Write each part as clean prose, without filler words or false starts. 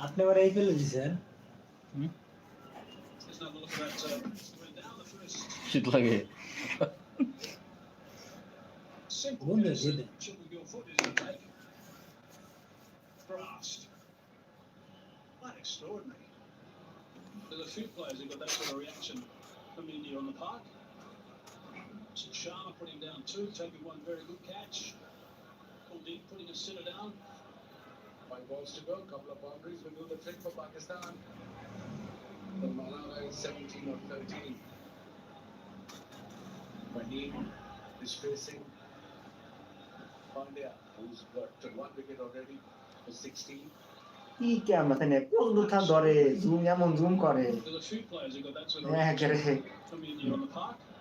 আপনি আবার এই পেলে দিছেন শীত লাগে বন্ধু যেতে Extraordinary. There's a few players who got that sort of reaction from India on the park. Sharma putting down two, taking one very good catch. Kuldeep putting a sitter down. 5 balls to go, couple of boundaries will do the trick for Pakistan. The Malala is 17 or 13. Paneem is facing Pandya, who's got one wicket already for 16. কি কেমন মানে কোন দুটা ধরে zoom এমন zoom করে হ্যাঁ করে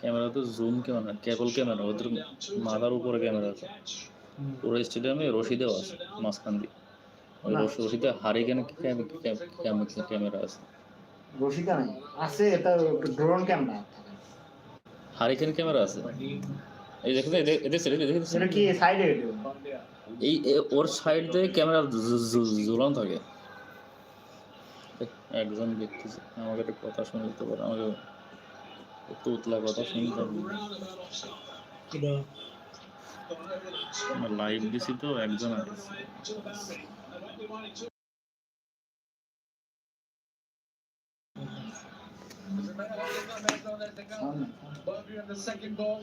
ক্যামেরা তো জুম ক্যামেরা কেবল ক্যামেরা ওদের মাথার উপরে ক্যামেরা আছে পুরো স্টেডিয়ামে রশি দেওয়া আছে মাঝখান দিয়ে ওই রশিতে হারিকেন ক্যামেরা আছে রশিদা নাই আছে এটা ড্রোন ক্যামেরা হারিকেন ক্যামেরা আছে এই দেখো এটা কি সাইডে এই ওর সাইড দিয়ে ক্যামেরা ঝুলানো থাকে একজন ব্যক্তি আমাকে একটা কথা শুনতে পারে আমাকে একটু উতলা কথা শুনতে হবে লাইভ দিছি তো একজন The second ball,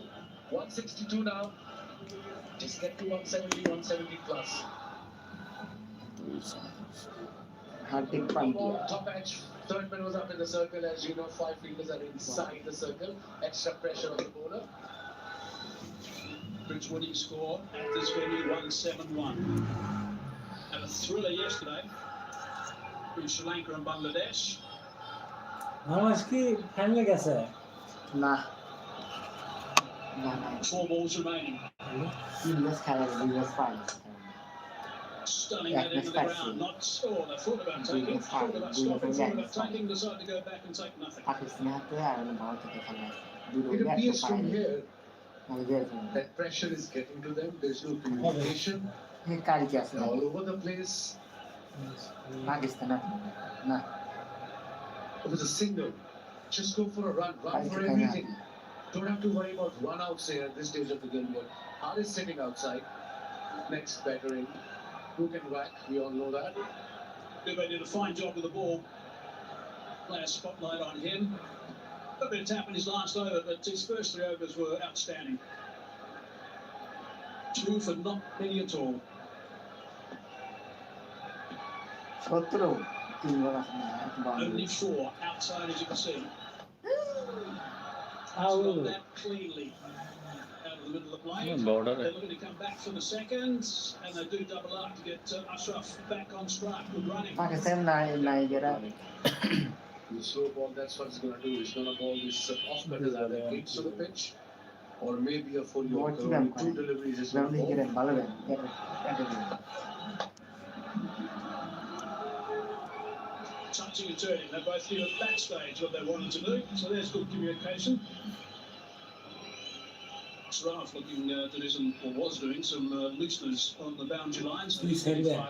162 now. Just get to 170, 170 plus. Hardik Pandya. Top edge, third man was up in the circle. As you know, 5 fielders are inside the circle. Extra pressure on the bowler. Bridge winning score at this venue 171. Had a thriller yesterday in Sri Lanka and Bangladesh. আমার কি ফাইনালে গেছে না 4 balls remaining. India's খেলা India's fine Stunning that into the ground. Not score. They thought about taking. Thought about stopping. Thought about taking. Decided to go back and take nothing. Pakistan হাতে আর ভারতের খেলা It appears from here that pressure is getting to them. There's no communication. কারি কি আছে All over the place. Pakistan না It was a single. Just go for a run. Run for everything. Don't have to worry about run outs here at this stage of the game. Har is sitting outside. Next batter in. Who can whack? We all know that. They did a fine job with the ball. Play a spotlight on him. A bit of tap in his last over, but his first 3 overs were outstanding. 2 for not many at all. 17 Only 4 outside, as you can see. আউ That cleanly out of the middle of the plate. border They're looking to come back for the second, and they do double up to get Ashraf back on strike. Good running. Pakistan নাই গেরা The slow ball, that's what it's going to do. It's going to ball this off cutters either kicks to the pitch, or maybe a full yorker. Only 2 deliveries is going to ball. ভালো ban Touching and turning. They both knew at that stage what they wanted to do, so there's good communication. Ashraf looking to do some, or was doing some looseness on the boundary lines. Please head there.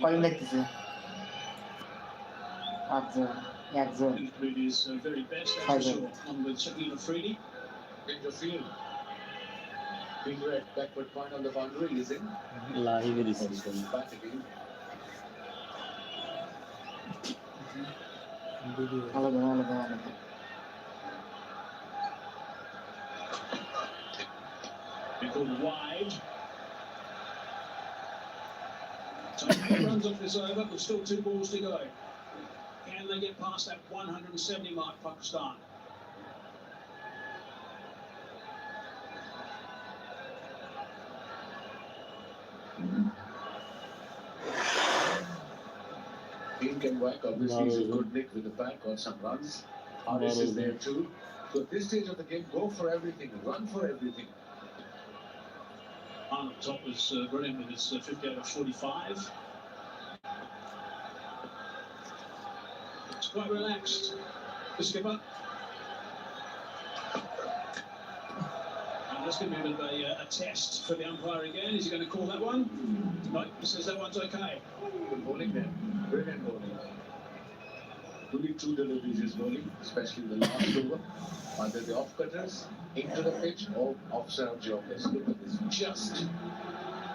কয় লাগতেছে একজন It is very best, that's for sure. On with Shakil Afridi. In the field. Big red backward point on the boundary is in. লাইভে দিছি Back again. আলাদা Called wide. So runs off this over, but still 2 balls to go. Can they get past that 170 mark, Pakistan? Dean can whack, obviously he's a good nick with the back on some runs. Haris is there too. So at this stage of the game, go for everything, run for everything. On the top is brilliant with his 50 out of 45. It's quite relaxed. The skipper. And that's going to be a bit of a test for the umpire again. Is he going to call that one? No, he says that one's okay. Good bowling there. Brilliant bowling. Really true deliveries is bowling, especially the last over. Either the off-cutters into the pitch or off-side joggers. Look at this, just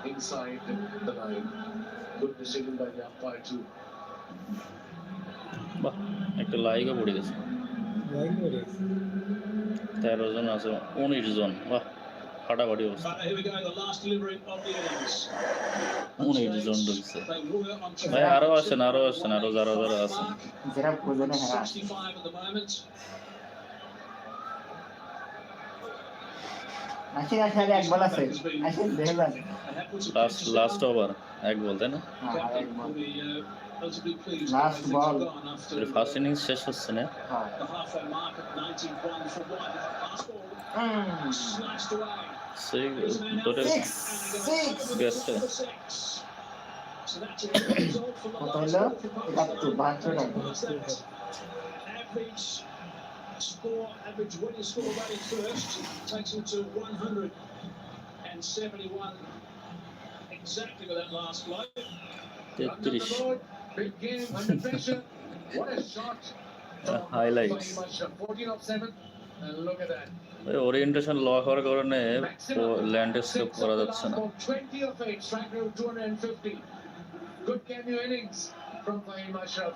inside the line. Good decision by the umpire too. বাহ একটা লাইগও পড়ে গেছে line করে 13 জন আছে 19 জন বাহ ফাটাফাটি অবস্থা But here we go, the last delivery of the innings. 19 জন ঢুকছে They were on ভাই আরো আসেন আরো যারা যারা আছে যেটা প্রয়োজনে হেরা 65 at the moment. আসি এক বল আছে আসি দেখে যান লাস্ট ওভার এক বল তাই না এক বল Relatively pleased Last with ball. things have gone after first innings শেষ হচ্ছে না হ্যাঁ the halfway mark at 91 for one. Last ball slashed away. সেই ধরে Six. গেছে So that's a good result for the কত last হলো ball for Pakistan. 72 What's that? Average score, average winning score batting first takes him to 171 exactly with that last blow. 33 Big game under pressure. What a shot! highlights 14 of 7, and look at that. ওই orientation lock হওয়ার কারণে landscape করা যাচ্ছে না 20 of 8, strike rate 250. Good cameo innings from Fahim Ashraf.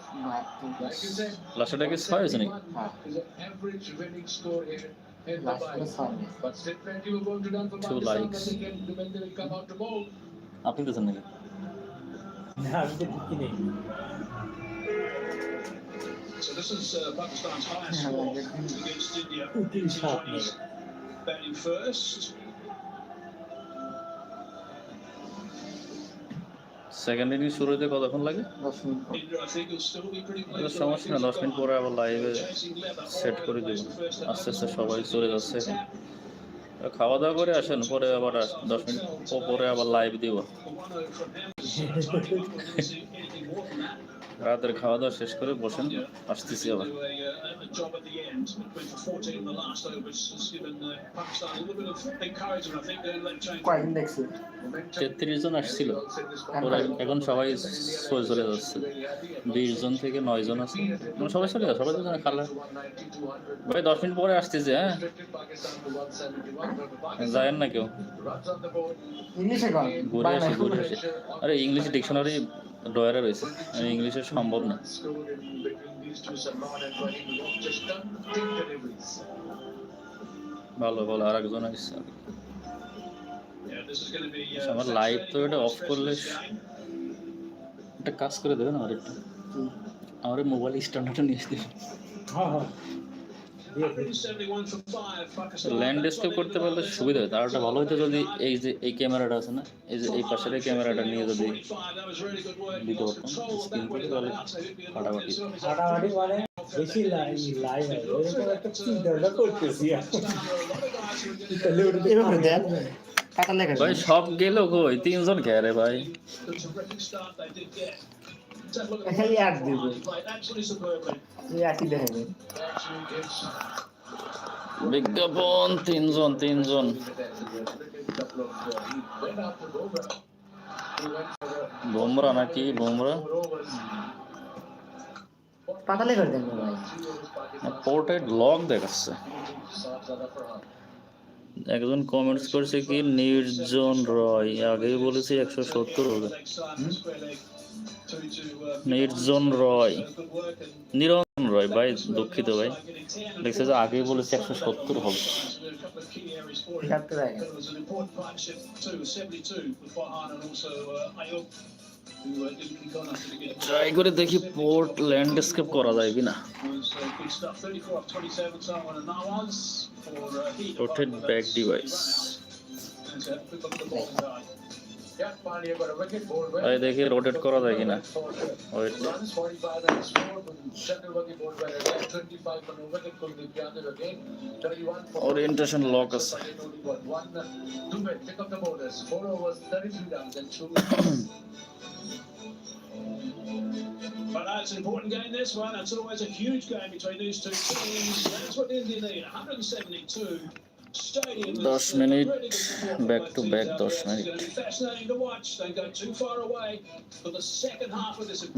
Like you said, লাস্টটা কি 6 হয়েছে নাকি 171 is an average winning score here in Last Dubai. was 6. But still plenty will go to done for Two Pakistan likes. when they will come out to bowl. আপনি দিয়েছেন নাকি না আমি তো ঢুকি নেই So this is Pakistan's highest score against India. উকিল সাপ নেই Batting first. সেকেন্ড ইনিংস শুরু হতে কতক্ষণ লাগে 10 মিনিট পর। India, I think, will still be pretty এটা pleased. সমস্যা না 10 মিনিট পরে আবার লাইভে সেট করে দেব আস্তে আস্তে সবাই চলে যাচ্ছে এখন খাওয়া দাওয়া করে আসেন পরে আবার 10 মিনিট পরে আবার লাইভ দিব রাতের খাওয়া দাওয়া শেষ করে বসেন আসতেছি আবার A job at the end. Went for 14 in the last over, which has given Pakistan a little bit of encouragement, I think. They'll let change. কয়দিন দেখছি 33 জন আসছিল ওরা এখন সবাই চলে যাচ্ছে 20 জন থেকে 9 জন আছে মানে সবাই চলে যাচ্ছে সবাই তো জানে খালা ভাই 10 মিনিট পরে আসতেছে হ্যাঁ যায়েন না কেউ ইংলিশে কন ঘুরে আসি আরে ইংলিশ ডিকশনারি ডয়ারে রয়েছে ইংলিশে সম্ভব না ভালো ভালো আর একজন আসছে আমার লাইভ তো এটা অফ করলে একটা কাজ করে দেবেন আমার একটু আমার মোবাইল স্ট্যান্ডার্ডটা নিয়ে আসতে হ্যাঁ হ্যাঁ ল্যান্ডস্কেপ করতে পারলে সুবিধা হয় তারটা ভালো হতো যদি এই যে এই ক্যামেরাটা আছে না এই যে এই পাশের এই ক্যামেরাটা নিয়ে যদি দিতে পারতাম স্ক্রিন করে তাহলে ফাটাফাটি ফাটাফাটি মানে বেশি লাইভ হয় এরকম একটা চিন্তা করতেছি তাহলে ওটা এভাবে দেন কাটা লেখা ভাই সব গেল কই 3 জন খেয়ে রে ভাই এই আর দিব এই আটি দেখাবে বিজ্ঞাপন 3 জন বুমরা নাকি বুমরা পাতা লেখা দেন ভাই পোর্ট্রেট লগ দেখাচ্ছে একজন কমেন্টস করছে কি নির্জন রয় আগেই বলেছি 170 হবে নির্জন রয় নিরঞ্জন রয় ভাই দুঃখিত ভাই দেখছে যে আগেই বলেছি 170 হবে ট্রাই করে দেখি পোর্ট ল্যান্ডস্কেপ করা যায় কিনা রোটেট ব্যাক ডিভাইস এই দেখি রোটেট করা যায় কিনা ওয়েট ওরিয়েন্টেশন লক আছে But that's an important game, this one. It's always a huge game between these two teams. That's what India need. 172 10 minute back to back 10 minute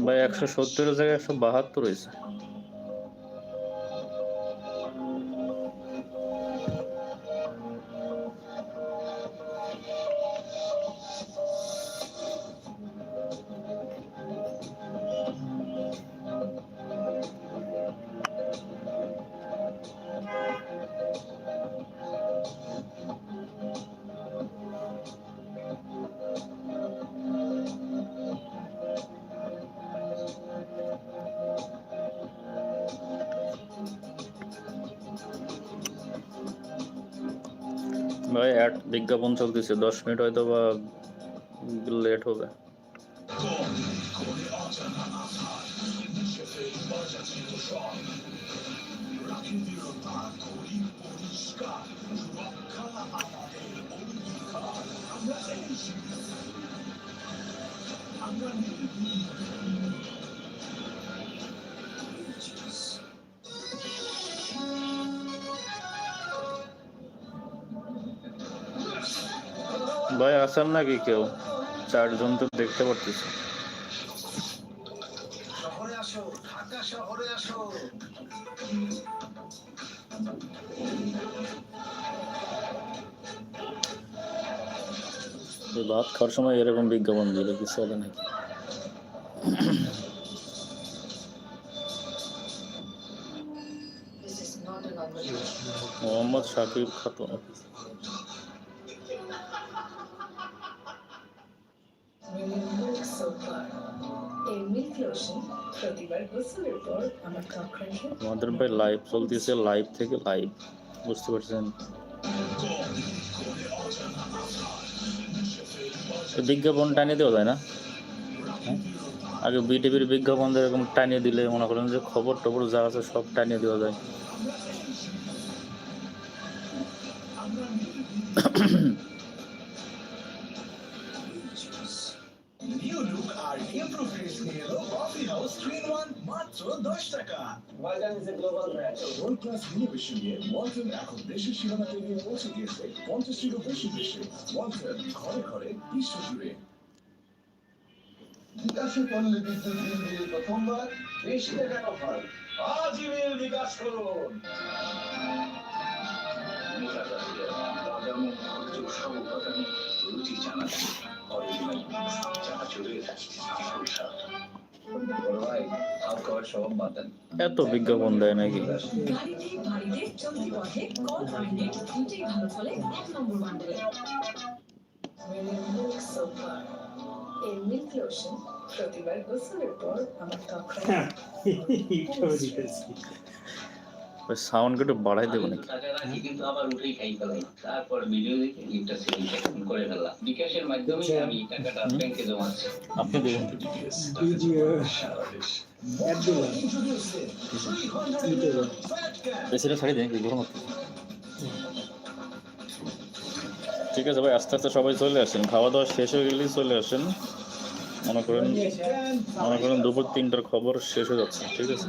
ভাই 170 এর জায়গায় 172 হয়েছে। ভাই অ্যাড বিজ্ঞাপন চলতেছে, 10 মিনিট হয়তো বা লেট হবে। ভাই আছেন নাকি কেউ? 4 জন তো দেখতে পারতেছি। শহরে আসো, ঢাকা শহরে আসো। ভাত খাওয়ার সময় এরকম বিজ্ঞাপন দিলে কি চলে নাকি? মোহাম্মদ শাকিব খাতুন। আমাদের ভাই লাইভ চলতেছে, লাইভ থেকে লাইভ, বুঝতে পারছেন? বিজ্ঞাপন টানিয়ে দেওয়া যায় না? আগে বিটিভির বিজ্ঞাপন এরকম টানিয়ে দিলে মনে করেন যে খবর টবর যা আছে সব টানিয়ে দেওয়া যায়। বিকাশের পণ্য বিদ্যুৎ বিল দিয়ে প্রথমবার 20 টাকা অফার। আজই বিল বিকাশ করুন। রুচি জানাচ্ছি অরিজিনাল চানাচুরের আসল স্বাদ। ভাই হাফ খাওয়ার সব বাতেন। এত বিজ্ঞাপন দেয় নাকি? গাড়িতে বাড়িতে চলতি পথে কল আর নেট দুটোই ভালো চলে 1 নম্বর বান্ডেলে। মিল্ক সোফা এই মিল্ক লোশন প্রতিবার গোসলের পর আমার ত্বক ওই সাউন্ড একটু বাড়াই দেবো নাকি? কিন্তু আবার উঠেই খাই ফেলাই, তারপর ভিডিও দেখে লিফটটা সেটিং করে ফেললাম। বিকাশের মাধ্যমে আমি টাকাটা ব্যাংকে জমাচ্ছি। আপনি দেখুন এসিটা ছাড়িয়ে দেন, গরম হচ্ছে। ঠিক আছে ভাই, আস্তে আস্তে সবাই চলে আসেন, খাওয়া দাওয়া শেষ হয়ে গেলেই চলে আসেন। মনে করেন দুপুর 3টার খবর শেষ হয়ে যাচ্ছে। ঠিক আছে,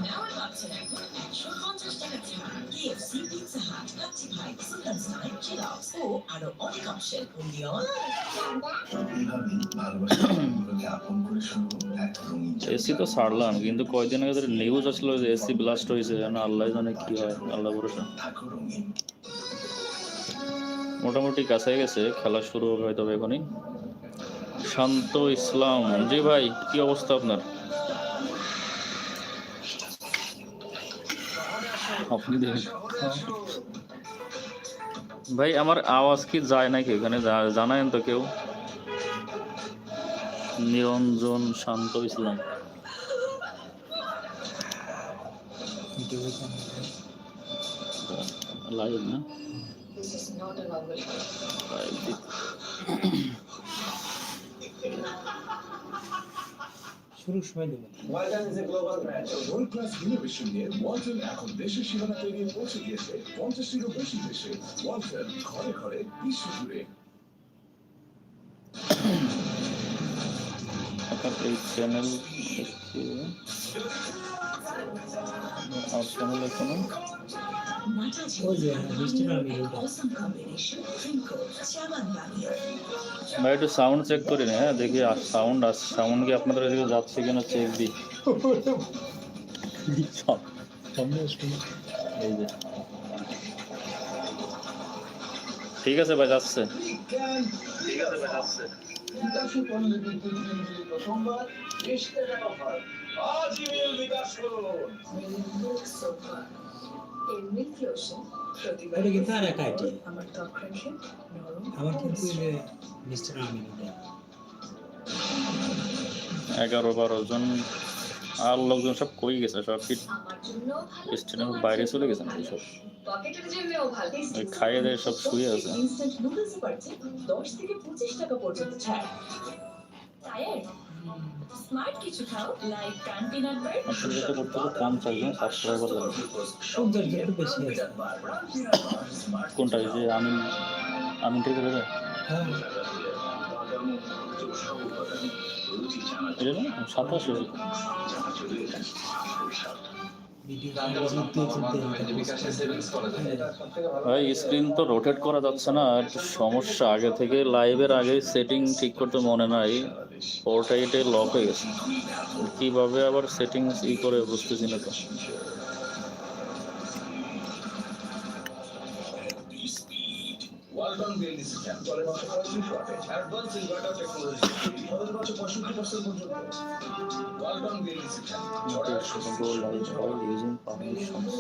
এসি তো ছাড়লাম, কিন্তু কয়েকদিন আগে নিউজ আসলো যে এসি ব্লাস্ট হয়েছে, আল্লাহ জানে কি হয়, আল্লাহ ভরসা। মোটামুটি কাছে গেছে, খেলা শুরু হবে হয়তো এখনই। শান্ত ইসলাম, জি ভাই কি অবস্থা আপনার? আপনি ভাই আমার আওয়াজ কি যায় নাকি এখানে, জানায়েন তো কেউ। নিরঞ্জন শান্ত ইসলাম, লাইভ না? শুরুর সময় দেবেন। Walton is a global brand. World class innovation নিয়ে ওয়ালটন এখন দেশের সীমানা পেরিয়ে পৌঁছে গিয়েছে 50টিরও বেশি দেশে। ওয়ালটন ঘরে ঘরে বিশ্ব জুড়ে। আপনার এই চ্যানেল চ্যানেল এখনো ওই যে মিস্টার আমির ওটা। ভাই একটু সাউন্ড চেক করি না, হ্যাঁ দেখি সাউন্ড কি আপনাদের এদিকে যাচ্ছে কিনা চেক দিই। সামনে আসবে না। এই যে ঠিক আছে ভাই, যাচ্ছে। প্রথমবার 20 টাকা অফার আজই মিল বিকাশ করুন। ওটা কিন্তু আর এক আইটি। আমার কিন্তু মিস্টার আমির ওটা। 11-12 জন আর লোকজন সব কই গেছে, সব কি স্টেডিয়ামের বাইরে চলে গেছে নাকি সব? ওই খাইয়ে দেয় সব শুয়ে আছে। আপনাদের এটা করতে হবে 50 জন সাবস্ক্রাইবার লাগবে। 50 জন একটু বেশি আছে। কোনটা এই যে আমিন থেকে দেবে? হ্যাঁ এটা না 27 জন। ভাই স্ক্রিন তো রোটেট করা যাচ্ছে না, একটু সমস্যা। আগে থেকে লাইভের আগে সেটিং ঠিক করতে মনে নাই, ওটা এটা লক হয়ে গেছে। কিভাবে আবার সেটিংস করে বুঝতেছি না তো। ওয়ালটন বিএলডি সিস্টেম চলে মাত্র 35 ওয়াটে অ্যাডভান্স ইনভার্টার টেকনোলজি আমাদের কাছে 65% পর্যন্ত Walton BLD system Go live while using permissions.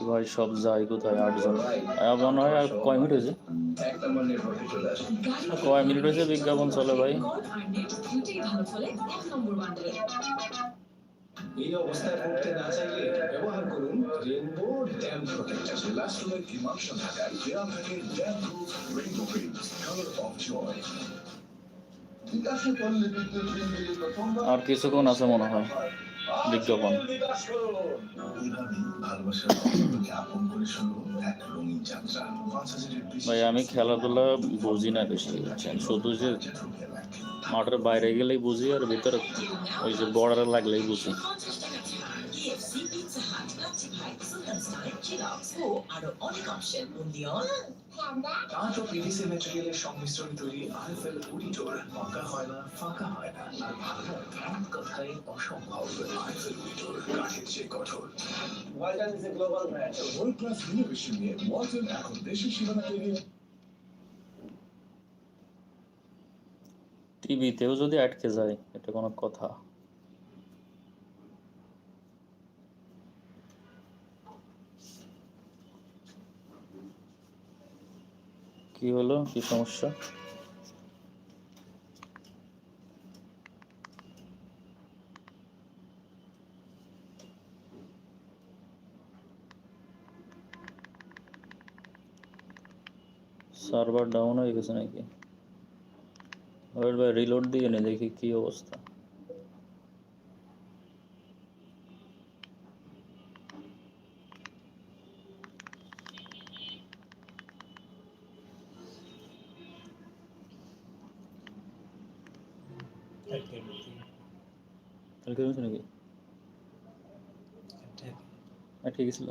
ভাই সব যায় কোথায়? 8 জন মনে হয়। আর কয় মিনিট হয়েছে? এক নম্বর নেটওয়ার্কে চলে আসে কয় মিনিট হয়েছে বিজ্ঞাপন চলে ভাই? এই অবস্থায় পড়তে না চাইলে ব্যবহার করুন রেইনবো ড্যাম প্রোটেক্টর লাস্টলের ইমার্শন থাকায় দেয়া থাকে damp proof rainbow films colour of joy. বিকাশে করলে বিদ্যুৎ বিল প্রথমবার আর কিছুক্ষণ আছে মনে হয় বিজ্ঞাপন। বিকাশ করুন। ভালোবাসার গল্পকে আপন করে শুরু এক রঙিন যাত্রা 5000-এর বেশি। ভাই আমি খেলাধুলা বুঝি না বেশি, শুধু যে মাঠের বাইরে গেলেই বুঝি, আর ভিতরে ওই যে বর্ডারে লাগলেই বুঝি। কাঁচ ও পিভিসি ম্যাটেরিয়ালের সংমিশ্রণে তৈরি আরএফএল উডিটোর পাকা হয় না, ফাঁকা হয় না, আর ভালো এক কথায় অসম্ভব। আরএফএল উডিটোর কাঠের চেয়ে কঠোর। Walton is a global brand. World class innovation নিয়ে ওয়ালটন এখন দেশের সীমানা পেরিয়ে। টিভিতেও যদি আটকে যায় এটা কোনো কথা? কি হলো, কি সমস্যা? সার্ভার ডাউন হয়ে গেছে নাকি? ওয়েট ভাই, রিলোড দিয়ে নে দেখি কি অবস্থা। তাহলে কেমন নাকি? ঠিক ছিল।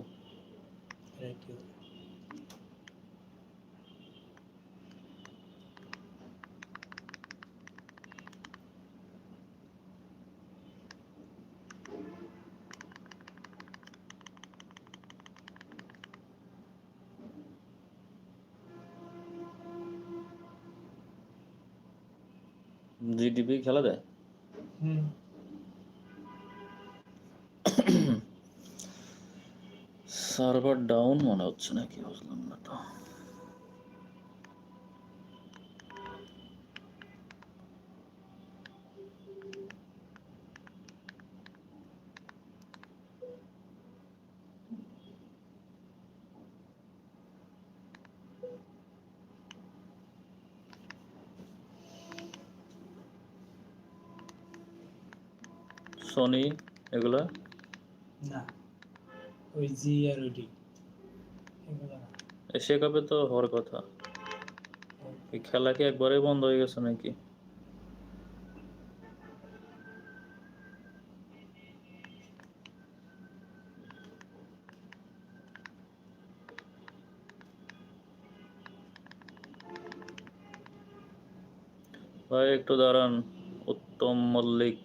জিডিপি খেলা দেয়? সার্ভার ডাউন মনে হচ্ছে নাকি, বুঝলাম না তো। সনি এগুলা না, ওই জি আর ওডি এগুলো না। এশিয়া কাপে তো হওয়ার কথা। এই খেলা কি একবারে বন্ধ হয়ে গেছে নাকি? ভাই একটু দাঁড়ান। উত্তম মল্লিক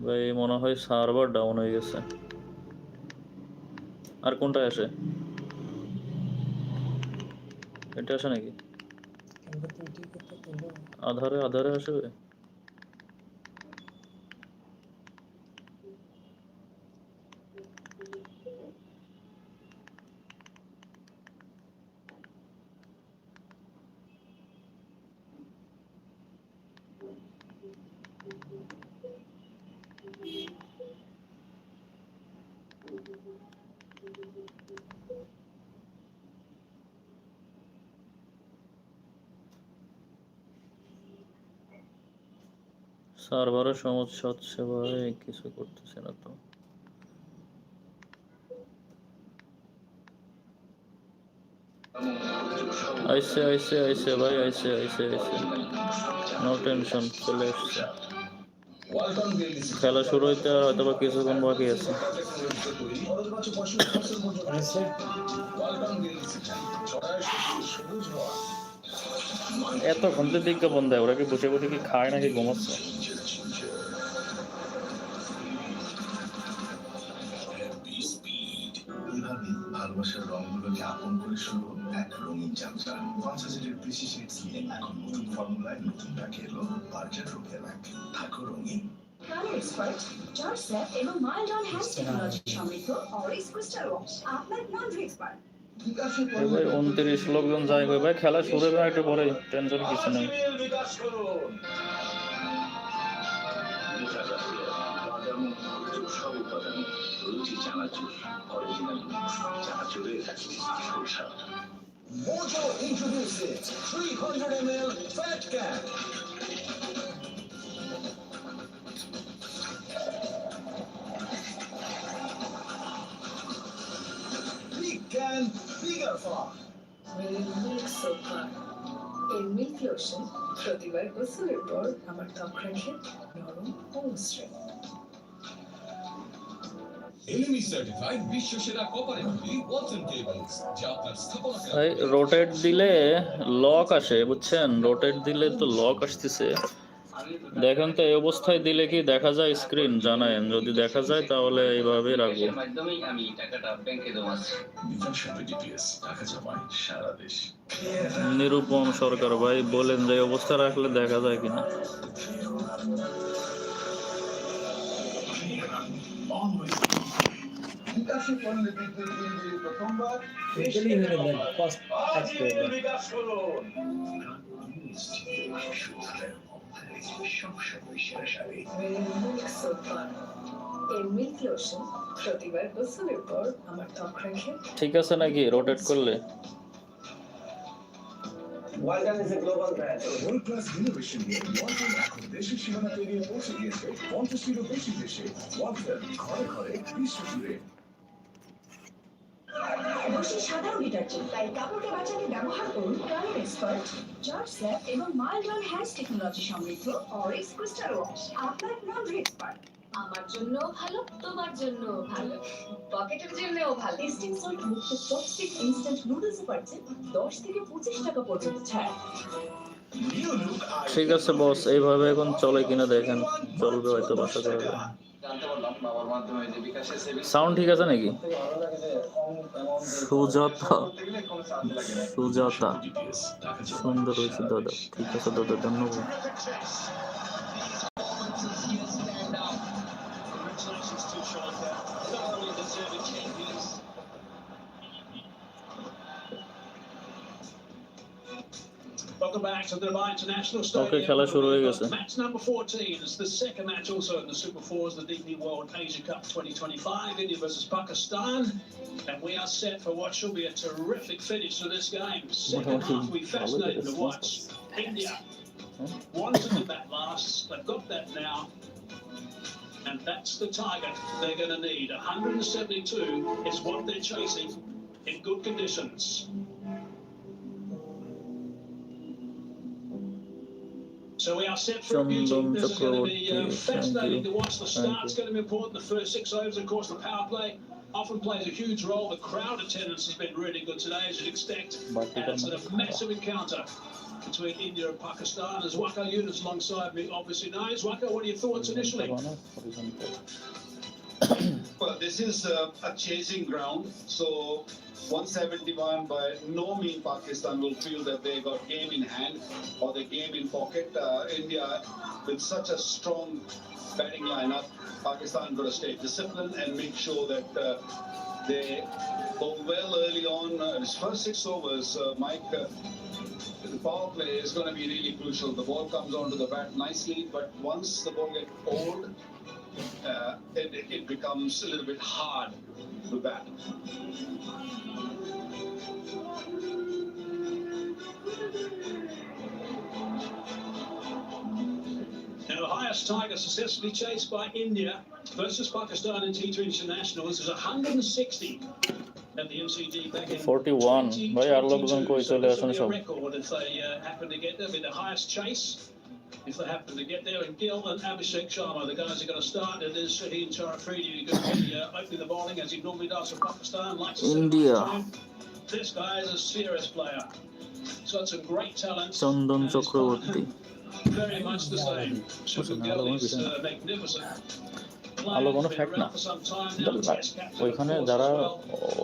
ভাই মনে হয় সার্ভার ডাউন হয়ে গেছে। আর কোনটা আসে? এটা আসে নাকি? আধারে আধারে আসবে। সার্ভারের সমস্যা হচ্ছে ভাই, কিছু করতেছে না তো। আইসে আইসে আইসে ভাই, আইসে আইসে আইসে, নো টেনশন, চলে আসছে। খেলা শুরু হইতে আর হয়তো বা কিছুক্ষণ বাকি আছে। এত ঘন্টা বিজ্ঞাপন দেয়, ওরা কি বসে বসে কি খায় নাকি ঘুমাচ্ছে? ভালোবাসার রঙগুলোকে আপন করে শুরু এক রঙিন যাত্রা। 5000-এর বেশি শেডস নিয়ে এখন নতুন ফর্মুলায় নতুন প্যাকে এলো বার্জার রোকেয়া ব্যাগ। থাকো রঙিন। কালার এক্সপার্ট, জর্জ স্যাপ এবং মাইল্ড অন হ্যান্ড টেকনোলজি সমৃদ্ধ অরিস ক্রিস্টাল ওয়াশ আপনার লন্ড্রি এক্সপার্ট। ভাই 29 লোকজন যায় ভাই, খেলা শুরু হবে একটু পরে, টেনশন কিছু নেই। সব উপাদান রুচি চানাচুর, অরিজিনাল চানাচুরের সরষা। Mojo introduces 300 ml Fat Cap. Big can, bigger fun. Milk sofa এর মিল্ক লোশন প্রতিবার গোসলের পর আমার ত্বক রাখে নরম ও মসৃণ। এলএমই সার্টিফাইড বিশ্বসেরা কপারের তৈরি ওয়ালটন কেবলস, যা আপনার স্থাপনা ভাই রোটেট দিলে লক আসে, বুঝছেন? রোটেট দিলে তো লক আসতেছে। দেখেন তো এই অবস্থায় দিলে কি দেখা যায় স্ক্রিন? জানায়েন যদি দেখা যায় তাহলে এইভাবে রাখবো। মাধ্যমেই আমি টাকাটা ব্যাংকে জমাচ্ছি। ডিপিএস টাকা জমায় সারা দেশ। নিরূপম সরকার ভাই বলেন যে এই অবস্থা রাখলে দেখা যায় কিনা। বিকাশে পড়লে বিদ্যুৎ বিল দিয়ে প্রথমবার Usually when the first actor, বিকাশ করুন। সবসময় সেরা সারি। মিল্ক সোফা এর মিল্ক লোশন প্রতিবার গোসলের পর আমার ত্বক রাখে। ঠিক আছে নাকি রোটেট করলে? Walton is a global brand. World class innovation নিয়ে ওয়ালটন এখন দেশের সীমানা পেরিয়ে পৌঁছে গিয়েছে 50-টিরও বেশি দেশে। ওয়ালটন ঘরে ঘরে বিশ্বজুড়ে। অবশ্যই সাধারণ ডিটারজেন্ট, তাই কাপড়কে বাঁচাতে ব্যবহার করুন কালার এক্সপার্ট, জর্জ স্যাপ এবং মাইল্ড অন হ্যান্ড টেকনোলজি সমৃদ্ধ অরিস ক্রিস্টাল ওয়াশ আপনার লন্ড্রি এক্সপার্ট। আমার জন্য ভালো, তোমার জন্য ভালো, পকেটের জন্যও ভালো। টেস্টিং সল্ট মুক্ত চপস্টিক ইনস্ট্যান্ট নুডলস পাচ্ছেন 10 থেকে 25 টাকা পর্যন্ত ছাড়। ঠিক আছে বস, এইভাবে এখন চলে কিনা দেখেন। চলবে হয়তো, বাসা করবে। জানতে পারলাম বাবার মাধ্যমে যে বিকাশের সেভিংস সাউন্ড ঠিক আছে নাকি? সুজাতা, সুজাতা সুন্দর হয়েছে দাদা। ঠিক আছে দাদা, ধন্যবাদ। Welcome back to the Dubai International Stadium. Okay, খেলা শুরু হয়ে গেছে। Match number 14 is the second match also in the Super Fours, the DP World Asia Cup 2025, India versus Pakistan. And we are set for what should be a terrific finish to this game. Second half will be fascinating to watch. India wanted it that last, they've got that now. And that's the target they're going to need. 172 is what they're chasing in good conditions. So we are set for a beauty. This is going to be fascinating to watch. The start's going to be important. The first 6 overs, of course, the power play. often plays a huge role. The crowd attendance has been really good today, as you'd expect. And it's a massive encounter between India and Pakistan, as Waka Yunus alongside me obviously knows. Waka, what are your thoughts initially? Well, this is a chasing ground, so 171 by no means Pakistan will feel that they got game in hand or the game in pocket. India, with such a strong batting lineup, Pakistan got to stay disciplined and make sure that they go well early on. His first 6 overs, Mike, the power play is going to be really crucial. The ball comes onto the bat nicely, but once the ball gets old, it becomes a little bit hard to bat. Now, the highest target successfully chased by India versus Pakistan in T20 Internationals is 160 at the MCG back in 41 ভাই আর লোকজন কই চলে আসেন সব record if they happen to get there, be the highest chase if they happen to get there. And Gill and Abhishek Sharma, the guys are going to start. It is Shaheen Charafredi who's going to be opening the bowling as he normally does for Pakistan. India. This guy is a serious player. He's got some great talent. Chandan Chakraborty Very much the same. Shubham Gill is magnificent. আলো কোনো fact না ওইখানে যারা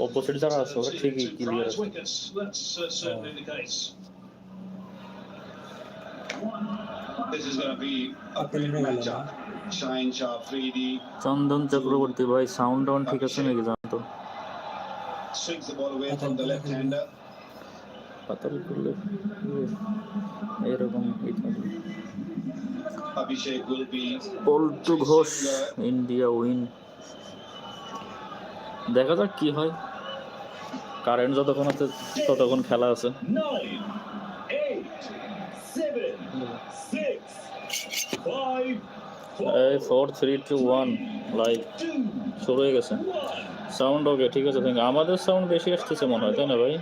opposite যারা আছে ওরা ঠিকই clear আছে That's certainly the case. This is going to be a great matchup. Shaheen Charafredi Chandan Chakraborty ভাই সাউন্ড অন ঠিক আছে নাকি জানতো swings the ball away from the left-hander. পাতাল করলে এরকম Abhishek will be Paltu Ghosh India win দেখা যাক কি হয় কারেন্ট যতক্ষণ আছে ততক্ষণ খেলা আছে 9, 8, 7, 6, 5, এই 4 3 2 1 লাইভ শুরু হয়ে গেছে সাউন্ড ওকে ঠিক আছে থ্যাংক আমাদের সাউন্ড বেশি আসতেছে মনে হয় তাই না ভাই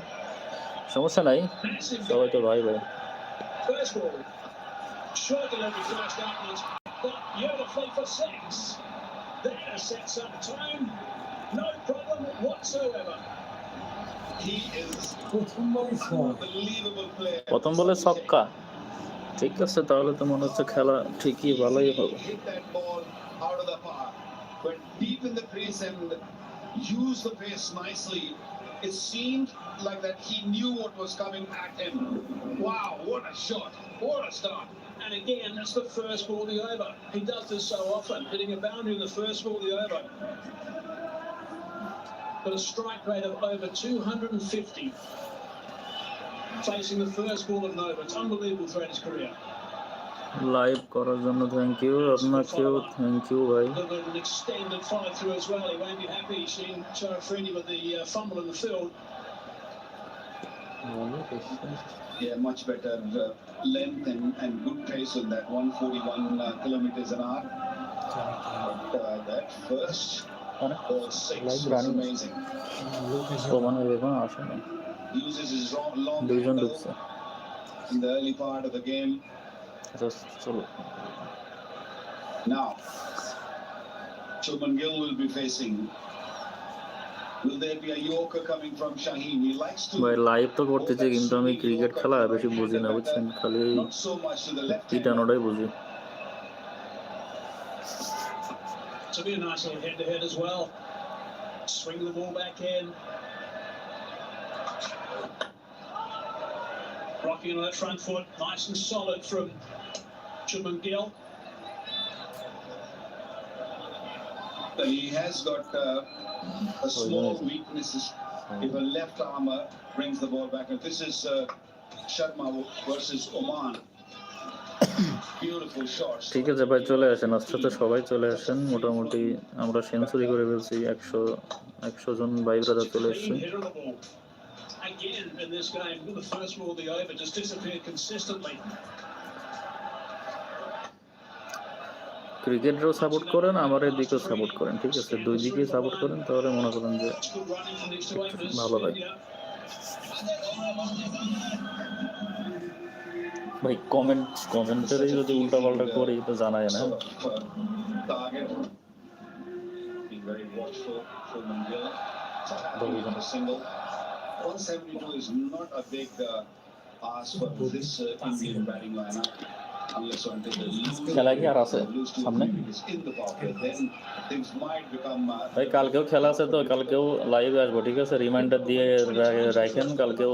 সমস্যা নাই সবাই তো ভাই ভাই first ball. Short delivery first outwards, but beautifully for 6. There sets up tone. No problem whatsoever. he is প্রথমবারই শট unbelievable player. প্রথম বলে ছক্কা ঠিক আছে তাহলে তো মনে হচ্ছে খেলা ঠিকই ভালোই হবে Hit that ball out of the park, went deep in the crease and used the pace nicely. It seemed like that he knew what was coming at him. Wow, what a shot! What a start! And again, that's the first ball of the over. He does this so often, hitting a boundary in the first ball of the over. Got a strike rate of over 250. Facing the first ball of an over. It's unbelievable throughout his career. Live করার জন্য thank you আপনাকেও thank you ভাই An extended follow through as well. He won't be happy seeing Charafredi with the fumble in the field. Yeah, much better length and good pace on that 141 kilometers an hour. But that first ball 6 was amazing. প্রমাণ হয়ে এখন আসে না Uses his long দুইজন handle ঢুকছে in the early part of the game. আচ্ছা চলো Now, Shubham Gill will be facing. Will there be a Yorker coming from Shaheen? He likes to. ভাই লাইভ তো করতেছি কিন্তু আমি ক্রিকেট খেলা বেশি বুঝি না বুঝছেন খালি Not so much to the left. ইটানোটাই বুঝি To be a nice little head-to-head as well. Swing the ball back in. Rocking on that front foot, nice and solid from Shubham Gill. Well, he has got a small weakness if a left armer brings the ball back. And this is Sharma versus Oman. Beautiful shots. ঠিক আছে ভাই চলে আসেন আস্তে আস্তে সবাই চলে আসেন মোটামুটি আমরা সেঞ্চুরি করে ফেলছি 100 জন ভাই ব্রাদার চলে এসেছে Again in this game, the first ball of the over just disappeared consistently. ক্রিকেটও সাপোর্ট করেন আমার এদিকেও সাপোর্ট করেন ঠিক আছে দুই দিকে সাপোর্ট করেন তাহলে মনে করেন যে ভালো হয় ভাই কমেন্টারে যদি উল্টা পাল্টা করি তো জানায় না very watchful from Gill. So happy with a single. 172 is not a big ask for this Indian batting lineup. Unless until they খেলা কি আর আছে lose to সামনে? wickets in the power, then things might become. ভাই কালকেও খেলা আছে তো কালকেও লাইভে আসবো ঠিক আছে রিমাইন্ডার দিয়ে রাখেন কালকেও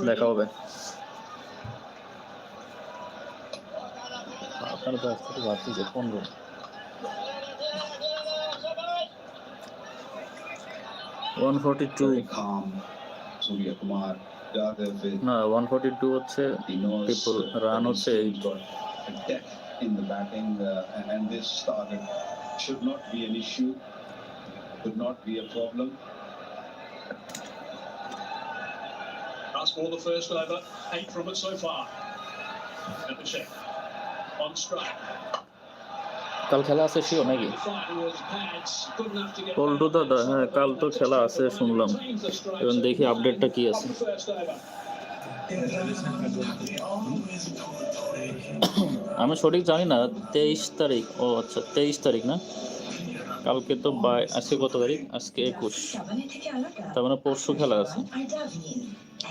দেখা হবে আপনার তো আসতে পারছি যে 15 142 Very calm. Surya, Kumar, Yadav with না 142 হচ্ছে he knows people run that হচ্ছে he's got a depth in the batting and this target should not be an issue, should not be a problem. That's for the first over. 8 from it so far. Abhishek on strike. কাল খেলা আছে শিও নাকি পল্টু দাদা হ্যাঁ কাল তো খেলা আছে শুনলাম এবং দেখি আপডেটটা কি আছে আমি সঠিক জানি না 23 তারিখ ও আচ্ছা 23 তারিখ না কালকে তো আজকে কত তারিখ আজকে 21 তার মানে পরশু খেলা আছে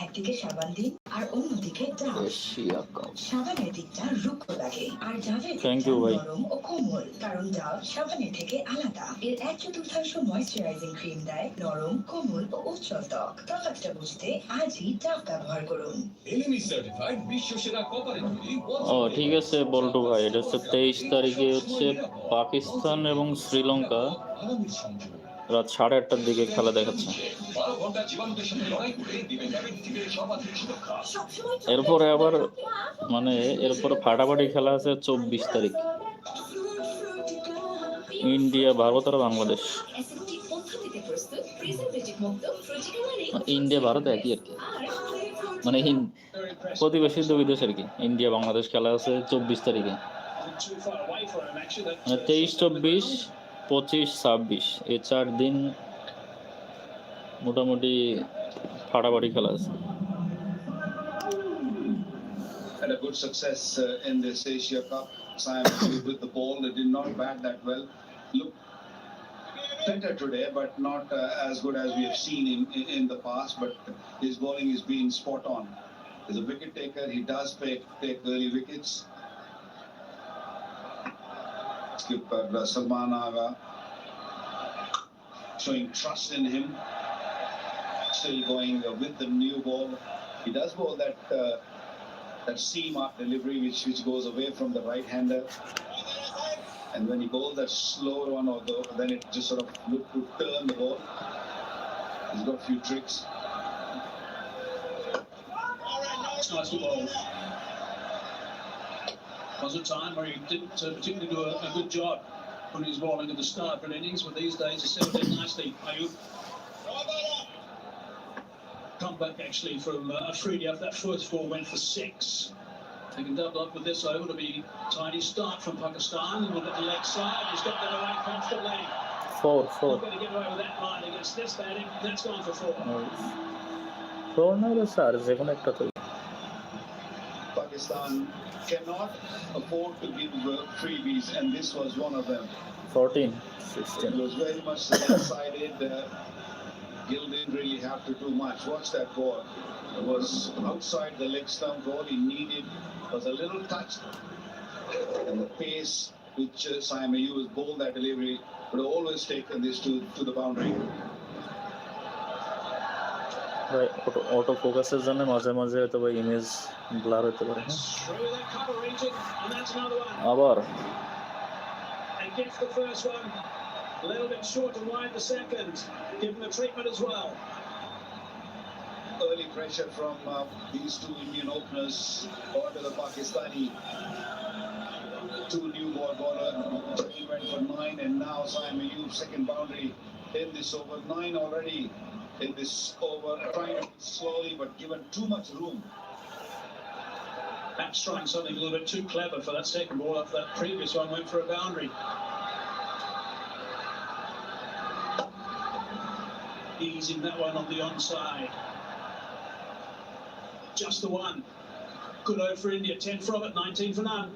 একদিকে সাবান দিন আর অন্যদিকে ডাব এশিয়া কাপ সাবানের দিকটা রুক্ষ লাগে আর ডাবের থ্যাংক ইউ ভাই নরম ও কোমল কারণ ডাব সাবানের থেকে আলাদা এর 1/4 ময়েশ্চারাইজিং ক্রিম দেয় নরম কোমল ও উজ্জ্বল ত্বক তফাৎটা বুঝতে আজই ডাব ব্যবহার করুন ও ঠিক আছে বল্টু ভাই এটা হচ্ছে 23 তারিখে হচ্ছে পাকিস্তান এবং শ্রীলঙ্কা রাত 8:30টার দিকে খেলা দেখাচ্ছে এরপরে আবার মানে এরপরে ফাটাফাটি খেলা আছে 24 তারিখ ইন্ডিয়া ভারত আর বাংলাদেশ ইন্ডিয়া ভারত একই আর কি মানে প্রতিবেশী দুই দেশ আর কি ইন্ডিয়া বাংলাদেশ খেলা আছে 24 তারিখে মানে 23-24 25-26 এই 4 দিন মোটামুটি ফাটাফাটি খেলা আছে Had a good success in this Asia Cup. Simon with the ball, they did not bat that well. Look better today, but not as good as we have seen in the past. But his bowling is being spot on. He's a wicket taker. He does take early wickets. Skipper Salman Aga showing trust in him. Still going with the new ball. He does bowl that seam up delivery which goes away from the right-hander. And when he bowls that slower one, then it just sort of look to turn the ball. He's got a few tricks. It's nice to bowl. Was a time where he didn't particularly do a good job when he was bowling at the start of an innings, but these days he's settled in nicely. Ayub. Come back actually from Afridi after that first ball went for 6. They can double up with this over to be tidy start from Pakistan. Look at the leg side. He's got that away comfortably. 4 He's got to get away with that line against this batting. That's gone for 4. 4 না হলে sir যে কোনো একটা তো Pakistan cannot afford to give freebies, and this was one of them. 14 It 16 was very much left-sided. Gill didn't really have to do much. Watch that ball. It was outside the leg stump. All he needed was a little touch. And the pace which Simon Ayub bowled that delivery would have always taken this to the boundary. ভাই auto ফোকাসের জন্য মাঝে মাঝে হয়তো ভাই image blur হতে পারে আবার And gets the first one. A little bit short and wide the second. Give him the treatment as well. Early pressure from these two Indian openers onto the Pakistani. Two new bowler. He went for 9, and now Simon Ayub second boundary in this over. 9 already in this over. Trying to slowly, but given too much room. Perhaps trying something a little bit too clever for that second ball after that previous one went for a boundary. Easing that one on the onside. Just the one. Good over for India. 10 from it, 19 for none.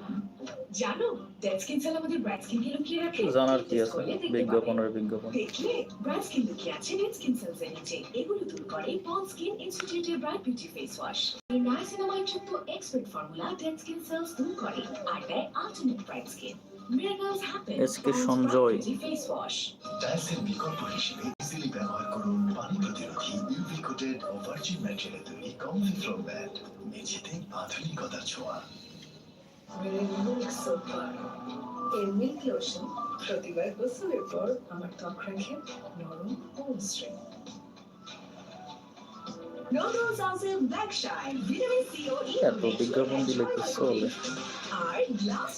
জানো dead skin cell আমাদের bright স্কিনকে লুকিয়ে রাখে জানার কি Test আছে করলে দেখতে বিজ্ঞাপনের পাবে। বিজ্ঞাপন দেখলে ব্রাইট স্কিন লুকিয়ে আছে ডেড স্কিন সেলস এর নিচে এগুলো দূর করে পন্ড স্কিন ইনস্টিটিউটের ব্রাইট বিউটি ফেস ওয়াশ এই নাইসিনামাইড যুক্ত expert formula dead skin sales দূর করে আর দেয় ultimate bright skin miracles happen SK Sanjay. Face wash টাইলসের বিকল্প হিসেবে ইজিলি ব্যবহার করুন পানি প্রতিরোধী ইউভি কোটেড ও ভার্জিন ম্যাটেরিয়ালে তৈরি কমফি ফ্লোর ম্যাট মেঝেতে আধুনিকতার ছোঁয়া মিল্ক সোপার এর মিল্ক লোশন প্রতিবার গোসলের পর আমার ত্বক রাখে নরম ও মসৃণ নোডলস হাউসে ব্ল্যাক শাইন ভিটামিন সি ও ই এত বিজ্ঞাপন দিলে কি চলে আর গ্লাস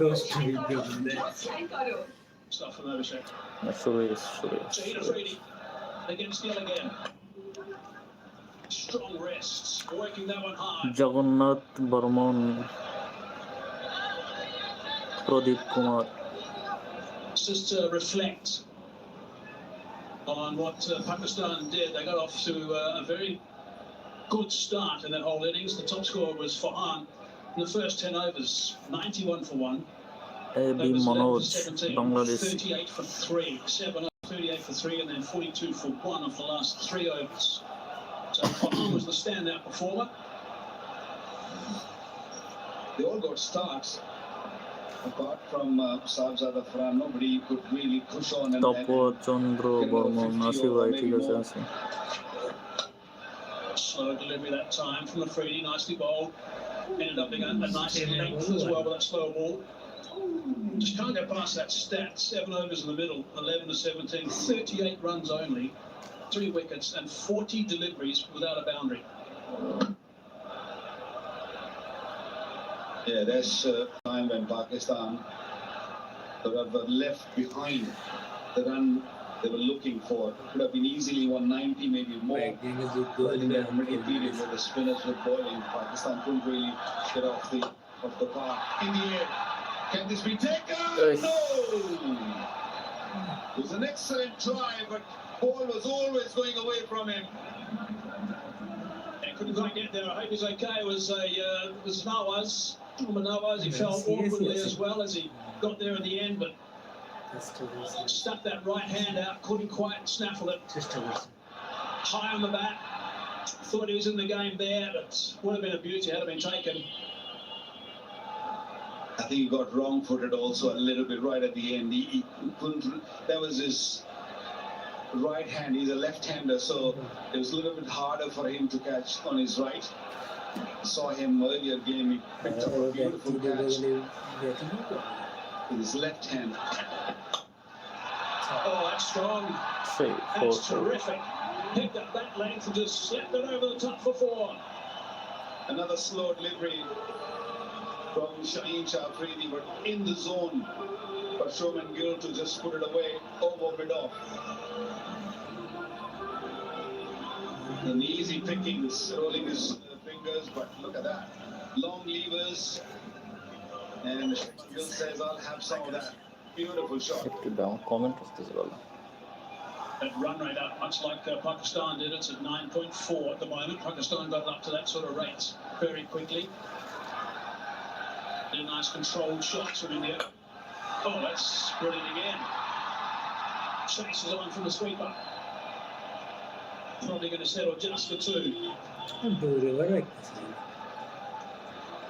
দশটা বিজ্ঞাপন দেয়। শাইন করো Stuff from Abhishek. শুরু হয়ে গেছে, শুরু হয়ে গেছে, Jada শুরু হয়ে গেছে। Freedy against Gill again. Strong wrists, working that one hard. Jagannath Barman, Pradip Kumar. Just to reflect on what Pakistan did. They got off to a very good start in that whole innings. The top scorer was Farhan in the first 10 overs, 91 for 1. AB Manoj, Bangladesh। 38 for 3, 7 overs, 38 for 3, and then 42 for 1 of the last 3 overs. So Farhan was the standout performer. They all got starts. Apart from Sabzada Farhan, nobody could really push on and তপচন্দ্র Barman, আসি ভাই, ঠিক আছে আছে। Slow delivery that time from the Freedy, nicely bowled. Ended up being a nice length as well with that slow ball. Just can't get past that stat. 7 overs in the middle, 11 to 17, 38 runs only, 3 wickets and 40 deliveries without a boundary. Yeah, there's a time when Pakistan were left behind the run they were looking for. Could have been easily 190, maybe more. একদিনে যুদ্ধ But in that middle period where the spinners were bowling, Pakistan couldn't really get off the park. In the air, can this be taken? Yes. No! It was an excellent try, but ball was always going away from him. Couldn't quite get there. I hope he's okay. It was Nawaz. Nawaz, he fell awkwardly as well as he got there in the end, but stuck that right hand out, couldn't quite snaffle it. High on the bat. Thought he was in the game there, but would have been a beauty had it been taken. I think he got wrong-footed also a little bit right at the end. He couldn't. That was his right hand. He's a left-hander, so it was a little bit harder for him to catch on his right. Saw him earlier game. He picked up a beautiful catch with his left hand. Oh, that's strong. 3, 4, That's 4. terrific. Picked up that length and just slapped it over the top for 4. Another slow delivery from Shaheen Shafridi, but in the zone for Showman Gill to just put it away over mid-off. And easy pickings, rolling his fingers, but look at that. Long levers. And Gill says, I'll have some of that. Beautiful shot. একটু দাও, comment করতেছি বলো। That run rate up, much like Pakistan did. It's at 9.4 at the moment. Pakistan got it up to that sort of rate very quickly. And nice controlled shots from India. Oh, that's brilliant again. Chases on from the sweeper. Probably going to settle just for 2.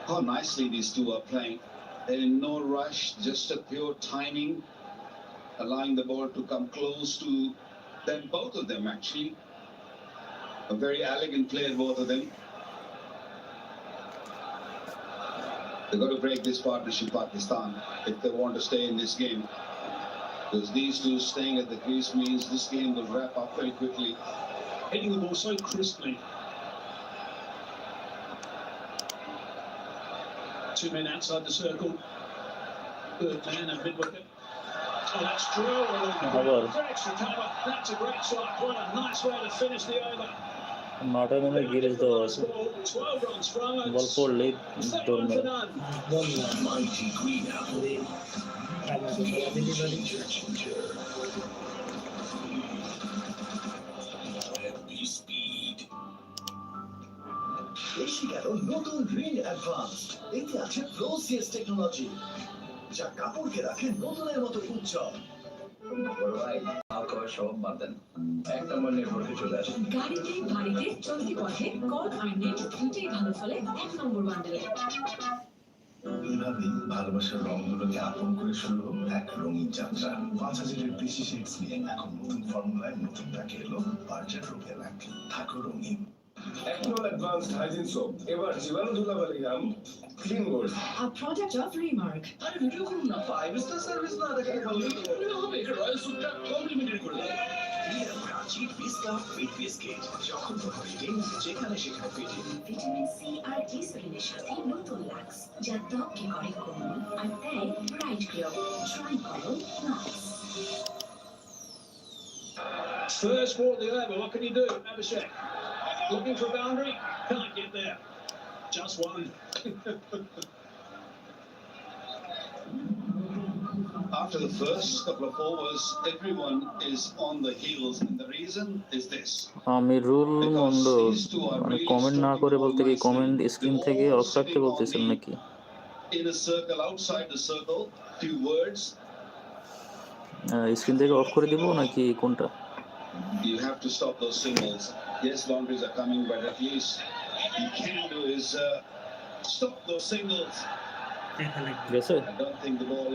How nicely these two are playing. They're in no rush, just a pure timing, allowing the ball to come close to them, both of them actually. A very elegant player, both of them. They've got to break this partnership, Pakistan, if they want to stay in this game. Because these two staying at the crease means this game will wrap up very quickly. Hitting the ball so crisply. 2 men outside the circle. Third man and mid-wicket. Oh, that's drilled. Good extra cover. That's a great shot. What a nice way to finish the over. মাঠে মনে হয় গিরিশ দেওয়া আছে, 12 runs for Ahmed. বল পড়লেই দৌড় 1 for মেরে। none. Mighty Green Apple. Heavy speed. বেশি কেন নতুন গ্রিন অ্যাডভান্স, এতে আছে ফ্লোসিয়াস টেকনোলজি যা কাপড়কে রাখে নতুনের মতো উজ্জ্বল। বড় ভাই আলকোহল সব বাদ দেন, এক নম্বর নেটওয়ার্কে চলে আসেন। গাড়িতে বাড়িতে চলতি পথে কল আর নেট দুটোই ভালো ফলে 1 নম্বর বান্ডেলে। এভাবেই ভালোবাসার রঙগুলোকে আপন করে শুরু হলো এক রঙিন যাত্রা। 5000-এর বেশি শেডস নিয়ে এখন নতুন ফর্মুলায় নতুন প্যাকে এলো বার্জার রোকেল এক। থাকো রঙিন। Acnol Advanced Hygiene Soap এবার জীবাণু ধুলাবালি নাম clean gold. A product of Remark. আরে ভিডিও করুন না, 5 স্টার সার্ভিস না দেখাতে পারলে হবে। রয়্যাল সুটটা কমপ্লিমেন্টারি করে দেয়। রিয়েল ক্রাঞ্চি পিস্তা ফিট বিস্কিট, যখন তখন ফিটিং, যেখানে সেখানে ফিটিং। ভিটামিন সি আর ডি স্কিনের সাথে নতুন লাক্স যা ত্বককে করে কোমল আর দেয় ব্রাইট গ্লো। ট্রাই করো lux. First ball of the over. What can you do, Abhishek? Looking for a boundary, can't get there. Just one. After the first couple of overs, everyone is on the heels, and the reason is this. Amirul Because Mondal these two are মানে really comment না করে stroking বলতে কি ball comment nicely. Screen They're থেকে all of রাখতে sitting on বলতেছেন the নাকি? in a circle, outside the circle, few words. Screen থেকে অফ করে দিব নাকি কোনটা? You have to stop those signals. Yes, boundaries are coming, but at least you can do is stop those signals. ঠিক আছে, I don't think the ball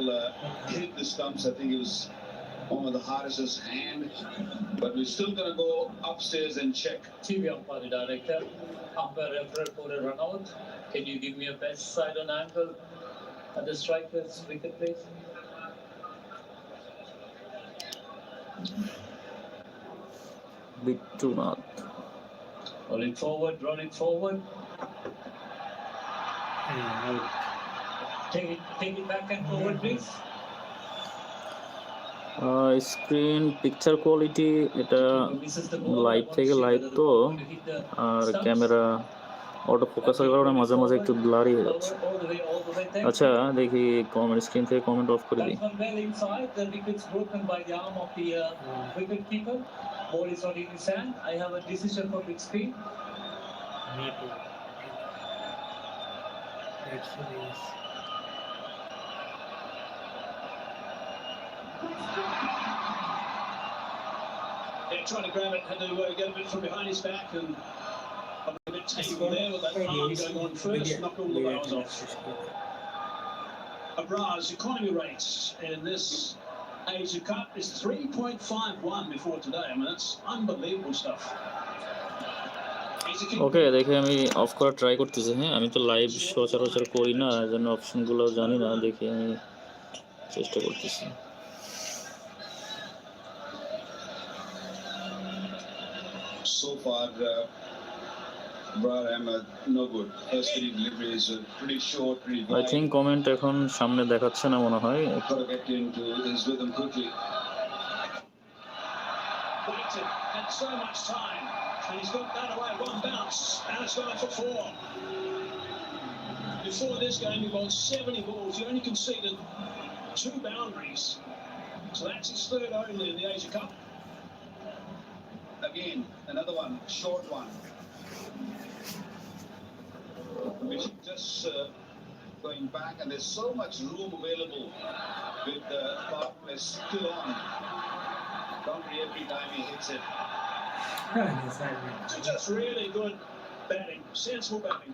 hit the stumps. I think it was Mohammad Haris's hand, but we're still going to go upstairs and check. TV umpire director, umpire referee for a run out. Can you give me a best side on angle at the striker's wicket, please? বিট্টুনাথ Rolling forward, rolling forward. Take it back and forward, please. Screen picture quality এটা live থেকে live তো, আর camera auto ফোকাসের কারণে মাঝে মাঝে একটু blurry হয়ে যাচ্ছে। আচ্ছা দেখি কমেন্ট, স্ক্রিন থেকে কমেন্ট অফ করে দিই। That's one well inside. The wicket's broken by the arm of the wicket keeper. Ball is not in his hand. I have a decision for big screen. They're trying to grab it, had to get a bit from behind his back, and a bit tangled there with that palm going on first, knocked all the bowls off. Abra's economy rates in this Asia Cup is 3.51 before today. I mean, that's unbelievable stuff. ওকে, দেখে আমি of করার try করতেছি। হ্যাঁ, আমি তো live সচরাচর করি না, এই জন্য অপশনগুলো জানি না, দেখে আমি চেষ্টা করতেছি। So far, Abrar Ahmed, no good. First three deliveries are pretty short, pretty I think wide. Comment এখন সামনে দেখাচ্ছে না মনে হয়। Got to get into his rhythm quickly. Waited, had so much time, and he's got that away, one bounce, and it's gone for 4. Before this game, he bowled 70 balls. He only conceded 2 boundaries. So that's his third only in the Asia Cup. Again, another one, short one. Which just going back, and there's so much room available with the Powerplay still on. Boundary every time he hits it. So just really good batting, sensible batting.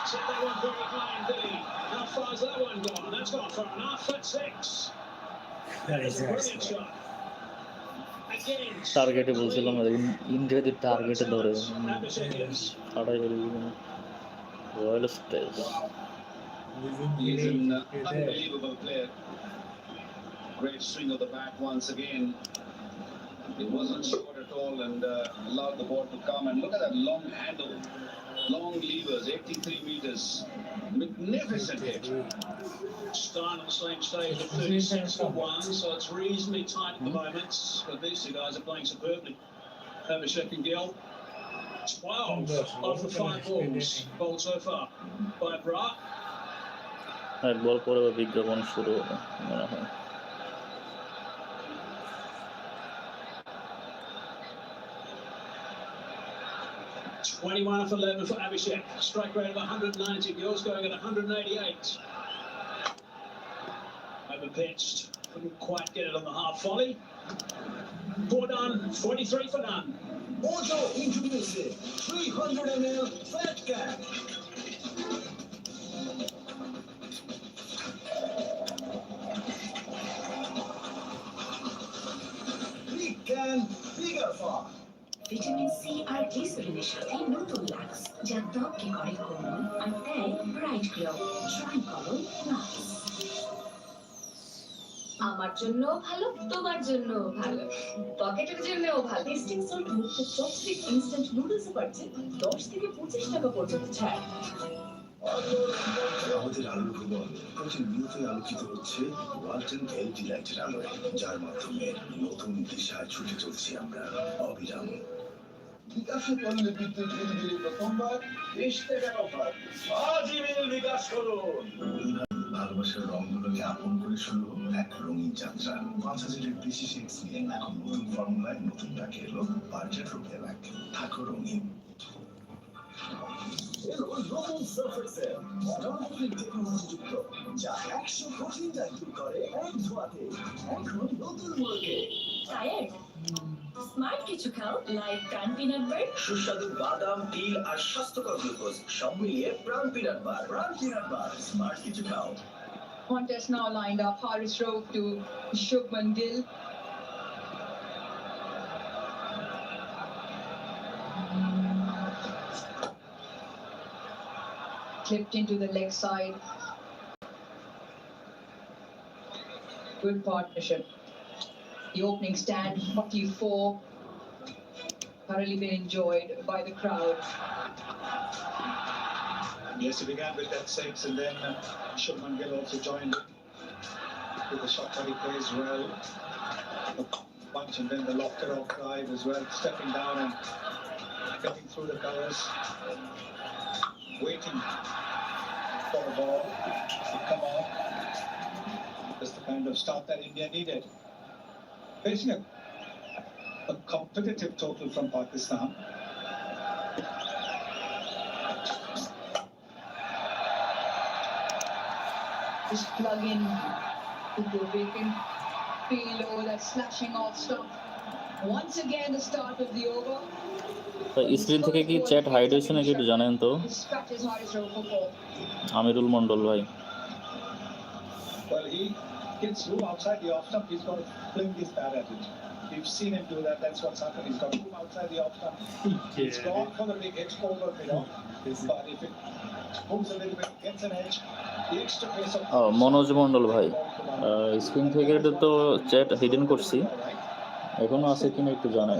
Set that one very high indeed. How far has that one gone? That's gone far enough. That's 6. That's a brilliant shot. Again, টার্গেটে বলছিলাম ইন্ডিয়াতে টার্গেটে ধরে Abhishek, yes. আড়াই করে দিবেন। Royal space He's an unbelievable player. Great swing of the bat once again. It wasn't short at all, and allowed the ball to come. And look at that long handle, long levers, 83 meters. Magnificent hit. Stein at the same stage at 36 for 1, so it's reasonably tight at the moment. But these two guys are playing superbly. Abhishek and Gill. 12 of the 5 balls bowled so far by Bra. এক বল পরে বিজ্ঞাপন শুরু হবে মনে হয়। 21 off 11 for Abhishek. Strike rate of 190. Gill's going at 188. Overpitched. Couldn't quite get it on the half volley. 4 done. 43 for none. Mojo introducing 300 ml Fat Cat. Big can, bigger fun. Vitamin C আর গ্লিসারিনের সাথে নতুন Lux যা ত্বককে করে কোমল আর দেয় ব্রাইট গ্লো। ট্রাই করো লাক্স। আমার জন্য ভালো, তোমার জন্য ভালো, পকেটের জন্যও ভালো। টেস্টিং সল্ট মুক্ত চপস্টিক ইনস্ট্যান্ট নুডলস পাচ্ছেন 10 থেকে 25 টাকা পর্যন্ত ছাড়। আমাদের আলোর ভুবন প্রতিনিয়তই আলোকিত হচ্ছে ওয়ালটন এলইডি লাইটের আলোয়, যার মাধ্যমে নতুন দিশায় ছুটে চলছি আমরা অবিরাম। বিকাশে পণ্যে বিদ্যুৎ বিল প্রথমবার 20 টাকার অফার। আজই বিল বিকাশ করুন। ভালোবাসার রংগুলোকে আপন করে শুরু এক রঙিন যাত্রা। 5000-এর বেশি শেডস নিয়ে এখন নতুন ফর্মুলায় নতুন প্যাকে এলো বার্জার রোকের এক। থাকো রঙিন। নতুন সার্ফেক্সেল অত্যাধুনিক টেকনোলজিযুক্ত, যা 100 কঠিন দাগ দূর করে এক ধোয়াতে। এখন নতুন মোড়কে টায়ার্ড? স্মার্ট কিছু খাও, লাইক প্রাণ পিনাট বার। সুস্বাদু বাদাম, তিল আর স্বাস্থ্যকর গ্লুকোজ সব মিলিয়ে প্রাণ পিনাট বার। প্রাণ পিনাট বার, স্মার্ট কিছু খাও। Contest now lined up. Haris Rowe to Shubman Gill. Clipped into the leg side. Good partnership. The opening stand, 44. Thoroughly been enjoyed by the crowd. Yes, he began with that 6 and then Shubman Gill also joined it with the shot that he plays well. The punch and then the locked it off drive as well, stepping down and getting through the covers, waiting for a ball to come on. That's the kind of start that India needed. Facing a competitive total from Pakistan. Just plug in into a vacant field over that slashing off stop. Once again, the start of the over. Screen থেকে কি chat hide হয়েছে নাকি একটু জানেন তো? Dispatches Haris Rowe for 4. আমিরুল মন্ডল ভাই। Well, he gets room outside the off stump. He's got to fling this bat at it. We've seen him do that. That's what's happened. He's got room outside the off stump. He's gone for the big hit over below. But if it moves a little bit, gets an edge, the extra pace of Manoj Mondal ভাই, screen থেকে এটা তো chat hidden করছি, এখনো আছে কিনা একটু জানাই।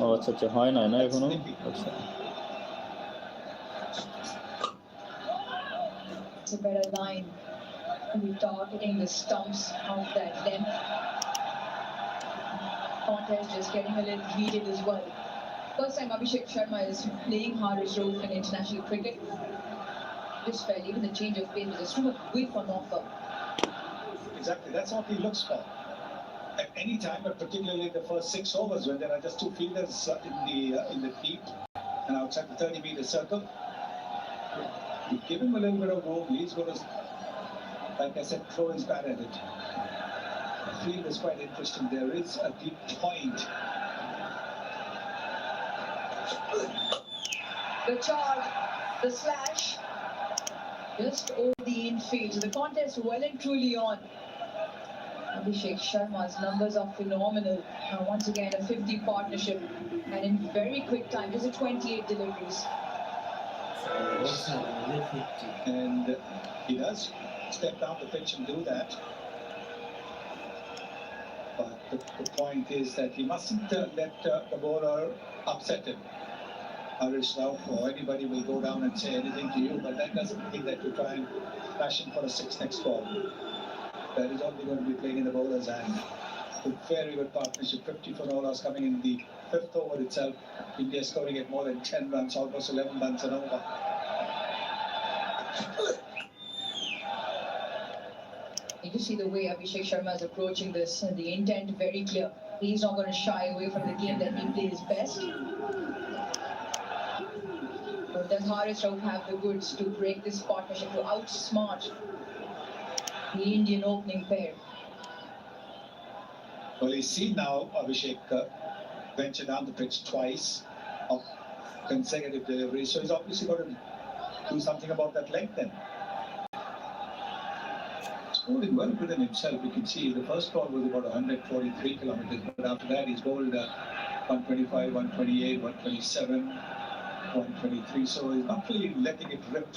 ও আচ্ছা আচ্ছা, হয় নাই না এখনো। আচ্ছা, It's a better line. We're targeting the stumps of that length. Contest just getting a little heated as well. First time Abhishek Sharma is playing Haris Rowe in international cricket. Just felt even the change of pace was a sort of whiff on offer. Exactly, that's what he looks for. At any time, but particularly in the first 6 overs when there are just 2 fielders in the deep and outside the 30-meter circle. You give him a little bit of room, he's going to, like I said, throw his bat at it. The field is quite interesting. There is a deep point. The charge, the slash, just over the infield. So the contest well and truly on. Abhishek Sharma's numbers are phenomenal. Once again, a 50 partnership, and in very quick time, just 28 deliveries. And he does step down the pitch and do that. But the point is that he mustn't let the bowler upset him. Haris Rowe or anybody will go down and say anything to you, but that doesn't mean that you try and bash him for a 6 next ball. That is only going to be playing in the bowler's hand. A very good partnership, 50 for bowlers coming in the 5th over itself. India scoring at more than 10 runs, almost 11 runs an over. You can see the way Abhishek Sharma is approaching this, and the intent very clear. He's not going to shy away from the game that he plays best. Does Haris Rauf have the goods to break this partnership, to outsmart the Indian opening pair? Well, he's seen now Abhishek venture down the pitch twice of consecutive deliveries, so he's obviously got to do something about that length then. Bowling well within himself. You can see the first ball was about 143 kilometers, but after that he's bowled 125, 128, 127, 123. So he's not really letting it rip.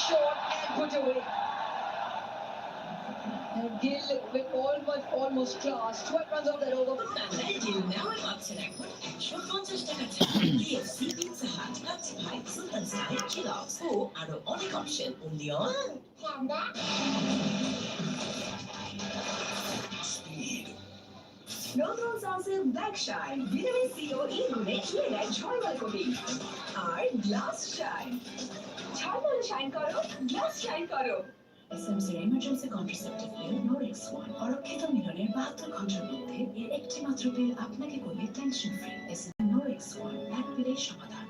Short and put away. And Gill with almost class. 12 runs off that over. নেওয়ার option এখন 150 টাকা KFC Pizza Hut Dutch ভাই সুলতান style chills ও আরো অনেক option only on নতুন সসে black shine vitamin C ও ই গুণে খেয়ে নেয় ঝলমল কোটিং আর গ্লাস শাইন ঝলমল শাইন করো গ্লাস শাইন করো এসএমসি এমার্জেন্সি কন্ট্রাসেপটিভ পিল নোরেক্স 1 অরক্ষিত মিলনের 72 ঘন্টার মধ্যে এর একটি মাত্র পিল আপনাকে করবে টেনশন ফ্রি এসএমসি নোরেক্স 1 এক পিলের সমাধান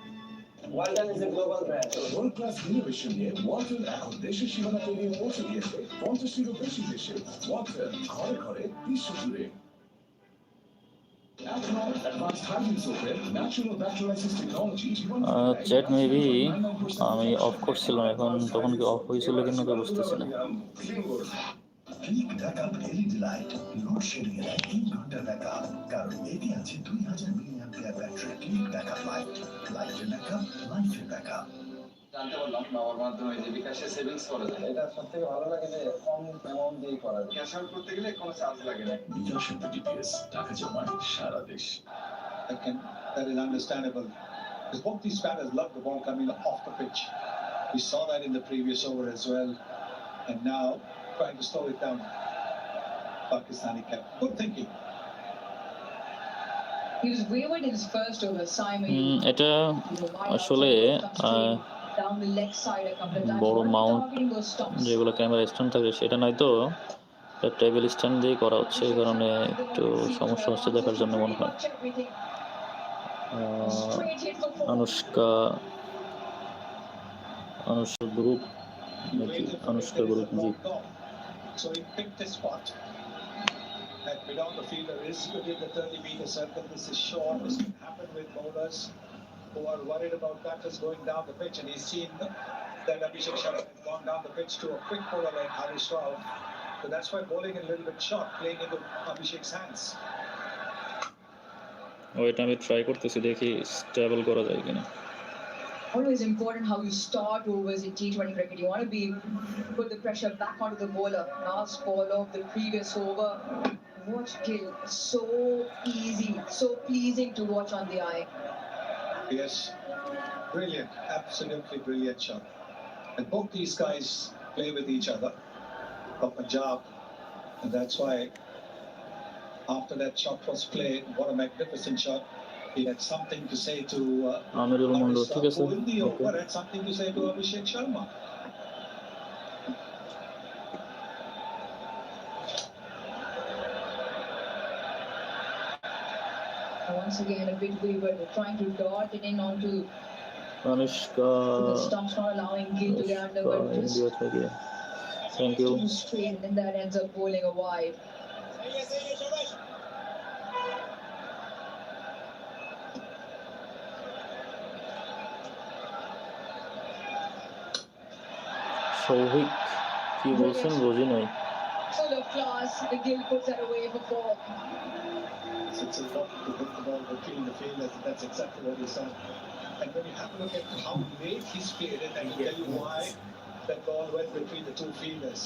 Walton is a global brand. World class innovation নিয়ে Walton এখন দেশের সীমানা পেরিয়ে পৌঁছে গিয়েছে 50-টিরও বেশি দেশে। Walton ঘরে ঘরে বিশ্ব জুড়ে। চ্যাট মেবি আমি অফ করছিলাম, এখন তখন কি অফ হয়েছিল কিনা তো বুঝতেছি না। Click backup LED light load shedding এর 3 ঘন্টা ব্যাকআপ, কারণ এতে আছে 2000 মিলিঅ্যাম্পিয়ার ব্যাটারি। ক্লিক ব্যাকআপ লাইটের ব্যাকআপ, লাইফের ব্যাকআপ। জানতে পারলাম বাবার মাধ্যমে যে বিকাশে সেভিংস করা যায়। এটা সবথেকে ভালো লাগে যে কম অ্যামাউন্ট দিয়ে করা যায়। ক্যাশ আউট করতে গেলে কোনো চার্জ লাগে না। বিকাশ ডিপিএস টাকা জমায় সারা দেশ। That is understandable. Because both these batters love the ball coming off the pitch. We saw that in the previous over as well. And now trying to slow it down. Pakistani cap. Good thinking. He was wayward in his first over. Simon. এটা আসলে down the leg side a couple of times. বড় Mount যেগুলো camera stand থাকে সেটা নয়তো table stand দিয়ে করা হচ্ছে, এই কারণে একটু সমস্যা হচ্ছে দেখার জন্য মনে হয়। অনুষ্কা গ্রুপ নাকি Anushka group G. So he picked a spot. That beyond the fielder is within the 30-meter circle. This is short. This can happen with bowlers who are worried about batters going down the pitch, and he's seen that Abhishek Sharma has gone down the pitch to a quick bowler like Haris Rauf. So that's why bowling a little bit short, playing into Abhishek's hands. ওইটা আমি try করতেছি, দেখি stable করা যায় কিনা। Always important how you start overs in T20 cricket. You want to put the pressure back onto the bowler. Last ball of the previous over. Watch Gill. So easy, so pleasing to watch on the eye. Yes, brilliant, absolutely brilliant shot. And both these guys play with each other from Punjab, and that's why after that shot was played, what a magnificent shot. He had something to say to Amirul Mondo, ঠিক আছে, who in the over had something to say to Abhishek Sharma. Once again, a bit wayward, trying to dart it in onto Anushka the stumps, not allowing Gill to get under, but just India থেকে thank you. too straight, and then that ends up bowling a wide. Souvik কি বলছেন বুঝি নাই। Full of class, the Gill puts that away for four. It's important to hit the ball between the fielders, and that's exactly what he said. And when you have a look at how late he's played it, I can tell you why that ball went between the two fielders.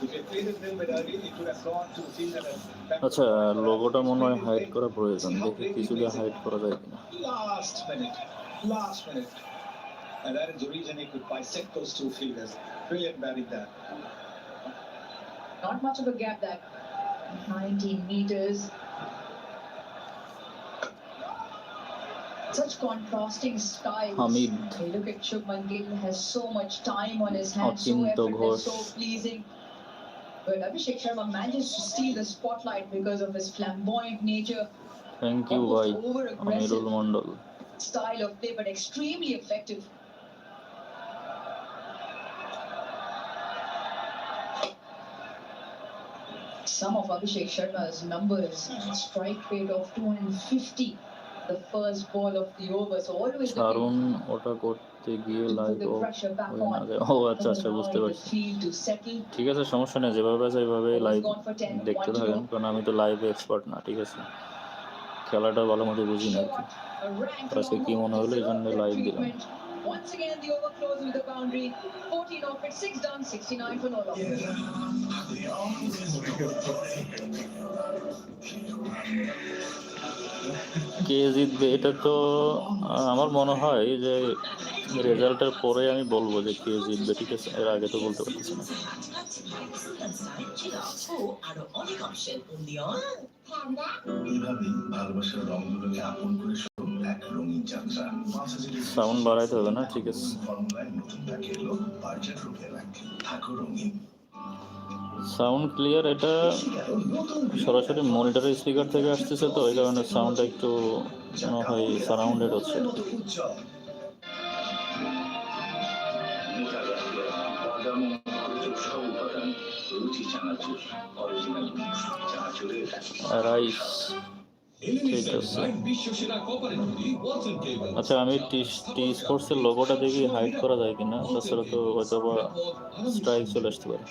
If he played it a little bit early, it would have gone to the fielder and back. আচ্ছা, লোগোটা মনে হয় hide করা প্রয়োজন, দেখি কিছুটা hide করা যায় কিনা। Last minute. And that is the reason he could bisect those two fielders. Brilliant batting there. Not much of a gap that 19 meters. Such contrasting styles. Hamid. Hey, look at Shubman Gill, has so much time on his hands, so Achinto effortless, Ghosh. so pleasing. But Abhishek Sharma managed to steal the spotlight because of his flamboyant nature, thank you ভাই Amirul Mondal. style of play, but extremely effective. Some of Abhishek Sharma's numbers, strike rate of 250, the first ball of the over, so always কারণ ওটা করতে গিয়ে live ও না যায়। ও আচ্ছা আচ্ছা, বুঝতে পারছি। ঠিক আছে, সমস্যা নেই, যেভাবে আছে এইভাবে লাইভ দেখতে থাকেন, কারণ আমি তো লাইভে এক্সপার্ট না। ঠিক আছে, খেলাটা ভালো মতো বুঝি না আর কি। আজকে কি মনে হলো এই জন্য লাইভ দিলাম। Once again, the over closed with the boundary. 14 off it, 6 done, 69 for no loss. কে জিতবে এটা তো আমার মনে হয় যে রেজাল্টের পরে আমি বলবো যে কে জিতবে। ঠিক আছে, এর আগে তো বলতে পারতেছি না। সাউন্ড বাড়াইতে হবে না? ঠিক আছে, সাউন্ড ক্লিয়ার। এটা সরাসরি মনিটরের স্পিকার থেকে আসতেছে, তো এই কারণে সাউন্ডটা একটু মনে হয় সারাউন্ডেড হচ্ছে। রাইস, ঠিক আছে। আচ্ছা, আমি টি স্পোর্টসের লোগোটা দেখি হাইড করা যায় কিনা, তাছাড়া তো হয়তো বা স্ট্রাইক চলে আসতে পারে।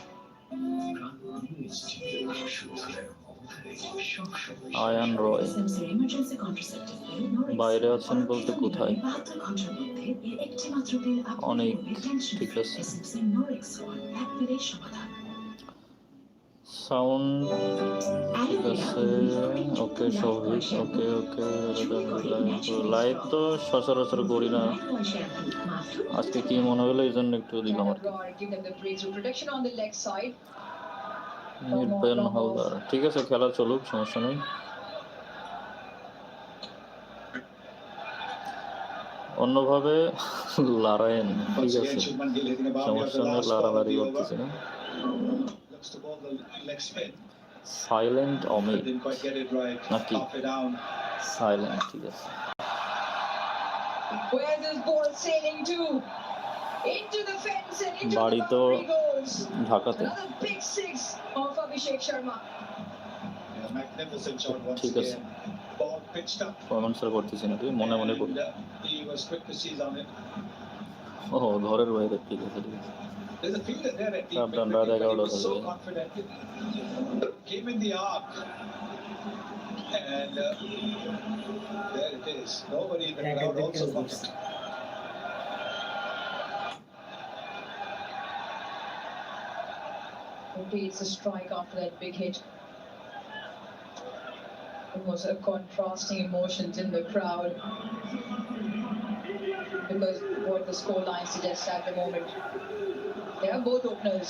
আয়ান রয় বাইরে আছেন বলতে কোথায়? অনেক, ঠিক আছে। সাউন্ড ঠিক আছে, ওকে সৌভিক, ওকে ওকে। লাইভ তো সচরাচর করি না, আজকে কি মনে হলো এই জন্য একটু দিলাম আর কি। নির্বাণ হালদার, ঠিক আছে, খেলা চলুক, সমস্যা নেই। অন্যভাবে লড়াইন, ঠিক আছে, সমস্যা নেই, লড়াবাড়ি করতেছি না। সাইলেন্ট অমিত নাকি সাইলেন্ট, ঠিক আছে। বাড়ি তো ঢাকাতে, ঠিক আছে। কমেন্টস করতেছি নাকি, মনে মনে করি। ও ঘরের বাইরে, ঠিক আছে ঠিক আছে। সাবধান, রাত 11টা থেকে। It's a strike after that big hit. Almost a contrasting emotions in the crowd, because what the scoreline suggests at the moment. They are both openers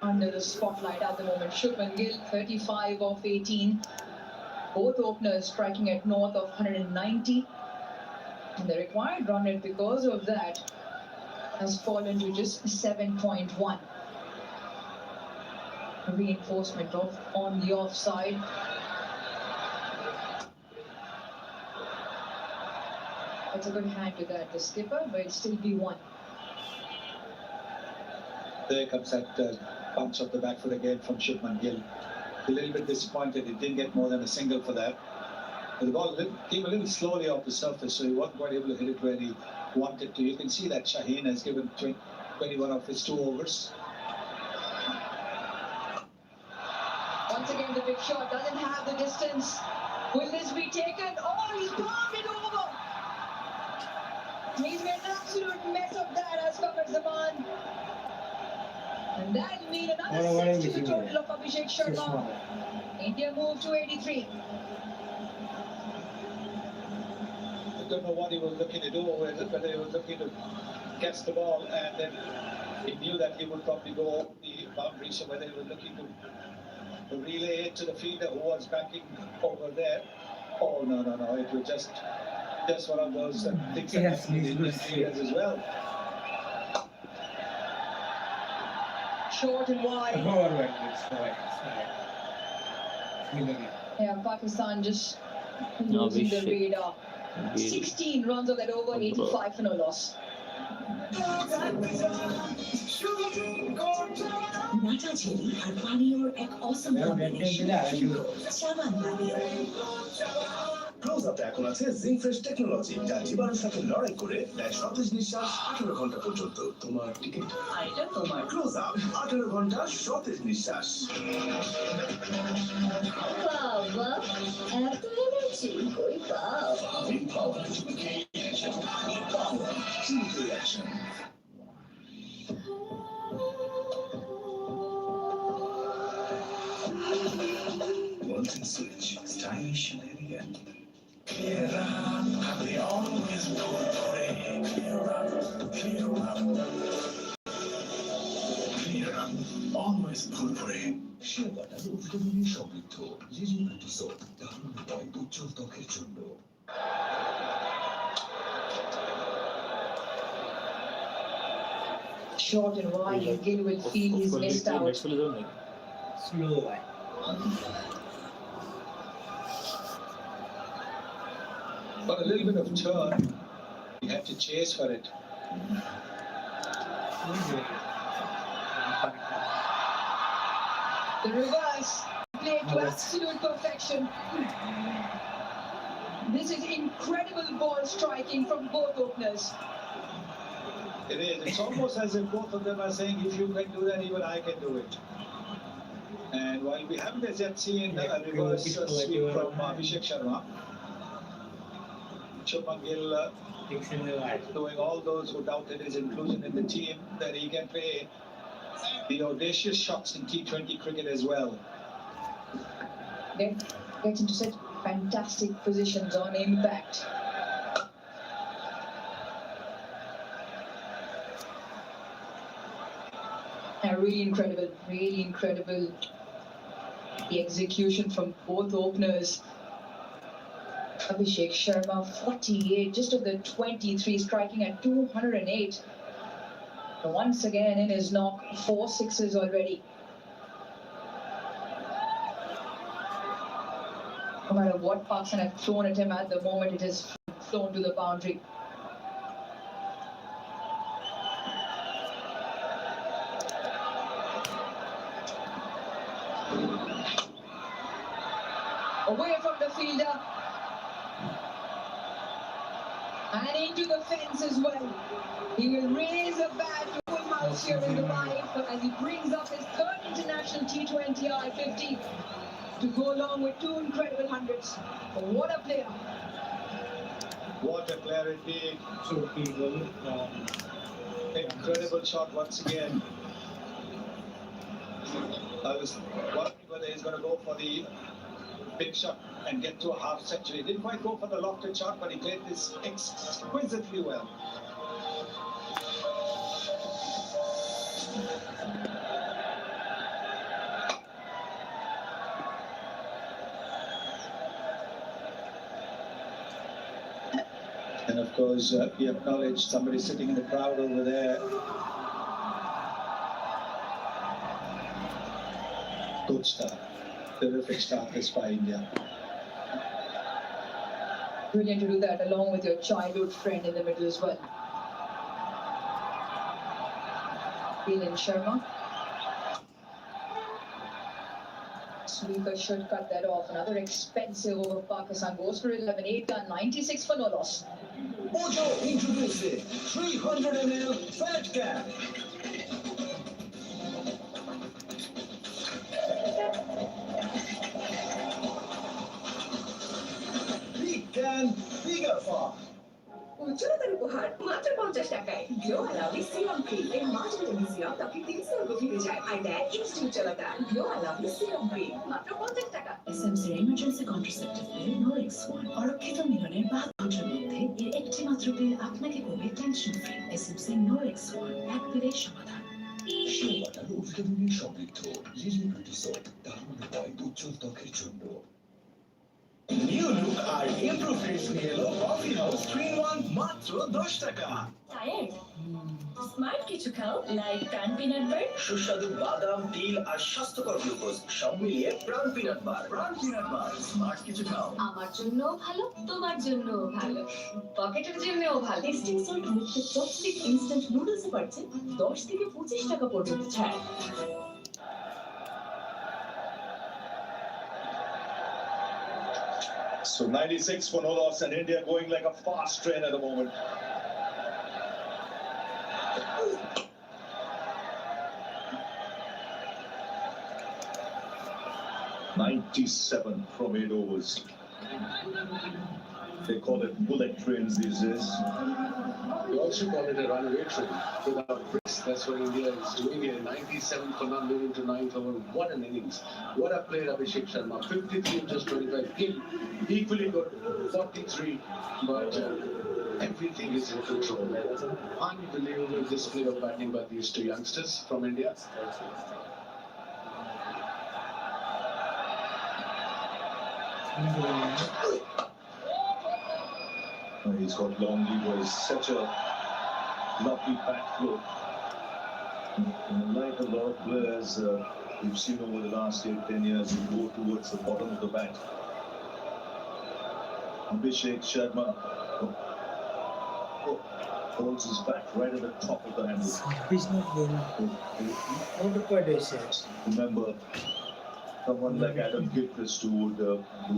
under the spotlight at the moment. Shubman Gill, 35 off 18. Both openers striking at north of 190. And the required run rate because of that has fallen to just 7.1. Reinforcement on the offside. That's a good hand to the skipper, but it's still B1. There comes that punch off the back foot again from Shubman Gill. A little bit disappointed, he didn't get more than a single for that. But the ball came a little slowly off the surface, so he wasn't quite able to hit it where he wanted to. You can see that Shaheen has given 21 of his 2 overs. Once again, the big shot doesn't have the distance. Will this be taken? Oh, he's palmed it over. He's made an absolute mess of that as Kumar Zaman. And that'll mean another 6 to the total of Abhishek Sharma. India move to 83. I don't know what he was looking to do, whether he was looking to catch the ball, and then he knew that he would probably go off the boundary, so whether he was looking to relay it to the fielder who was backing over there. Oh, no, it was just one of those things that happen in fielders as well. Short and wide. Yeah, Pakistan just losing the radar. 16 runs of that over, 85 for no loss. নাটা ঝিলি আর পানীয়র এক অসম combination চাবান পানীয় close up এখন আছে zinc fresh technology যা জীবাণুর সাথে লড়াই করে দেয় সতেজ নিঃশ্বাস 18 ঘন্টা পর্যন্ত। তোমার টিকিট এটা তোমার ক্লোজ আপ 18 ঘন্টা সতেজ নিঃশ্বাস। বাবা এত এনার্জি কই পাও Power. Power. Cheese reaction. Voltage switch, stylish and elegant. Clear up, they always pull for it. Clear up, clear up. Clear up, always pull for it. Sherbata vitamin সমৃদ্ধ lily beauty soap দারুণ উপায় উজ্জ্বল ত্বকের জন্য। Short and wide, and Gill will feel he's missed out. Slow. But a little bit of turn, you have to chase for it. The reverse played to absolute perfection. This is incredible ball striking from both openers. It is. It's almost as if both of them are saying, if you can do that, even I can do it. And while we haven't as yet seen a reverse sweep from Abhishek Sharma, Shubman Gill doing all those who doubted his inclusion in the team that he can play the audacious shots in T20 cricket as well. Gets into such fantastic positions on impact. And really incredible the execution from both openers. Abhishek Sharma 48 just of the 23, striking at 208. And once again in his knock, 4 sixes already. No matter what Pakistan have thrown at him at the moment, it has flown to the boundary. Away from the fielder. And into the fence as well. He will raise a bat to full house here in Dubai as he brings up his third international T20 I-50 to go along with 2 incredible hundreds. What a player. What a player indeed. Incredible shot once again. I was wondering whether he's going to go for the big shot and get to a half century. Didn't quite go for the lofted shot, but he played this exquisitely well. And of course, we acknowledge somebody sitting in the crowd over there. Good start. Terrific start this by India. Brilliant to do that along with your childhood friend in the middle as well. Sharma. Sweeper should cut that off. Another expensive over Pakistan goes for 11, 8 done, 96 for no loss. Mojo introducing 300 ml Fat Cap. Big can, bigger far. উজ্জ্বলতার উপহার মাত্র 50 টাকায় glow অ্যালাভি serum cream এর মাঝে magnesium তাকে 300 org ফিরে যায় আর দেয় instant উজ্জ্বলতা গ্লো অ্যালাভি সিরাম ক্রিম মাত্র 50 টাকা SMC emergency contraceptive pill Norix one অরক্ষিত মিলনের 72 ঘন্টার মধ্যে এর একটি মাত্র পিল আপনাকে করবে টেনশন ফ্রি এসএমসি নোরেক্স ওয়ান এক পিলের সমাধান Sherbata ভিটামিন সমৃদ্ধ লিলি বিউটি সোপ দারুণ উপায় উজ্জ্বল ত্বকের জন্য। New look আর improved face নিয়ে এলো কফি হাউস 3-in-1 মাত্র 10 টাকা। টায়ার্ড স্মার্ট কিছু খাও, লাইক প্রাণ পিনাট বার। সুস্বাদু বাদাম, তিল আর স্বাস্থ্যকর গ্লুকোজ সব মিলিয়ে প্রাণ পিনাট বার। প্রাণ পিনাট বার, স্মার্ট কিছু খাও। আমার জন্যও ভালো, তোমার জন্যও ভালো, পকেটের জন্যও ভালো। টেস্টিং সল্ট মুক্ত চপস্টিক ইনস্ট্যান্ট নুডলসে পাচ্ছেন 10 থেকে 25 টাকা পর্যন্ত ছাড়। So 96 for no loss and India going like a fast train at the moment. "97 from 8 overs. They call it bullet trains these days. We also call it a runaway train without bricks. That's what India is doing here. 97 for not moving to 9th over. What an innings. What a player Abhishek Sharma. 53 in just 25. Gill, equally good. 43. But everything is in control. Unbelievable display of batting by these two youngsters from India. He's got long levers, such a lovely back flow. And like a lot of players we've seen over the last 8-10 years, who go towards the bottom of the bat. Abhishek Sharma holds his bat right at the top of the handle. Remember, someone like Adam Gilchrist who would do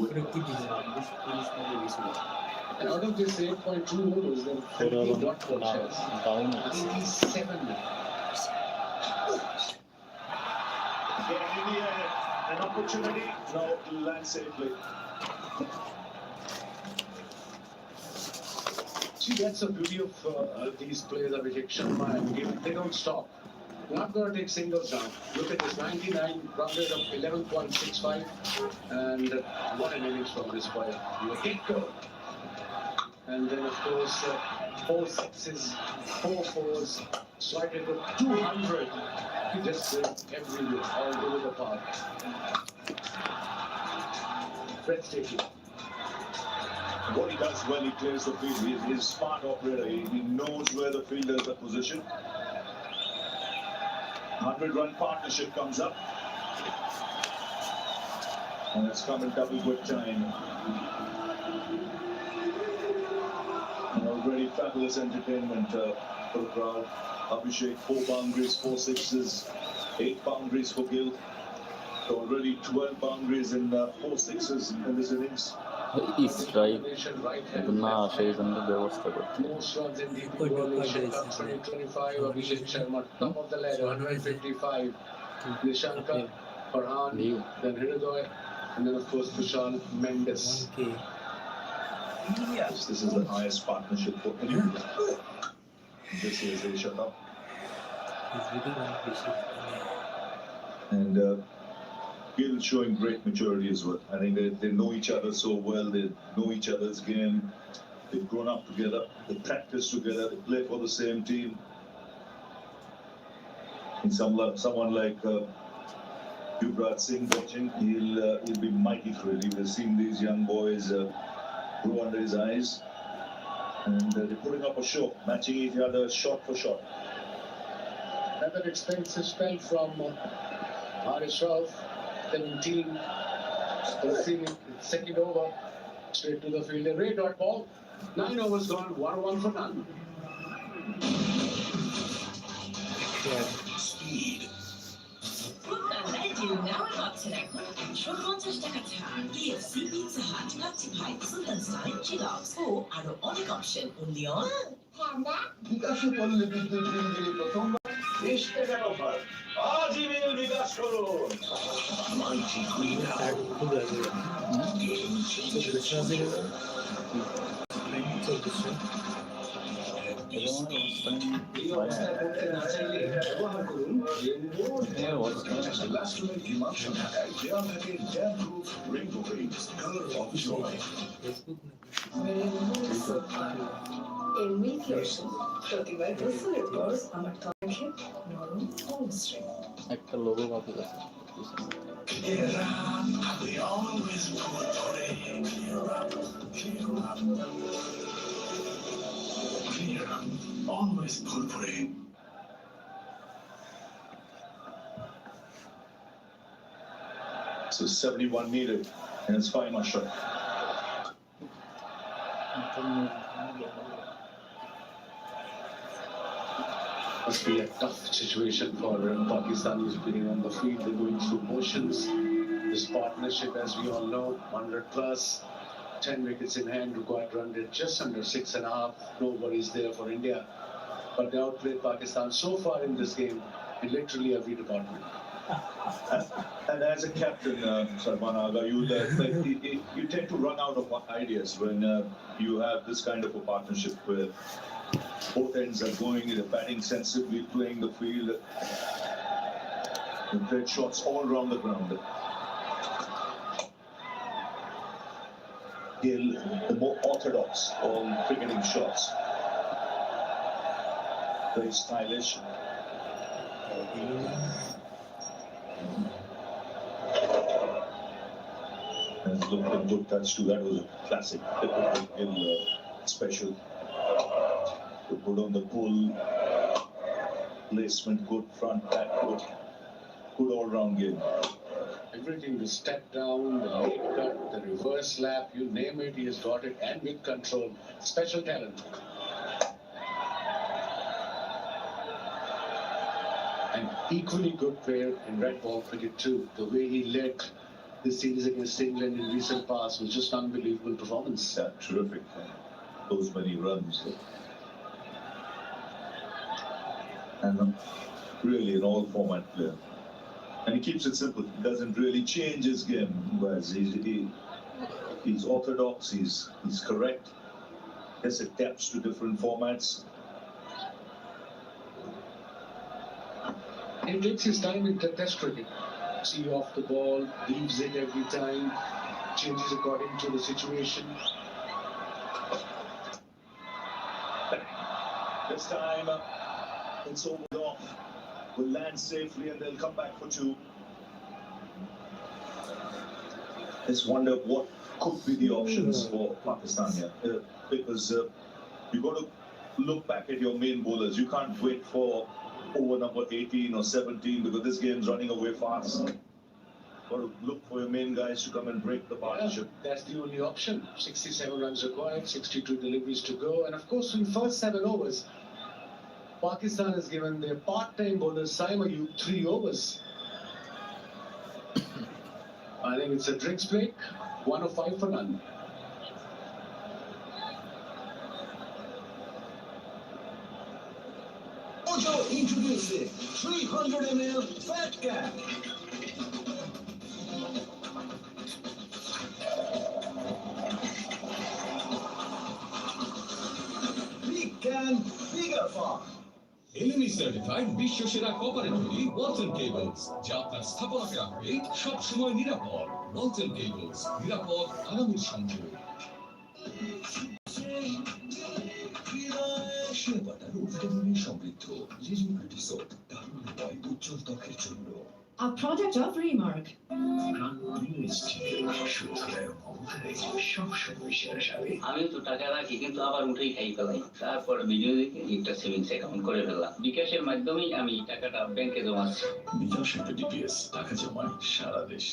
it. And out of this 8.2 overs, then 50 dot ball shares. 87. Again, India an opportunity. Now to land safely. See, that's the beauty of these players, Abhishek Sharma and Gill. They don't stop. Not going to take singles now. Look at this 99 run rate of 11.65. And what an innings from this boy. Wicket go. And then, of course, 4 sixes, 4 fours, strike rate of 200. He just went everywhere, all over the park. Breathtaking. What he does when he clears the field, he's a smart operator. He knows where the fielders are positioned. 100-run partnership comes up. And it's come in double quick time. And already fabulous entertainment for the crowd. Abhishek, 4 boundaries, 4 sixes, 8 boundaries for Gill. So already 12 boundaries and 4 sixes in this innings. Strike না সেই জন্য ব্যবস্থা করতে Most runs in the World Nation Cup 2025. Abhishek Sharma, top of the ladder, 155. Nishanka, Farhan, then Hridoy, and then of course Kushal Mendes. Yes, this is the highest partnership for anyone. This is Asia Cup. And Gill showing great maturity as well. I think they know each other so well. They know each other's game. They've grown up together. They practice together. They play for the same team. And someone like Yuvraj Singh watching, he'll be mighty thrilled. He will have seen these young boys grow under his eyes. And they're putting up a show, matching each other shot for shot. Another expensive spell from Harish Rauf, 17. Second over, straight to the fielder. Ray dot ball. 9 overs gone, 1 for none. Speed. Now Hudson 150 টাকা ছাড় KFC Pizza Hut lassi ভাই সুলতান style chillax ও আরো অনেক option only on বিকাশে পড়লে বিদ্যুৎ বিল দিলে প্রথমবার 20 টাকার অফার আজই বিল বিকাশ করুন মাল্টি কুইন এর মিল্ক লোশন প্রতিবার গোসলের পর আমার ত্বকে নরম ও মসৃণ একটা লোগো কপি আছে Always purple. So 71 needed, and it's fine, Ashra. Must be a tough situation for Pakistanis being on the field. They're going through motions. This partnership, as we all know, 100 plus, 10 wickets in hand, required run rate just under 6.5. No worries there for India. But they outplayed Pakistan so far in this game in literally every department. And as a captain, Sharma, you tend to run out of ideas when you have this kind of a partnership where both ends are going, they're batting sensibly, playing the field, and great shots all around the ground. Gill, the more orthodox on cricketing shots. Very stylish. And look, a good touch too. That was a classic. Gill special. Good on the pull. Placement good, front back good. Good all-round game. Everything, the step down, the leg cut, the reverse lap, you name it, he has got it, and with control. Special talent. An equally good player in red ball cricket too. The way he led this series against England in recent past was just unbelievable performance. Yeah, terrific. Those many runs. And really an all-format player. And he keeps it simple. He doesn't really change his game. Whereas he's orthodox, he's correct. Yes, it adapts to different formats. He takes his time in test cricket. See off the ball, leaves it every time, changes according to the situation. This time, it's over off. Will land safely and they'll come back for two. Just wonder what could be the options for Pakistan here. Because you've got to look back at your main bowlers. You can't wait for over number 18 or 17 because this game's running away fast. Got to look for your main guys to come and break the partnership. Yeah, that's the only option. 67 runs required, 62 deliveries to go. And of course, in the first 7 overs, Pakistan has given their part-time bowler Saim Ayub 3 overs. I think it's a drinks break, 105 for none. Ojo introducing 300 ml Fat Cap. Big can, bigger fun. এলএমই certified বিশ্ব সেরা কপারে তৈরি Walton cables যা আপনার স্থাপনাকে রাখবে সব সময় নিরাপদ। Walton cables, নিরাপদ আরামের সঙ্গে। শিয়া বাটার ও ভিটামিনে সমৃদ্ধ লিলি গ্রিটিসোপ দারুণ উপায় উজ্জ্বল ত্বকের জন্য। A product of Remark. আমিও তো টাকা রাখি কিন্তু আবার উঠেই খাই ফেলাই। তারপর ভিডিও দেখে একটা সেভিংস অ্যাকাউন্ট করে ফেললাম। বিকাশের মাধ্যমেই আমি টাকাটা ব্যাংকে জমাচ্ছি। বিকাশ একটা ডিপিএস টাকা জমায় সারা দেশ।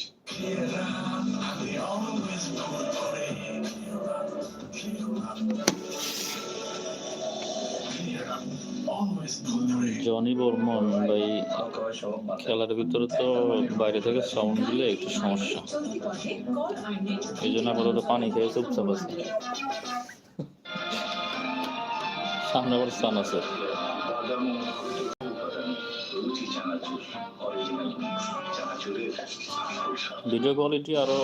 জনি বর্মন ভাই, খেলার ভিতরে তো বাইরে থেকে সাউন্ড দিলে একটু সমস্যা, এই জন্য আপাতত পানি খেয়ে চুপচাপ আছে। সামনে আবার স্থান আছে। ভিডিও কোয়ালিটি আরো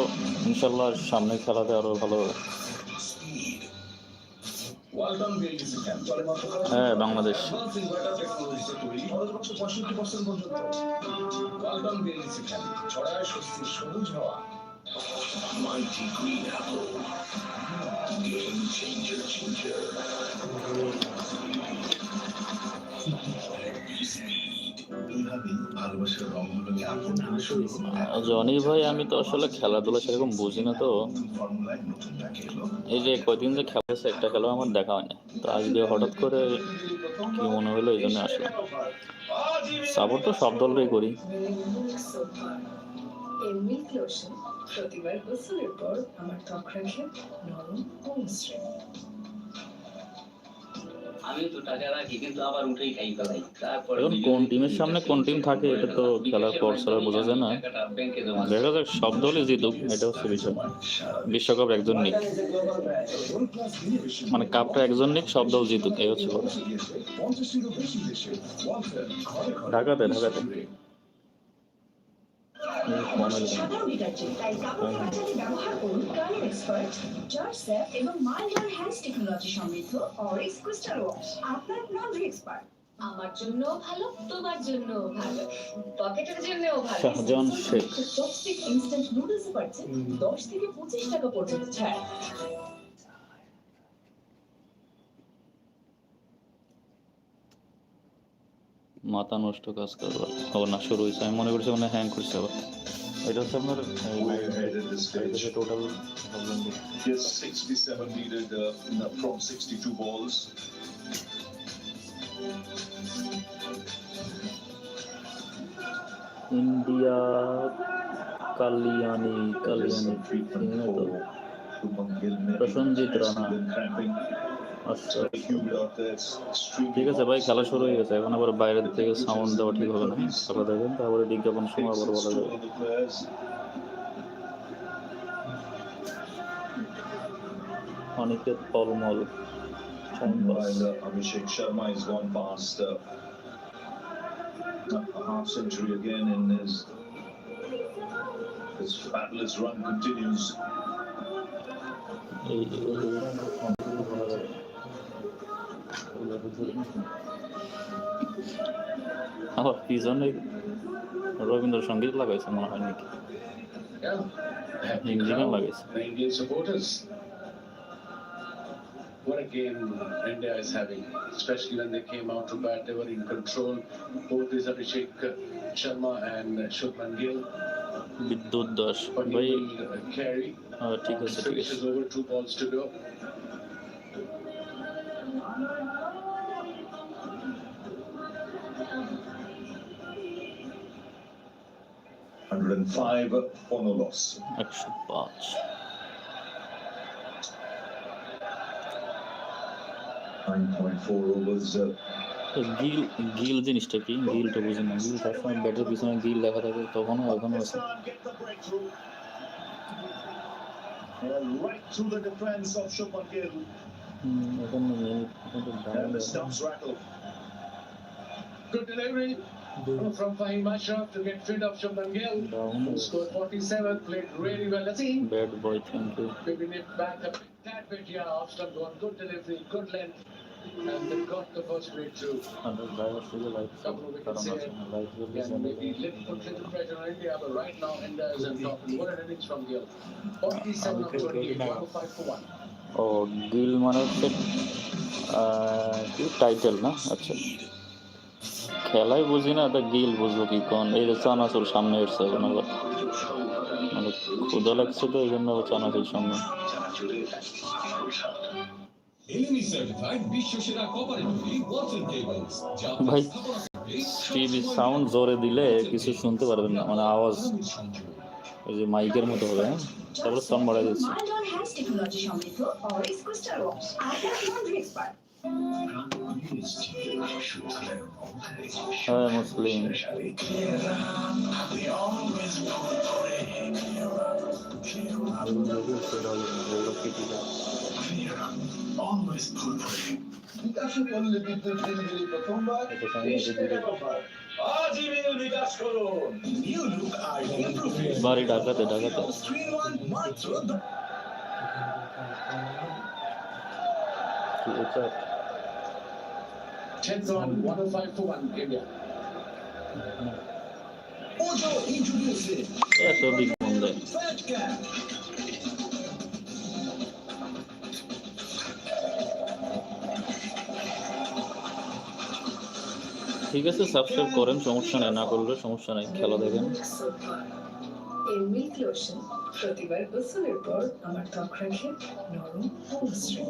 ইনশাল্লাহ সামনে খেলাতে আরো ভালো হবে। হ্যাঁ, বাংলাদেশ। জনি ভাই, আমি তো আসলে খেলাধুলা সেরকম বুঝি না, তো এই যে কয়দিন যে খেলেছে একটা খেলা আমার দেখা হয়নি, তো আজকে হঠাৎ করে কি মনে হলো এই জন্য আসলে সাপোর্ট তো সব দলেরই করি, এর মিল্ক লোশন প্রতিবার গোসলের পর আমার ত্বক রাখে নরম ও মসৃণ। আমি তো টাকা রাখি কিন্তু আবার উঠেই খাই ফেলাই। তারপর এখন কোন টিমের সামনে কোন টিম থাকে এটা তো খেলার পর ছাড়া বোঝা যায় না। দেখা যাক সব দলই জিতুক, এটা হচ্ছে বিষয়। বিশ্বকাপ একজন নিক, মানে কাপটা একজন নিক, সব দল জিতুক, এই হচ্ছে কথা। ঢাকাতে সাধারণ ডিটারজেন্ট তাই কাপড় কাচাতে ব্যবহার করুন কার্লিং এক্সপার্ট জর্জ স্যাপ এবং মাইল্ড অন হ্যান্ডস টেকনোলজি সমৃদ্ধ অরিক্স ক্রিস্টাল ওয়াশ। আপনার লন্ড্রি এক্সপার্ট। আমার জন্য ভালো, তোমার জন্য ভালো, পকেটের জন্যও ভালো। Shahjahan Sheikh chopstick instant noodles পাচ্ছেন 10 থেকে 25 টাকা পর্যন্ত ছাড়। মাথা নষ্ট কাজ করবার খবর না শুরু হয়েছে, আমি মনে করছি মানে হ্যাং করছে আবার। এটা হচ্ছে আপনার total Yes, 67 needed from 62 balls. India Kalyani Prasenjit Rana. আচ্ছা ঠিক আছে ভাই, খেলা শুরু হয়ে গেছে, এখন আবার বাইরের থেকে সাউন্ড দেওয়া ঠিক হবে না। খেলা দেখেন, তারপরে বিজ্ঞাপন সময় আবার বলা যাবে। Aniket পলমল Abhishek Sharma has gone past a half century again in his fabulous run continues. আবার পিছনে রবীন্দ্রসঙ্গীত লাগাইছে মনে হয় নাকি, হিন্দি গান লাগাইছে। Indian supporters. What a game India is having, especially when they came out to bat. They were in control. Both is Abhishek Sharma and Shubman Gill. বিদ্যুৎ দাস ভাই, carry. ঠিক আছে ঠিক আছে। Over 2 balls to go. $105 for no loss. 105 9.4 overs. Gill জিনিসটা কি? গিলটা বুঝি না। গিল সবসময় ব্যাটের পিছনে গিল লেখা থাকে, তখনও এখনো আছে। Right through the defense of Shubman Gill. এখন And the stumps rattle. Good delivery from Fahim Ashraf to get rid of Shubman Gill. Scored 47, played really well. Let's see. Bad boy, thank you. Maybe nip back a tad bit here. Off stump one. Good delivery, good length. And they got the first breakthrough. Maybe put little pressure on India, but right now India is on top. And what an innings from Gill. 47 of 28, 105 for 1. ও গিল মানে হচ্ছে কি title না? আচ্ছা, খেলাই বুঝি না, তা গিল বুঝবো কি কোন? এই যে চানাচুর সামনে এসছে এখন আবার, মানে ক্ষুদা লাগছে তো এই জন্য আবার চানাচুর সামনে। এলএমই সার্টিফাইড বিশ্বসেরা কপারের তৈরি ওয়াটার কেবলস। ভাই টিভি সাউন্ড জোরে দিলে কিছু শুনতে পারবেন না, মানে আওয়াজ ওই যে মাইকের মতো হবে। হ্যাঁ, তারপরে সাউন্ড বাড়াই দিচ্ছি। মাইল্ড অন হ্যান্ডস টেকনোলজি সমৃদ্ধ অরিক্স ক্রিস্টাল ওয়াশ। আপনার লন্ড্রি এক্সপার্ট। হ্যাঁ মুসলিম বিকাশে করলে বিদ্যুৎ বিল প্রথমবার আজই বিল বিকাশ করুন। নিউ লুক আর ইমপ্রুভমেন্ট বাড়ি ঢাকাতে মাত্র এটা 10th on 105 for 1 India. Ojo introducing এত বিগ মন দেয়। Fat Cap. ঠিক আছে, সাবস্ক্রাইব করেন, সমস্যা নেই, না করলে সমস্যা নেই, খেলা দেখেন। এর মিল্ক লোশন প্রতিবার গোসলের পর আমার ত্বক রাখে নরম ও মসৃণ।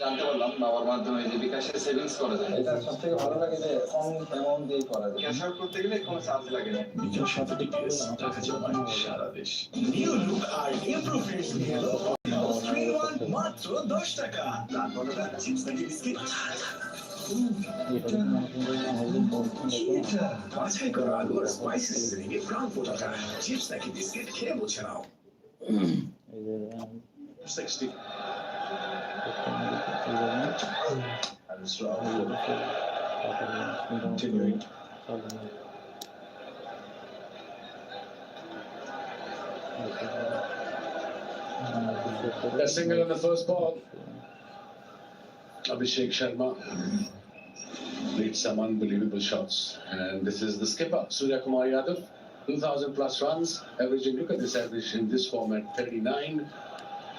জানতে পারলাম বাবার মাধ্যমে যে বিকাশে সেভিংস করা যায়। এটা সবথেকে ভালো লাগে যে কম অ্যামাউন্ট দিয়ে করা যায়। ক্যাশ আউট করতে গেলে কোনো চার্জ লাগে না। বিকাশ সাথে টিপিএস টাকা জমায় সারা দেশ। নিউ লুক আর ইমপ্রুভ ফেস নিয়ে এলো 3-in-1 মাত্র 10 টাকা। তারপরে চিপস নাকি বিস্কিট। বাছাই করা আলু আর স্পাইসেস দিয়ে প্রাণ ফোটাটা চিপস নাকি বিস্কিট খেয়ে বুঝে নাও। 60. Continuing. A single on the first ball. Abhishek Sharma played some unbelievable shots. And this is the skipper, Surya Kumar Yadav. 2,000 plus runs, averaging, look at this average in this format, 39.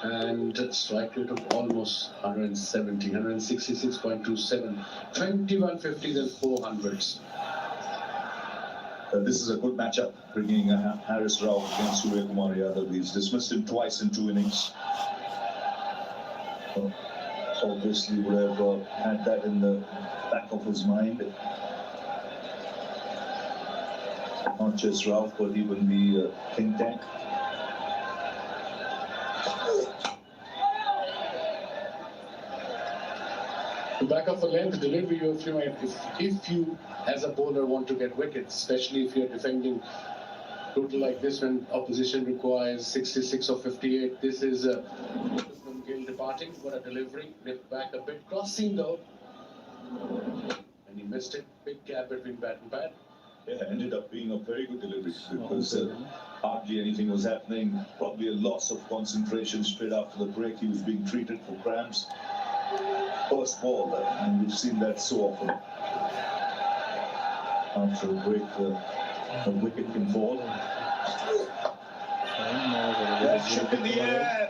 And strike rate of almost 170, 166.27, 21 50s and 400s. This is a good matchup, bringing Harris Rao against Surya Kumar Yadav. He's dismissed him twice in 2 innings. Obviously would have had that in the back of his mind. Not just Rao, but even the think tank. To back up for length, delivery if you as a bowler want to get wickets, especially if you're defending total like this when opposition requires 66 or 58. This is Gill departing for a delivery, lift back a bit, crossing though, and he missed it. Big gap between bat and pad. Yeah, ended up being a very good delivery because hardly anything was happening. Probably a loss of concentration straight after the break. He was being treated for cramps. First ball, and we've seen that so often. After a break, the wicket can fall. That chip in the air.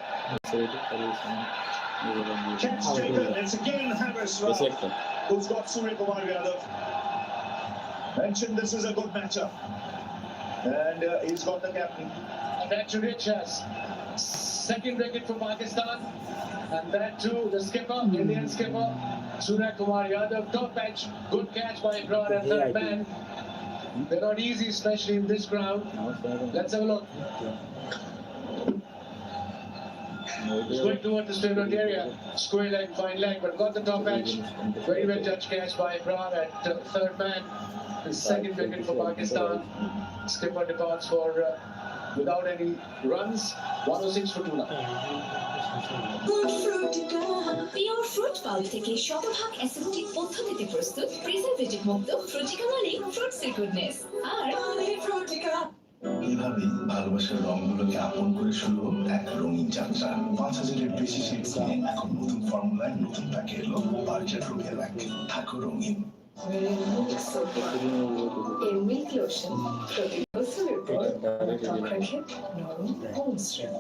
Catch taken. It's again Harris Rao, who's got Surya Kumar Yadav. Mentioned this is a good matchup, and he's got the captain. That to rich as second wicket for Pakistan, and that too the skipper, Indian skipper Surya Kumar Yadav. Top catch, good catch by Kumar and third man. They're not easy, especially in this ground. Let's have a look. He's going toward the favorite area, square leg, fine leg, but got the top edge. Very well judged catch by Kumar at third man. The second wicket for Pakistan. Skipper departs for without any runs. 106 for 2 now. Pure fruit pulp থেকে শতভাগ acidic পদ্ধতিতে প্রস্তুত preservative মুক্ত ফ্রুটিকা মানে ফ্রুটসের goodness আর ফ্রুটিকা। এভাবেই ভালোবাসার রঙগুলোকে আপন করে শুরু এক রঙিন যাত্রা। 5000-এর বেশি শেডস নিয়ে এখন নতুন ফর্মুলায় নতুন প্যাকে এলো বার্জার রুবিয়া ব্যাগ। থাকো রঙিন। এর মিল্ক লোশন প্রতি বছরের পর ত্বক রাখে নরম ও মসৃণ।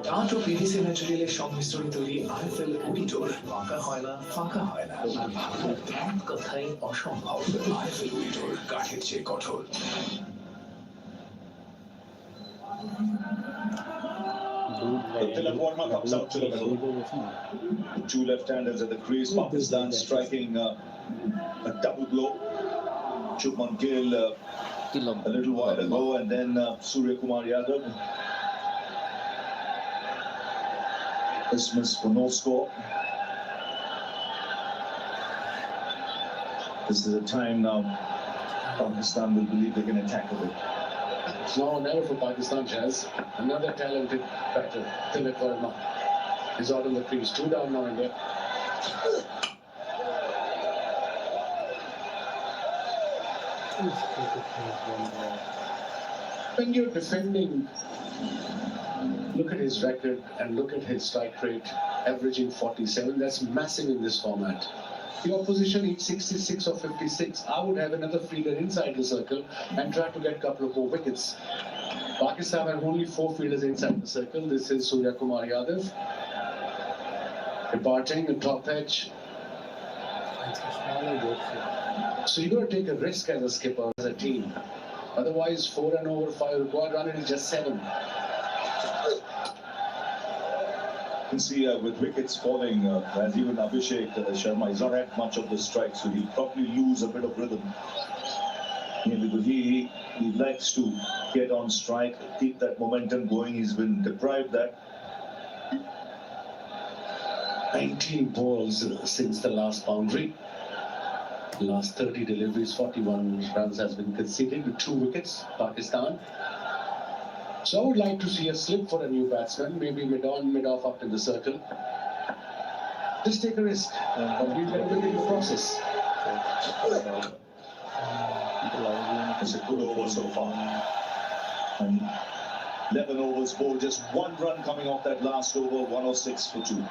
কাঠ ও পিভিসি ম্যাটেরিয়ালের সংমিশ্রণে তৈরি আইফেল উইডোর বাঁকা হয় না, ফাঁকা হয় না, আর ভাঙার এক কথাই অসম্ভব। আইফেল উইডোর কাঠের চেয়ে কঠোর। The Tilak Verma comes out to the middle. Two left-handers at the crease. Pakistan striking a double blow. Shubman Gill a little while ago, and then Surya Kumar Yadav. Dismissed for no score. This is a time now Pakistan will believe they can attack a bit. It's now or never for Pakistan, Chaz. Another talented batter, Tilak Verma, is out on the crease. 2 down now in there. When you're defending, look at his record and look at his strike rate, averaging 47. That's massive in this format. The opposition needs 66 or 56. I would have another fielder inside the circle and try to get a couple of more wickets. Pakistan have only 4 fielders inside the circle. This is Surya Kumar Yadav. Departing the top edge. So you got to take a risk as a skipper, as a team. Otherwise, 4 and over 5 required run is just 7. can see with wickets falling, as even Abhishek Sharma, he's not had much of the strike, so he'll probably lose a bit of rhythm. Yeah, because he likes to get on strike, keep that momentum going. He's been deprived that. 19 balls since the last boundary. Last 30 deliveries, 41 runs has been conceded with 2 wickets, Pakistan. So I would like to see a slip for a new batsman, maybe mid-on, mid-off up in the circle. Just take a risk, but we'll get a wicket in the process. It's a good over so far. And 11 overs bowled, just 1 run coming off that last over, 106 for 2.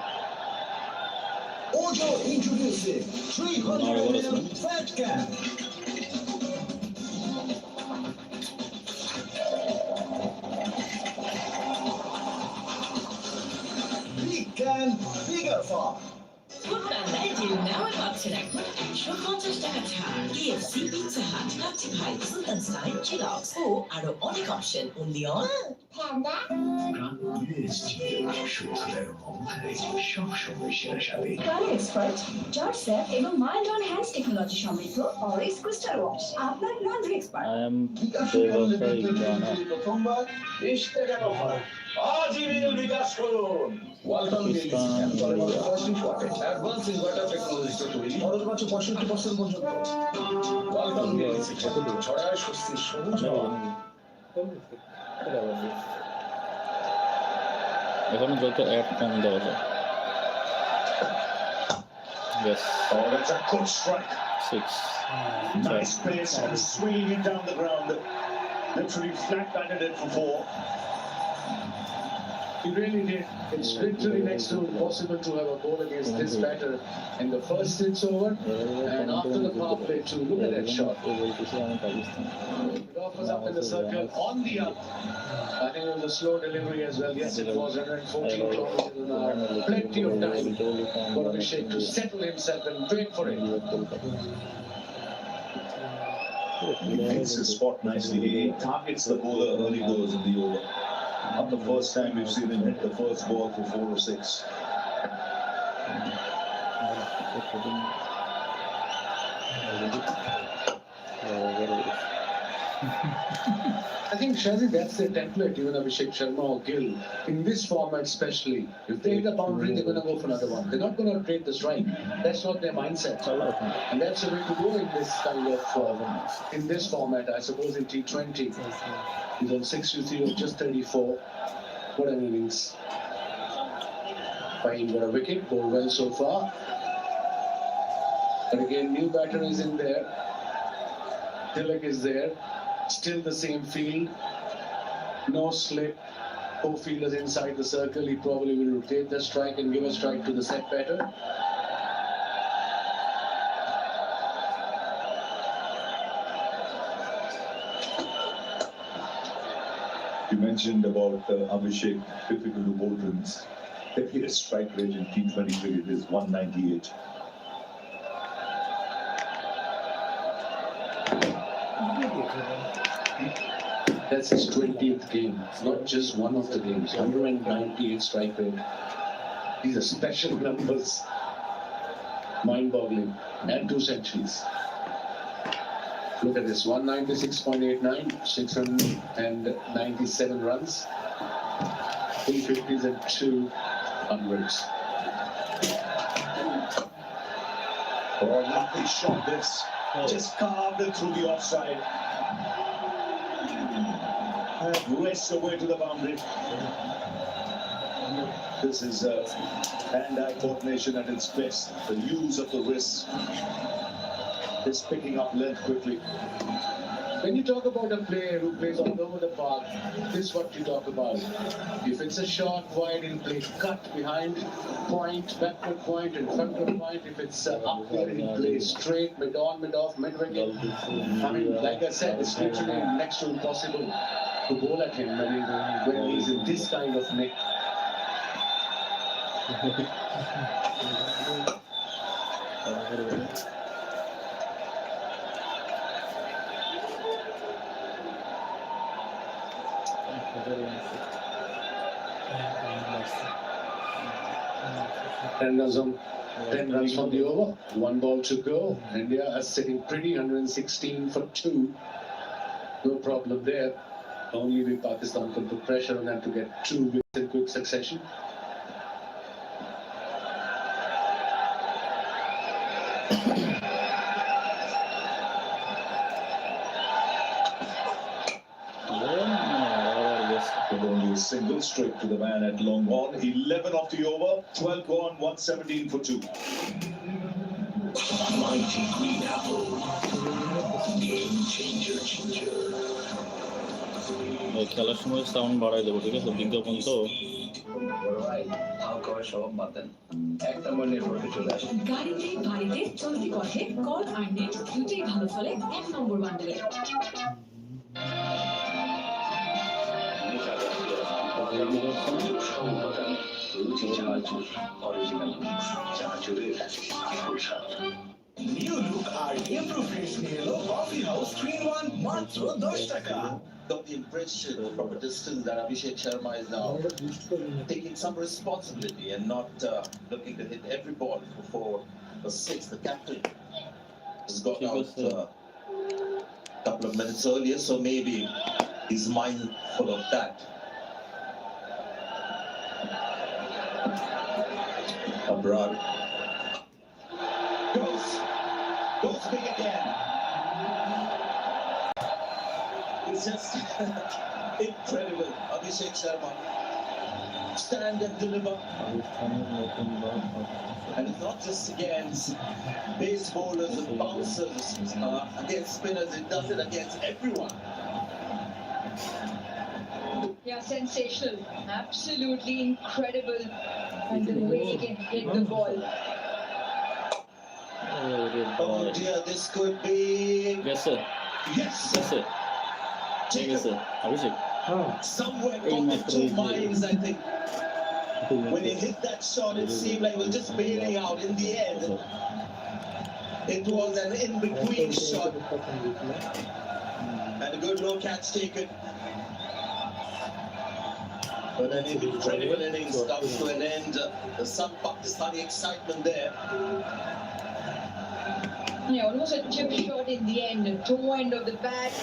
Ojo introducing 300 ml fat cap. Big can, bigger fun. ফুটবাংলায় deal নেওয়ার পাচ্ছেন এখন 150 টাকা ছাড়। KFC, Pizza Hut, Pepsi Pie, Sultanstein, Kellogg's ও আরো অনেক option only on colour expert, George sap এবং mild on hands technology সমৃদ্ধ অরিক্স ক্রিস্টাল ওয়াশ আপনার laundry expert. I am Devaka Ibrana. প্রথমবার 20 টাকা অফার। আজই বিল বিকাশ করুন। ওয়ালটন অ্যাডভান্স ইনভার্টার টেকনোলজিতে তৈরি খরচ মাত্র 65% পর্যন্ত। ওয়ালটন ছড়ায় স্বস্তির সবুজ হাওয়া। এখানে যত অ্যাড কম দেওয়া যায়। Yes. Oh, that's a good strike. 6. Nice pace and swinging it down the ground. Literally flat batted it for 4. He really did. It's literally next to impossible to have a goal against this batter in the first 6 over and after the power play too. Look at that shot. It offers up in the circle on the up. I think it was a slow delivery as well. Yes, it was 114 kilometers an hour. Plenty of time for Abhishek to settle himself and wait for it. He hits his spot nicely. He targets the bowler early goes in the over. Not the first time we've seen him hit the first ball for 4 or 6. I think Shazi, that's their template, even Abhishek Sharma or Gill. In this format especially, if they hit a boundary, they're going to go for another one. They're not going to trade the strike. That's not their mindset. And that's the way to go in this kind of, in this format, I suppose in T20. He's on 6-3 of just 34. What an innings. Fine, got a wicket, bowled well so far. But again, new batter is in there. Tilak is there. Still the same field. No slip. 4 fielders inside the circle. He probably will rotate the strike and give a strike to the set batter. You mentioned about Abhishek, difficult to bowl runs. The highest strike rate in T20 cricket is 198. That's his 20th game, not just one of the games. 198 strike rate. These are special numbers. Mind-boggling. And 2 centuries. Look at this, 196.89, 697 runs, 3 50s and 2 hundreds. Oh, lovely shot this. Just carved it through the offside. And raced away to the boundary. This is hand-eye coordination at its best. The use of the wrist. Is picking up length quickly. When you talk about a player who plays all over the park, this is what you talk about. If it's a short wide, he'll play cut behind point, backward point, and frontward point. If it's up there, he'll play straight, mid-on, mid-off, mid-wicket. I mean, like I said, it's literally next to impossible to bowl at him when he's in this kind of nick. 10 runs on 10 runs from the over. 1 ball to go. India is sitting pretty, 116 for 2. No problem there. Only way Pakistan can put pressure on them to get 2 wickets in quick succession. Only a single straight to the man at long on. 11 off the over, 12 gone, 117 for 2. Mighty Green Apple. Game changer. খেলার সময় sound বাড়াই দেবো, ঠিক আছে? বিজ্ঞাপন তো গাড়িতে বাড়িতে চলতি পথে কল আর নেট দুটোই ভালো চলে 1 নম্বর বান্ডেলে। New look আর improved face নিয়ে এলো কফি হাউস 3-in-1 মাত্র 10 টাকা। Got the impression from a distance that Abhishek Sharma is now taking some responsibility and not looking to hit every ball for a 6. The captain has got out a couple of minutes earlier, so maybe he's mindful of that. Abrar goes big again. It's just incredible. Abhishek Sharma stand and deliver. And it's not just against base bowlers and bouncers, against spinners, it does it against everyone. Yeah, sensational. Absolutely incredible. And the way he can hit the ball. Oh dear, this could be... Yes, sir. Yes, sir. Yes, sir. Abhishek. Somewhere caught the 2 minds, I think. When he hit that shot, it seemed like he was just bailing out. In the end, it was an in-between shot. And a good low catch taken. But an incredible innings comes to an end. There's some Pakistani excitement there. Yeah, almost a chip shot in the end, toe end of the bat,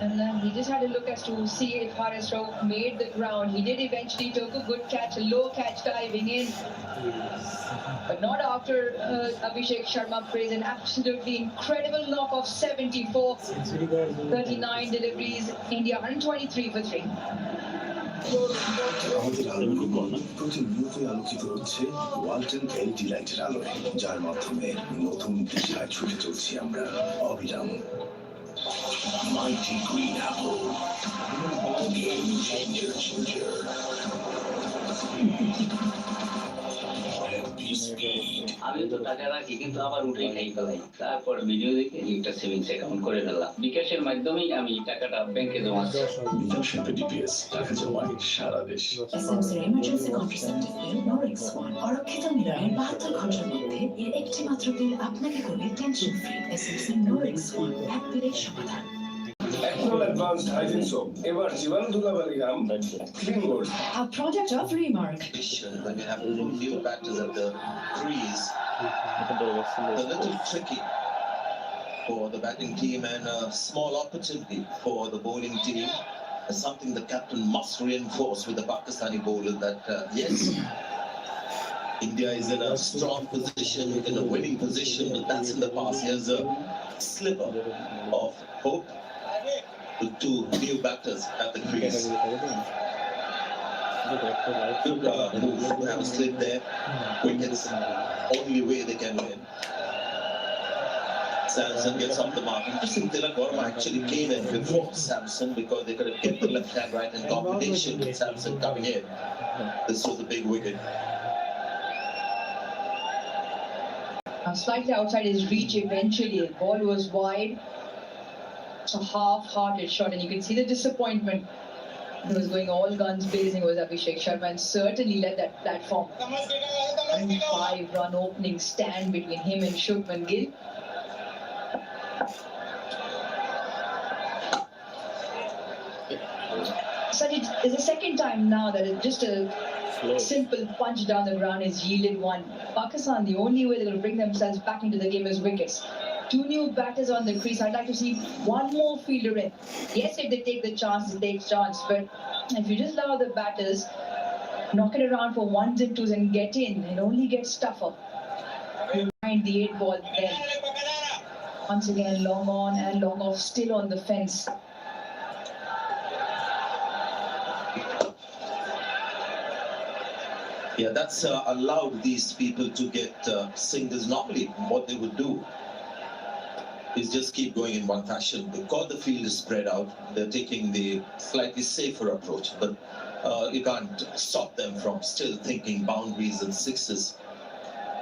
and then he just had a look as to see if Haris Rauf made the ground. He did eventually took a good catch, a low catch diving in, but not after Abhishek Sharma plays an absolutely incredible knock of 74, 39 deliveries, India 123 for 3. আমাদের আলোর প্রতিনিয়তই আলোকিত হচ্ছে Walton LED লাইটের আলোয়, যার মাধ্যমে নতুন দিশায় ছুটে চলছি আমরা অবিরাম। মাইটি গ্রিন অ্যাপল, গেম চেঞ্জার। আমি তো টাকা রাখি কিন্তু আবার উঠেই খাই ফেলাই, তারপর ভিডিও দেখে একটা সেভিংস অ্যাকাউন্ট করে ফেললাম। বিকাশের মাধ্যমেই আমি টাকাটা ব্যাংকে জমা দিই। বিকাশ ডিপিএস টাকা জমায় সারা দেশ। এসএমসির emergency contraceptive pill Norix one অরক্ষিত মিররের 72 ঘন্টার মধ্যে এর একটি মাত্র পিল আপনাকে করবে tension free. SMC Norix one এক পিলের সমাধান। Ethanol advanced hygiene soap. এবার জীবাণু ধুলাবালিরাম clean gold. A product of Remark. When you have new batters at the crease, a little tricky for the batting team and a small opportunity for the bowling team. Something the captain must reinforce with the Pakistani bowlers that yes, India is in a strong position, in a winning position, but that's in the past. Here's a sliver of hope. The 2 new batters at the crease. Good move to have a slip there. Wickets, only way they can win. Samson gets off the mark. Interesting, Tilak Verma actually came in before Samson because they could have kept the left hand right in combination with Samson coming in. This was a big wicket. Slightly outside his reach eventually. The ball was wide. It's a half-hearted shot, and you can see the disappointment. He was going all guns blazing with Abhishek Sharma and certainly led that platform. 5-run opening stand between him and Shubman Gill. So it's the second time now that it's just a simple punch down the ground has yielded one. Pakistan, the only way they're going to bring themselves back into the game is wickets. 2 new batters on the crease. I'd like to see one more fielder in. Yes, if they take the chance, they take chance. But if you just allow the batters, knock it around for 1s and 2s and get in, it only gets tougher. You find the 8 ball then. Once again, long on and long off, still on the fence. Yeah, that's allowed these people to get singles. Normally, what they would do is just keep going in one fashion. Because the field is spread out, they're taking the slightly safer approach. But you can't stop them from still thinking boundaries and sixes.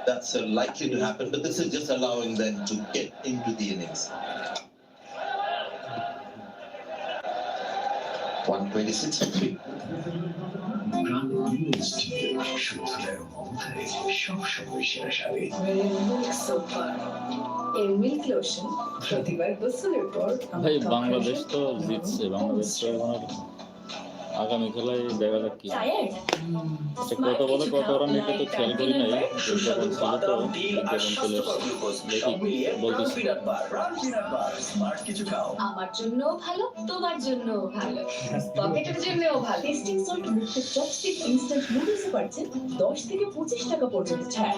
That's likely to happen, but this is just allowing them to get into the innings. 126 for 3. ভাই বাংলাদেশ তো জিতছে, বাংলাদেশ তো এখন আর আগামী খেলায় দেখা যাক কি কত বলে কত রান এটা তো খেয়াল করি নাই, যখন ছিল তো যখন চলে দেখি বলতেছি। আমার জন্য ভালো, তোমার জন্য ভালো, পকেটের জন্যও ভালো। টেস্টিং সল্ট মুক্ত চপস্টিক ইনস্ট্যান্ট নুডলসে পাচ্ছেন 10 থেকে 25 টাকা পর্যন্ত ছাড়।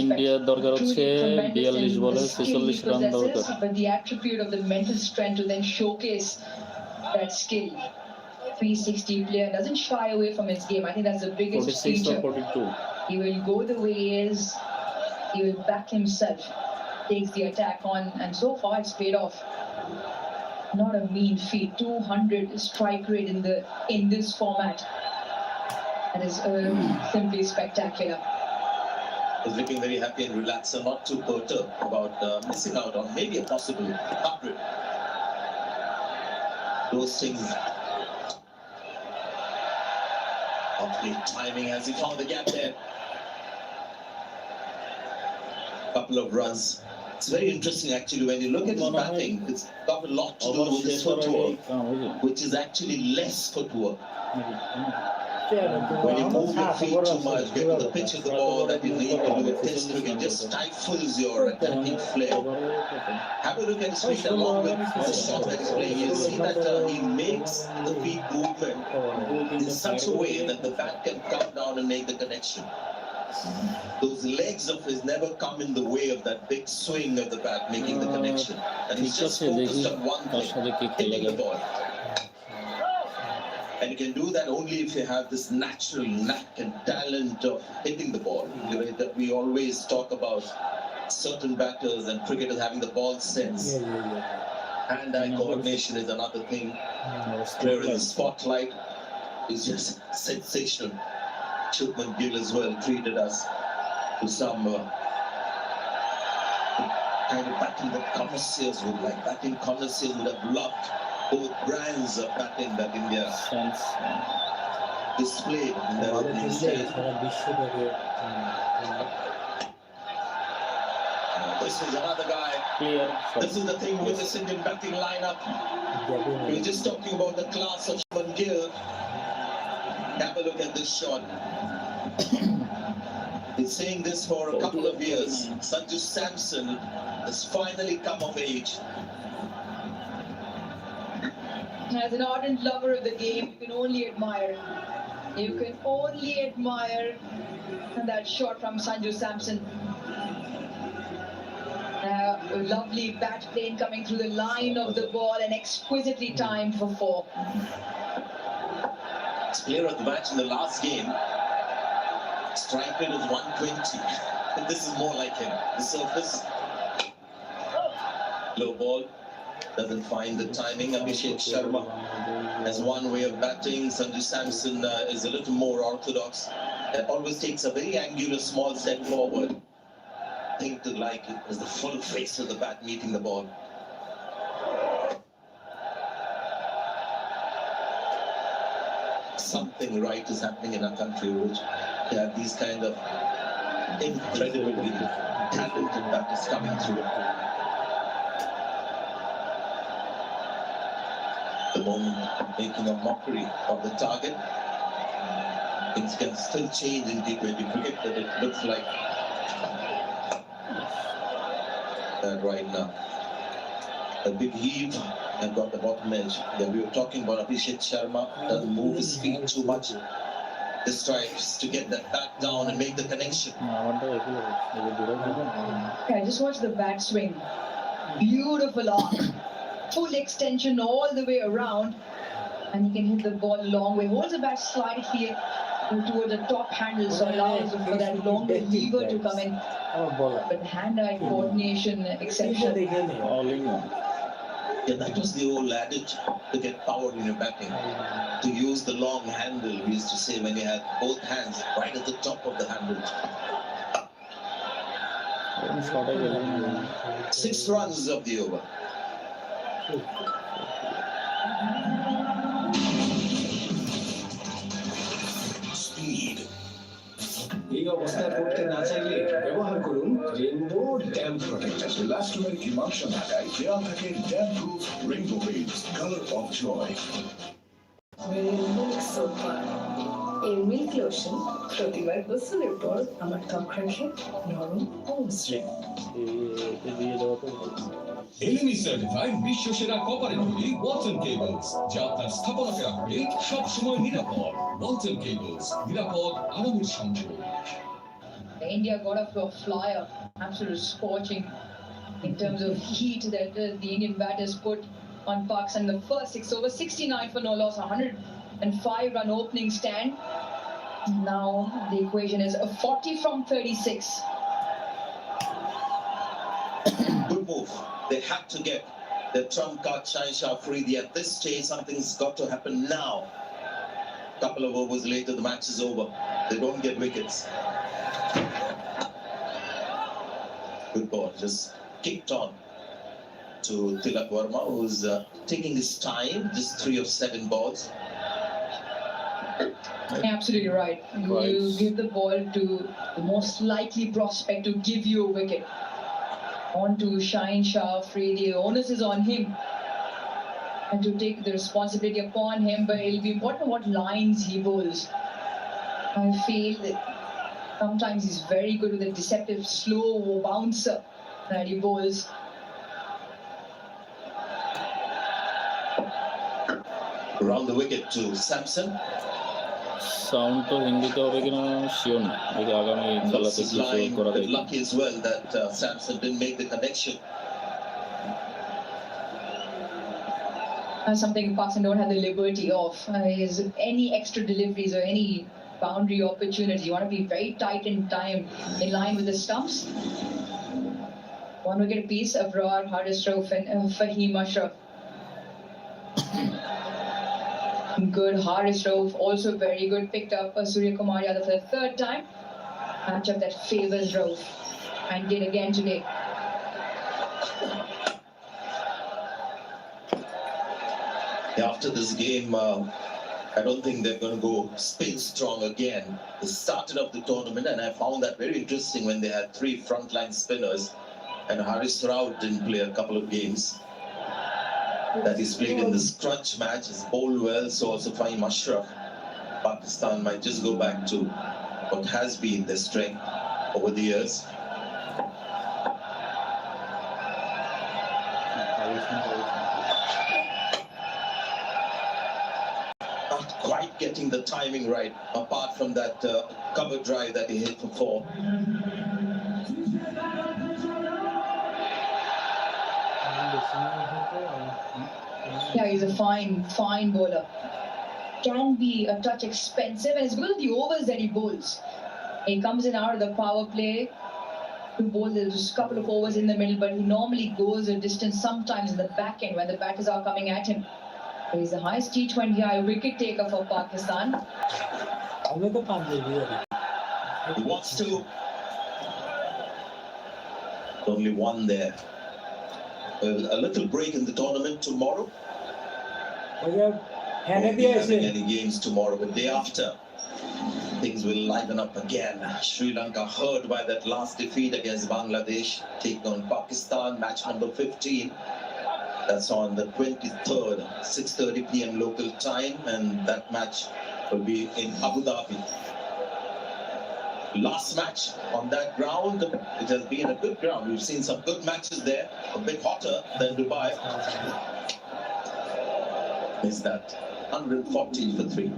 ইন্ডিয়ার দরকার হচ্ছে 42 বলে 46 রান দরকার। But the attribute of the mental strength to then showcase that skill. 360 player doesn't shy away from his game. I think that's the biggest 46 feature. or 42. He will go the way he is. He will back himself. Takes the attack on, and so far it's paid off. Not a mean feat. 200 strike rate in this format. That is simply spectacular. Is looking very happy and relaxed and not too perturbed about missing out on maybe a possible 100. Those things. Lovely timing as he found the gap there. Couple of runs. It's very interesting actually when you look at his batting. It's got a lot to do with his footwork, which is actually less footwork. When you move your feet too much, get to the pitch of the ball that you need to do a test cricket, just stifles your attacking flair. Have a look at his feet along with the shot that he's playing. You see that he makes the feet movement in such a way that the bat can come down and make the connection. Those legs of his never come in the way of that big swing of the bat making the connection. And he's just focused on one thing, hitting the ball. And you can do that only if you have this natural knack and talent of hitting the ball. The way that we always talk about certain batters and cricketers having the ball sense. Hand-eye coordination is another thing. Player in the spotlight is just sensational. Chupman Gill as well treated us to some kind of batting that connoisseurs would like. Batting connoisseurs would have loved both brands of batting that India displayed in their opening stage. This is another guy. This is the thing with this Indian batting lineup. We're just talking about the class of Shubman Gill. Have a look at this shot. Been saying this for a couple of years. Sanju Samson has finally come of age. As an ardent lover of the game, you can only admire. You can only admire that shot from Sanju Samson. A lovely bat plane coming through the line of the ball and exquisitely timed for 4. Player of the match in the last game. Strike rate is 120. This is more like him. The surface. Low ball. Doesn't find the timing. Abhishek Sharma has one way of batting. Sanju Samson is a little more orthodox. It always takes a very angular small step forward. I think to like it is the full face of the bat meeting the ball. Something right is happening in our country, which have these kind of incredibly talented batters coming through. the moment making a mockery of the target. Things can still change in T20 cricket, but it looks like that right now. A big heave and got the bottom edge. Yeah, we were talking about Abhishek Sharma, doesn't move his feet too much. This tries to get that back down and make the connection. Yeah, just watch the bat swing. Beautiful arc. Full extension all the way around. And he can hit the ball a long way. Holds the bat slightly toward the top handle, so allows for that longer lever to come in. But hand-eye coordination exceptional. All in one. Yeah, that was the old adage to get power in your batting. To use the long handle, we used to say when you had both hands right at the top of the handle. 6 runs of the over. Speed. এই অবস্থায় পড়তে না চাইলে ব্যবহার করুন rainbow damp protector. Elastomeric emulsion ঢাকায় দেওয়া থাকে ড্যাম প্রুফ রেইনবো বেবস কালার অফ জয়। মিল্ক সোপার এই মিল্ক লোশন প্রতিবার গোসলের পর আমার ত্বক রাখে নরম ও মসৃণ। এলএমই সার্টিফাইড বিশ্ব সেরা কপারের তৈরি ওয়ালটন কেবলস, যা আপনার স্থাপনাকে রাখবে সব সময় নিরাপদ। ওয়ালটন কেবলস, নিরাপদ আরামের সংযোগ। India got off to a flyer, absolute scorching in terms of heat that the Indian batters put on Pakistan in the first 6 overs. 69 for no loss, 105-run opening stand. Now the equation is a 40 from 36. Good move. They had to get the trump card Shah Afridi at this stage. Something's got to happen now. Couple of overs later, the match is over. They don't get wickets. Good ball, just kicked on to Tilak Verma, who's taking his time, just 3 of 7 balls. Absolutely right. You give the ball to the most likely prospect to give you a wicket. On to Shah Afridi, the onus is on him and to take the responsibility upon him, but it'll be important what lines he bowls. I feel that sometimes he's very good with a deceptive slow bouncer that he bowls. Around the wicket to Samson. Sound তো হিন্দিতে হবে কিনা sure না, দেখি আগামী খেলাতে কি করা যায়। Lucky as well that Samson didn't make the connection. Something Pakistan don't have the liberty of is any extra deliveries or any boundary opportunity. You want to be very tight in time, in line with the stumps. 1 wicket apiece, Abrar, Haris Rauf and Fahim Ashraf. Good, Haris Rauf also very good. Picked up Surya Kumar Yadav for the 3rd time. Matchup that favors Rauf and did again today. After this game, I don't think they're going to go spin strong again. They started off the tournament, and I found that very interesting when they had 3 frontline spinners, and Haris Rauf didn't play a couple of games. That he's played in this crunch match, he's bowled well, so also Fahim Ashraf. Pakistan might just go back to what has been their strength over the years. Not quite getting the timing right, apart from that cover drive that he hit for 4. Yeah, he's a fine bowler. Can be a touch expensive, and it's because of the overs that he bowls. He comes in out of the power play to bowl just a couple of overs in the middle, but he normally goes a distance sometimes in the back end when the batters are coming at him. So he's the highest T20I wicket taker for Pakistan. He wants to. Only one there. A little break in the tournament tomorrow. Won't be having any games tomorrow, but day after things will liven up again. Sri Lanka hurt by that last defeat against Bangladesh, taking on Pakistan, match number 15. That's on the 23rd, 6:30 p.m. local time, and that match will be in Abu Dhabi. Last match on that ground. It has been a good ground. We've seen some good matches there, a bit hotter than Dubai. Is that 140 for 3.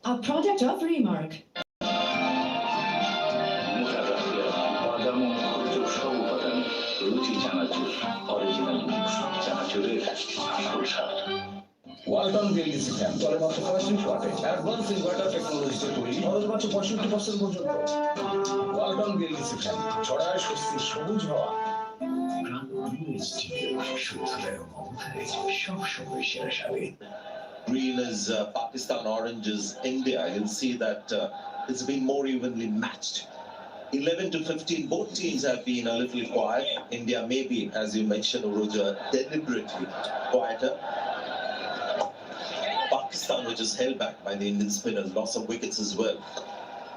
A product of Remark. Walton BLDC fan চলে মাত্র 35 ওয়াটে advance inverter টেকনোলজিতে তৈরি খরচ মাত্র 65% পর্যন্ত Walton BLDC fan ছড়ায় স্বস্তির সবুজ হাওয়া Green is Pakistan, orange is India. You'll see that it's been more evenly matched. 11 to 15, both teams have been a little quiet. India maybe, as you mentioned, Roger, deliberately quieter. Pakistan, which is held back by the Indian spinners, loss of wickets as well.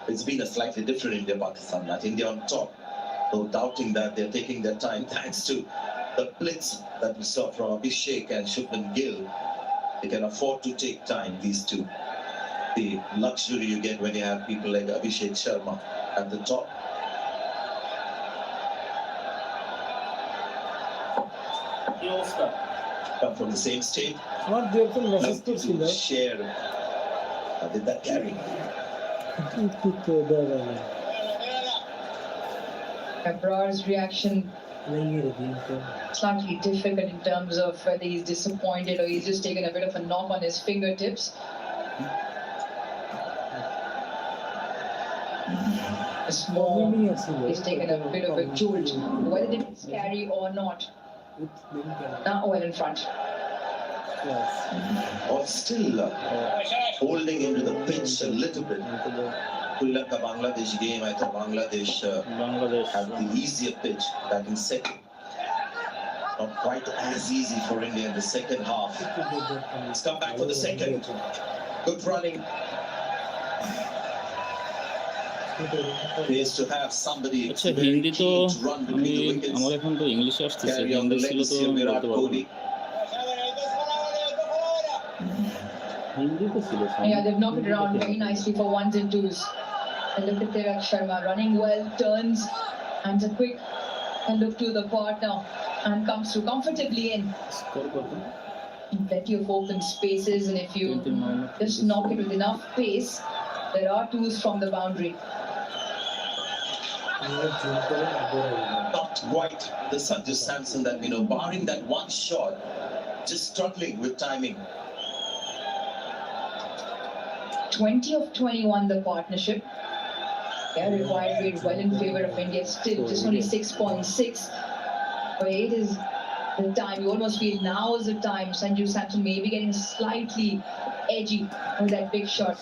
It's been a slightly different India-Pakistan match. India on top, no doubting that they're taking their time thanks to the blitz that we saw from Abhishek and Shubman Gill. They can afford to take time, these two. The luxury you get when you have people like Abhishek Sharma at the top. Come from the same state. What they have to message to share. Did that carry? Abrar's reaction slightly difficult in terms of whether he's disappointed or he's just taken a bit of a knock on his fingertips. He's taken a bit of a jolt. Whether it's carry or not. Now well in front. Or still holding into the pitch a little bit. Sri Lanka Bangladesh game, I thought Bangladesh had the easier pitch back in second. Not quite as easy for India in the second half. Let's come back for the second. Good running. Appears to have somebody very keen to run between the wickets. আমার এখন তো ইংলিশে আসতেছে Carry on the English ছিল তো legacy of Virat বলতে পারবো Kohli. Hindi তো ছিল Yeah, they've knocked it around very nicely for ones and twos. And look at Abhishek Sharma running well, turns, and a quick look to the partner and comes through comfortably in. Plenty of open spaces, and if you just knock it with enough pace, there are twos from the boundary. Not quite the Sanju Samson that we know, barring that one shot, just struggling with timing. 20 of 21 the partnership. Their required rate well in favour of India, still just only 6.6. But it is the time, you almost feel now is the time. Sanju Samson may be getting slightly edgy with that big shot.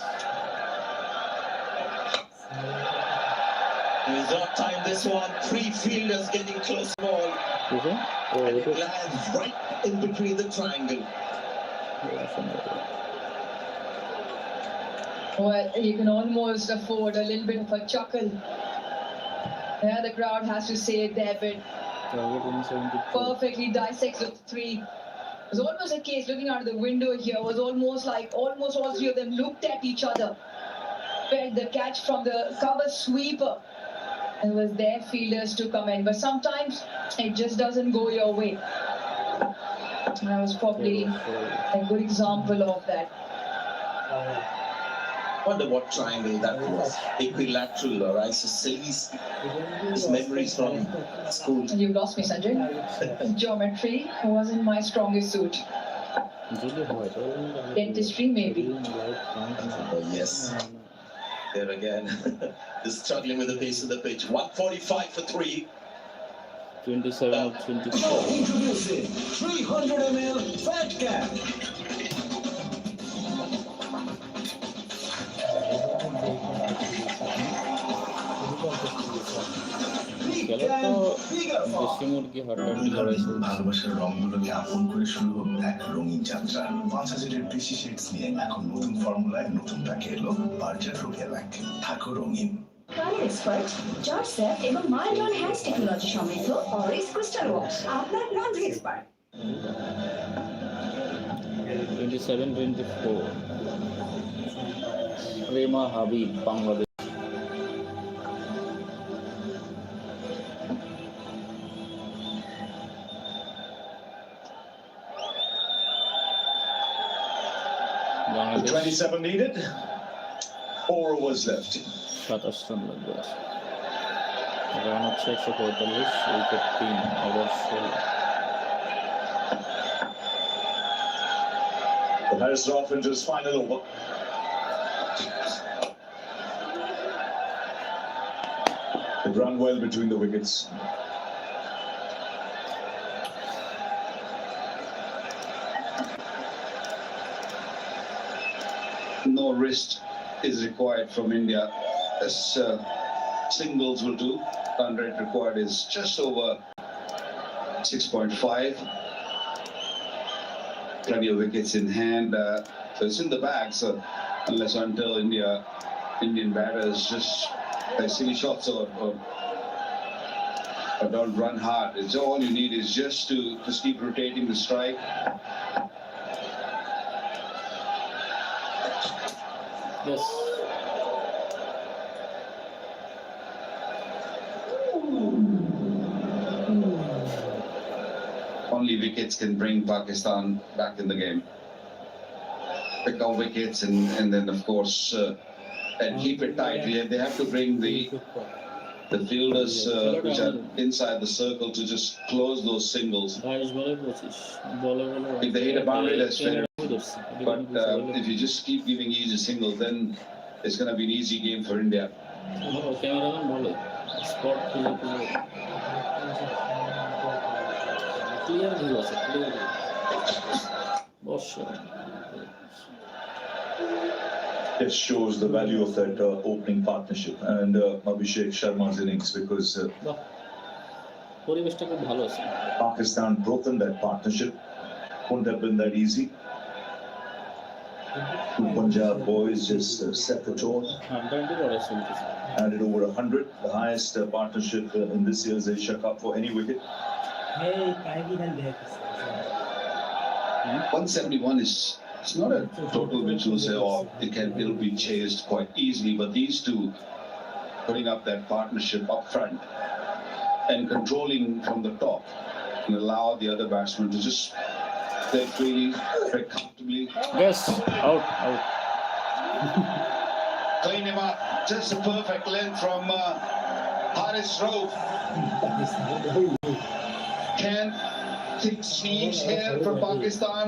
He's not timed this one. Three fielders getting close ball. And it lands right in between the triangle. Well, you can almost afford a little bit of a chuckle. Yeah, the crowd has to say it there, but perfectly dissects the three. It was almost a case looking out of the window here, was almost like almost all three of them looked at each other. Felt the catch from the cover sweeper. And it was their fielders to come in. But sometimes it just doesn't go your way. And that was probably a good example of that. Wonder what triangle that was. Equilateral or isosceles. His memories from school. You've lost me, Sanjay. Geometry wasn't my strongest suit. Dentistry, maybe. Yes. There again. Just struggling with the pace of the pitch. 145 for 3. 27 of 24. Introducing 300 ml Fat Cap. খেলা তো দেশি মুরগি হাড্ডাহাড্ডি লড়াই চলছে। ভালোবাসার রংগুলোকে আপন করে শুরু হোক এক রঙিন যাত্রা। 5000-এর বেশি শেডস নিয়ে এখন নতুন ফর্মুলায় নতুন প্যাকে এলো বার্জার রোকেয়া ব্যাগ। থাকো রঙিন। কালার এক্সপার্ট, জর্জ স্যাপ এবং মাইল্ড অন হ্যান্ডস টেকনোলজি সমৃদ্ধ অরিক্স ক্রিস্টাল ওয়াশ আপনার laundry expert. 27-24 Rema Habib Bangladesh. The 27 needed. 4 overs left. 27 run লাগবে। রান হচ্ছে 145, wicket 3, over 16। The Harris off into his final over. It ran well between the wickets. No wrist is required from India. As singles will do. Run rate required is just over 6.5. Plenty of wickets in hand. So it's in the bag. So unless until Indian batters just play silly shots or don't run hard, it's all you need is just to keep rotating the strike. Yes. Only wickets can bring Pakistan back in the game. Pick up wickets and then of course and keep it tight. They have to bring the fielders which are inside the circle to just close those singles. If they hit a boundary, that's fair. But if you just keep giving easy singles, then it's going to be an easy game for India. It shows the value of that opening partnership and Abhishek Sharma's innings because Pakistan broken that partnership. Wouldn't have been that easy. Two Punjab boys just set the tone. Added over 100, the highest partnership in this year's Asia Cup for any wicket. 171 is it's not a total which will say, oh, it'll be chased quite easily. But these two putting up that partnership up front and controlling from the top and allow the other batsmen to just play freely, very comfortably. Yes, out. Clean him up. Just a perfect length from Harris Rowe. Can think sneaks here for Pakistan.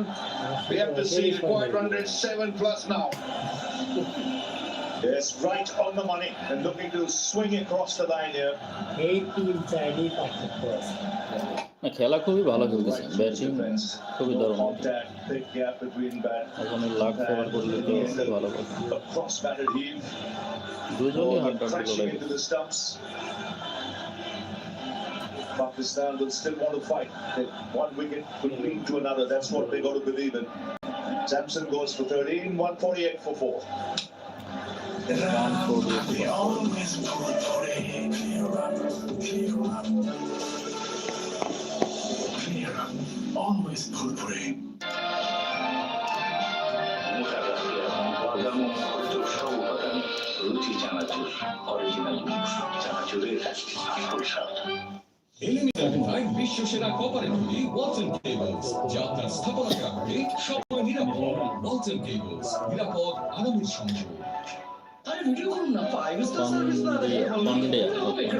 We have to see required run rate 7+ now. Yes, right on the money and looking to swing across the line here. খেলা খুবই ভালো খেলতেছে, batting খুবই দারুণ। এখন lakh favour করলে তো ভালো কথা। দুজনই হাড্ডাহাড্ডি লড়াই। Pakistan will still want to fight. One wicket could lead to another. That's what they got to believe in. Samson goes for 13, 148 for 4. Always pull for it. বিশ্ব সেরা কোঅপারেটিভ ওয়ালটন কেবলস যা আপনার স্থাপনাকে রাখবে সবসময় নিরাপদ। ওয়ালটন কেবলস, নিরাপদ আরামের সংযোগ। আরে ভিডিও করুন না, 5 স্টার সার্ভিস না দেখে পান্ডে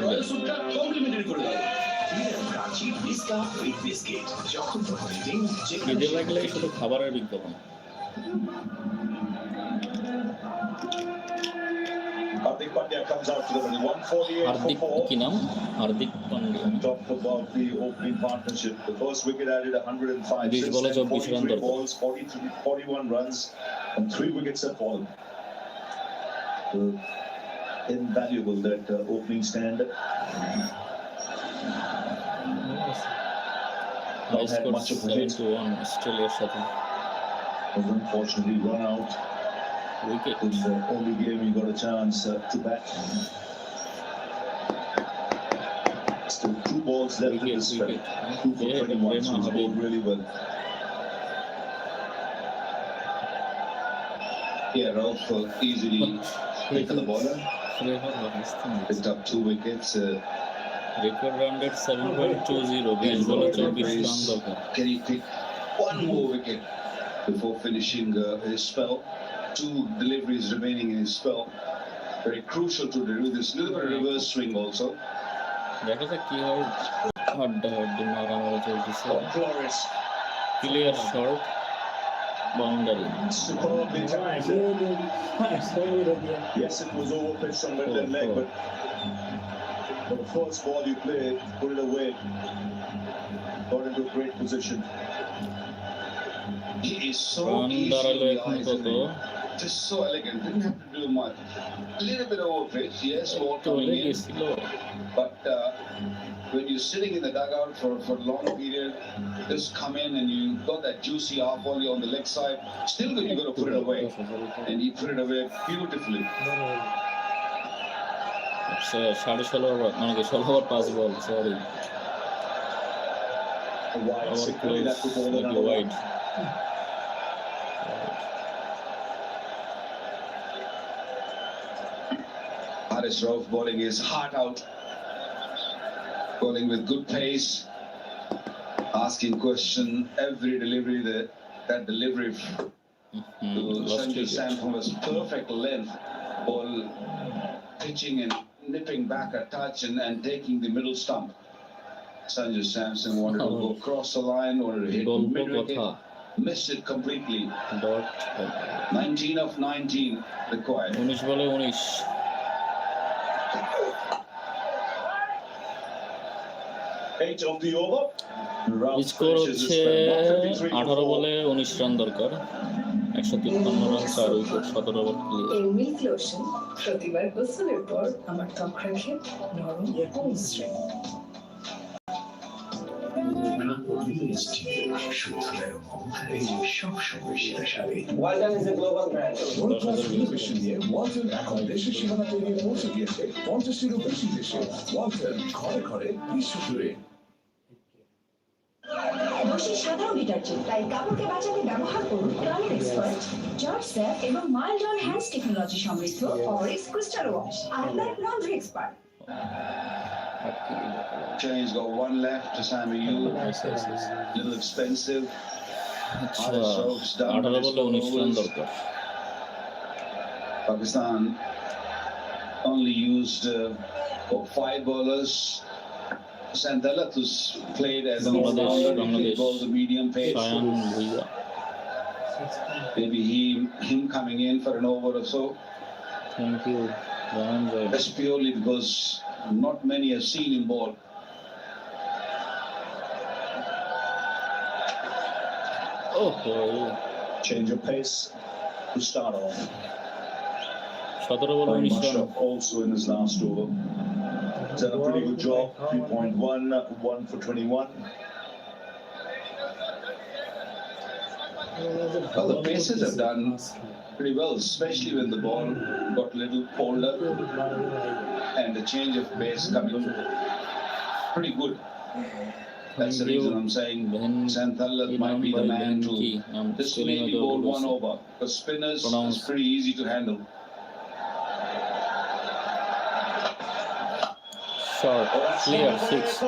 রয়্যাল সুটটা কমপ্লিমেন্টারি করে দেয়। বিস্কিট যখন তখন ইটিং খিদে লাগলে শুধু খাবারের বিজ্ঞাপন। Hardik Pandya comes out to the middle, 148 Hardik for 4. কি নাম? Hardik Pandya. Talk about the opening partnership. The first wicket added 105. 20 Since বলে then, 24 রান 43 দরকার। balls, 41 runs, and 3 wickets have fallen. Invaluable that opening stand. High score 7-1 অস্ট্রেলিয়ার সাথে Was unfortunately run out. Wicket In the only game he got a chance to bat. Still 2 balls left in this spell. 2 for 21, so he's bowled really well. Yeah, Ralph easily picked the bowler. Picked up 2 wickets. Record run rate 7.20 20 বলে 24 run দরকার Can he pick one more wicket before finishing his spell? 2 deliveries remaining in his spell. Very crucial to deliver this little bit of reverse swing also. দেখা যাক কি হয় হাড্ডাহাড্ডি মারামারি চলতেছে clear short boundary Yes, it was over pitch on the leg, but the first ball you played, put it away, got into a great position. He is so run easy দাঁড়ালো on the এখন eyes, কত isn't he? Just so elegant, didn't have to do much. A little bit over pitch, yes, ball চলে coming in, গেছিল but when you're sitting in the dugout for a long period, just come in and you got that juicy half volley on the leg side, still good, you got to put it away, and he put it away beautifully. 16.5 over মানে কি 16 over 5 ball sorry A wide over signal, close that's the ball that number wide 1. Haris Rauf bowling his heart out, bowling with good pace, asking question every delivery. That delivery to Sanju Samson was perfect length, ball pitching and nipping back a touch and taking the middle stump. Sanju Samson wanted to go across the line, wanted to hit mid-wicket, missed it completely. 19 of 19 required. 19 বলে 19 8 of the over. Score হচ্ছে 18 বলে 19 run দরকার 153 run 4 wicket 17 over clear এই milk lotion প্রতিবার গোসলের পর আমার ত্বক রাখে নরম ও মসৃণ Walton is a global brand. Walton এখন দেশের সীমানা পেরিয়ে পৌঁছে গিয়েছে 50-টিরও বেশি দেশে। ওয়ালটন ঘরে ঘরে বিশ্ব জুড়ে। দোষী সাধারণ ডিটারজেন্ট তাই কাপড়কে বাঁচাতে ব্যবহার করুন ক্লালিন এক্সপার্ট জর্জ স্যাপ এবং মাইল্ড অন হ্যান্ডস টেকনোলজি সমৃদ্ধ অরিক্স ক্রিস্টাল ওয়াশ আপনার laundry expert He's got 1 left to Sammy Yu. Little expensive. Haris Rauf's done 18 বলে 19 রান দরকার Pakistan only used 5 bowlers. Sandalat who's played as an all-rounder, he bowls a medium pace. Maybe him coming in for an over or so. Thank you. That's purely because not many have seen him bowl. Change of pace to start off. 17 বলে 19 run Also in his last over. Done a pretty good job. 3.1, 1 for 21. Well, the paces have done pretty well, especially when the ball got a little older and the change of pace coming pretty good. That's the reason I'm saying Santhallat might be the man to just maybe bowl 1 over because spinners is pretty easy to handle. Short, clear, 6.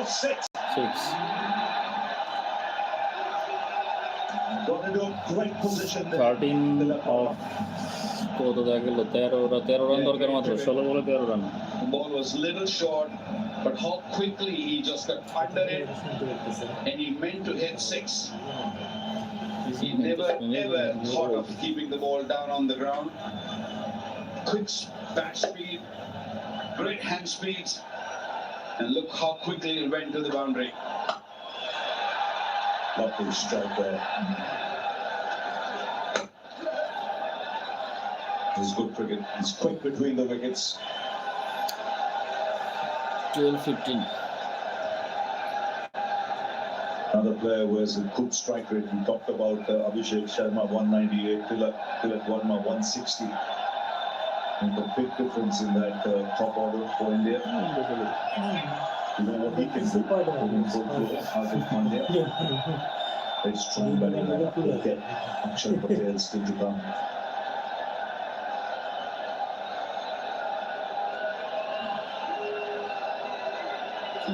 Got into a great position. 13 of কত দেখা গেল 13 run দরকার মাত্র 16 বলে 13 run The ball was little short, but how quickly he just got under it and he meant to hit 6. He never ever thought of keeping the ball down on the ground. Quick bat speed, great hand speeds, and look how quickly it went to the boundary. Lovely strike there. This is good cricket. It's quick between the wickets. 12-15. another player who has a good strike rate. We talked about Abhishek Sharma, 198, Tilak Verma, 160. And a big difference in that top order for India. You know what he can do? Hardik Pandya. Very strong batting lineup. Okay. Akshar Patel still to come.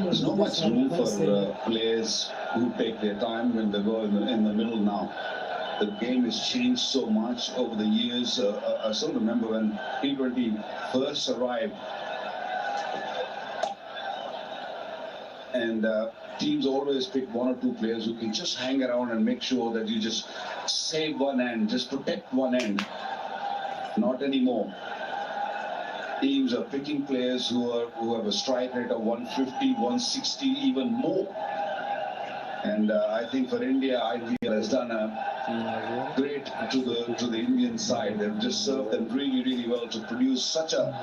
There's not much room for players who take their time when they go in the middle now. The game has changed so much over the years. I still remember when T20 first arrived, and teams always pick one or two players who can just hang around and make sure that you just save one end, just protect one end. Not anymore. Teams are picking players who have a strike rate of 150, 160, even more. And I think for India, IPL has done a great to the Indian side. They've just served them really, really well to produce such a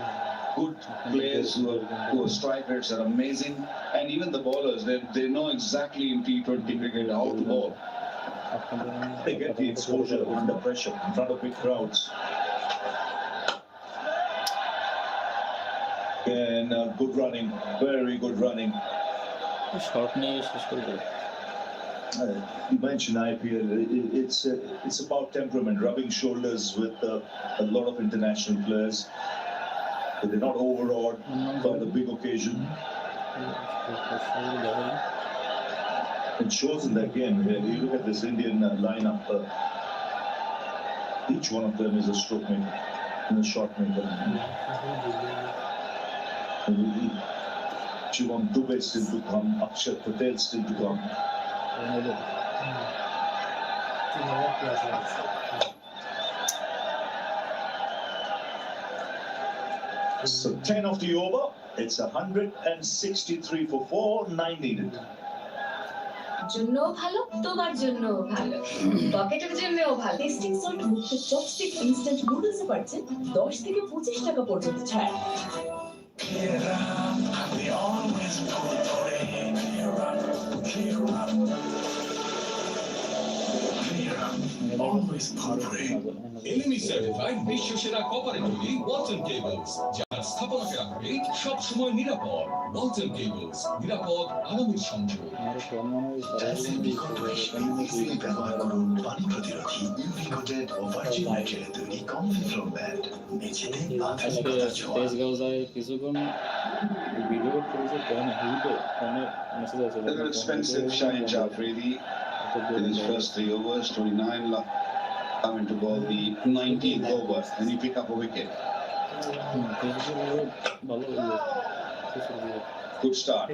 good players who are strike rates are amazing. And even the bowlers, they know exactly in T20 cricket how to bowl. They get the exposure under pressure in front of big crowds. And good running, very good running. You mentioned IPL. It's about temperament, rubbing shoulders with a lot of international players. But they're not overawed by the big occasion. It shows in that game. You look at this Indian lineup. Each one of them is a stroke maker and a shot maker. Shivam Dubey still to come, Akshar Patel still to come. So 10 of the over, it's 163 for 4, 9 needed. জন্য ভালো তোমার জন্য ভালো পকেটের জন্যও ভালো tasting salt মুক্ত Chopstick instant noodles পাচ্ছেন 10 থেকে 25 টাকা পর্যন্ত ছাড় Always Powerplay. Enemy certified বিশ্ব সেরা কপারে তৈরি ওয়ালটন কেবলস, যার স্থাপনাকে রাখবে সব সময় নিরাপদ। ওয়ালটন কেবলস, নিরাপদ আরামের সংযোগ। ব্যবহার করুন পানি প্রতিরোধী ইউভি কোটেড ও ভার্জিন ম্যাটেরিয়ালে তৈরি কমফি ফ্লোর ব্যান্ড। মেঝেতে আধুনিকতার ছোঁয়া। They're expensive Shaheen Jafridi in his first 3 overs, 29 coming to bowl the 19th over, and he pick up a wicket. Good start.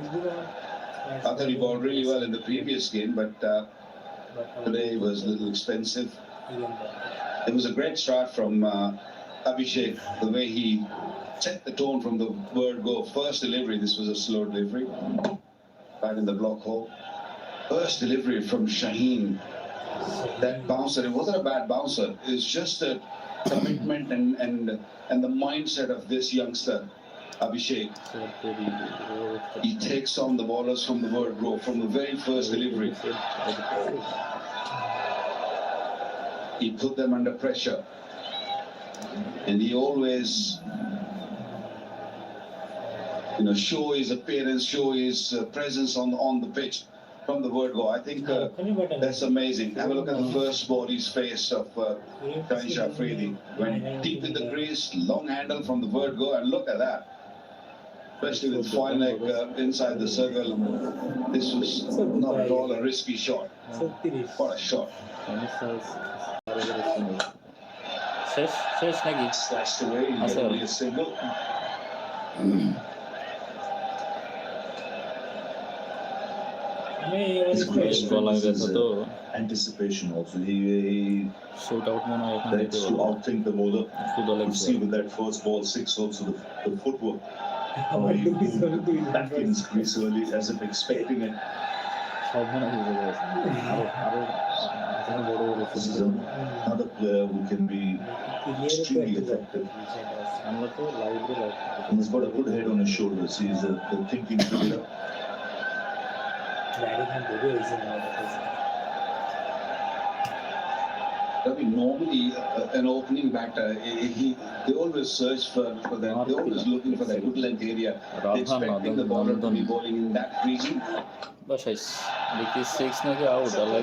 I thought he bowled really well in the previous game, but today was a little expensive. It was a great start from Abhishek, the way he set the tone from the word go. First delivery, this was a slow delivery, right in the block hole. First delivery from Shaheen. That bouncer, it wasn't a bad bouncer. It's just the commitment and the mindset of this youngster, Abhishek. He takes on the bowlers from the word go, from the very first delivery. He put them under pressure. And he always, show his appearance, show his presence on the pitch from the word go. I think that's amazing. Have a look at the first ball he's faced of Shaheen Jafridi. Went deep in the crease, long handle from the word go, and look at that. Especially with fine leg inside the circle. This was not at all a risky shot. What a shot. Slashed away, only a single. It's great anticipation also. He likes to outthink the bowler. You see with that first ball 6 also the footwork. He moved back in his crease early as if expecting it. This is another player who can be extremely effective. And he's got a good head on his shoulders. He's a thinking cricketer. Daddy can do it. I mean, normally an opening batter, they always search for that. They're always looking for that good length area, expecting the bowler to be bowling in that region. Bashais. Because 6 nahi out. Alai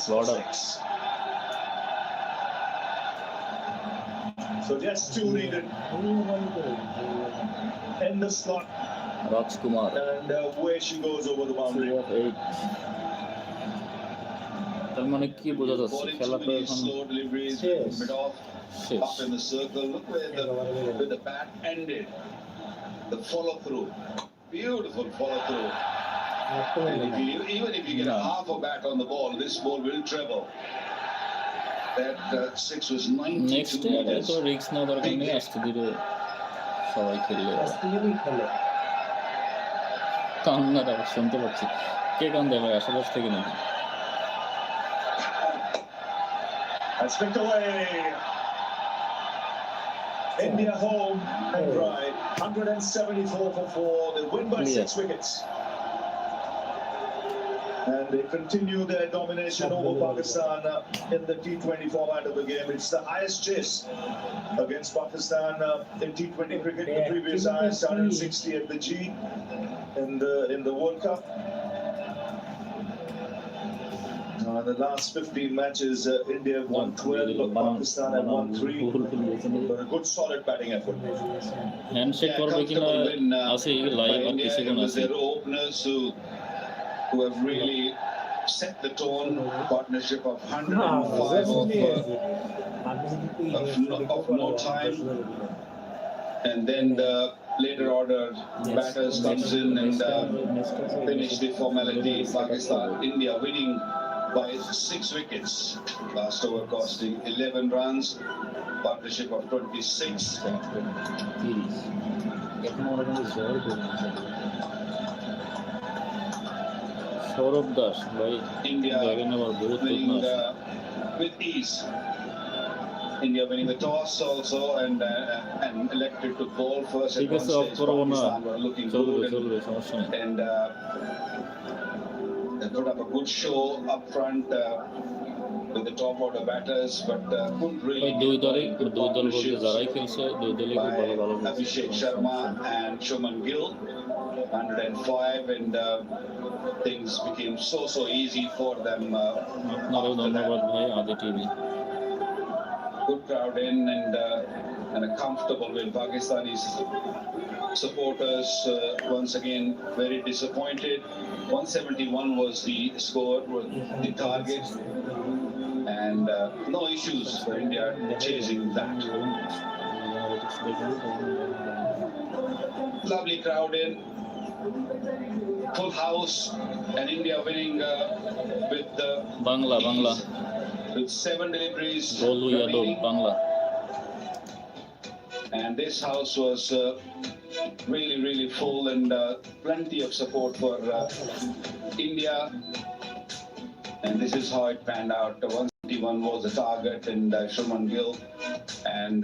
Border. So just two needed in the slot. Kumar. And where she goes over the boundary. 2 of 8. তার মানে কি বোঝা যাচ্ছে খেলা তো এখন Slow deliveries, bit off, up in the circle. Look where the bat ended. The follow through, beautiful follow through. And even if you get a half a bat on the ball, this ball will treble. That 6 was 92 next meters. তো risk না দরকার নেই আস্তে ধীরে সবাই খেললে কান্নাটা শুনতে পাচ্ছি কে কান্দে ভাই আশেপাশ থেকে নাকি And slipped away. India home and dry. 174 for 4. They win by 6 wickets. And they continue their domination over Pakistan in the T20 format of the game. It's the highest chase against Pakistan in T20 cricket. The previous highest started 60 at the G in the World Cup. The last 15 matches, India have won 12, but Pakistan have won 3. But a good solid batting effort. Handshake করবে কিনা আছে live আর কিছুক্ষণ আছে Their openers who have really set the tone. Partnership of 105 of no time, and then the later order batters comes in and finish the formality. Pakistan, India winning by 6 wickets. Last over costing 11 runs. Partnership of 26. Sourav Das ভাই India winning with ease. India winning the toss also and elected to bowl first. ঠিক আছে of করব না চলবে সমস্যা নেই And they put up a good show up front with the top order batters, but couldn't really. দুই দল বলতে যারাই খেলছে দুই দলই খুব ভালো Abhishek Sharma and Shuman Gill, 105, and things became so easy for them. আপনারও ধন্যবাদ ভাই আদি TV Good crowd in and a comfortable win. Pakistani's supporters once again very disappointed. 171 was the score, the target, and no issues for India chasing that. Lovely crowd in, full house, and India winning with Bangla with 7 deliveries. Bolu Yadav Bangla. And this house was really full and plenty of support for India. And this is how it panned out. 171 was the target, and Shuman Gill and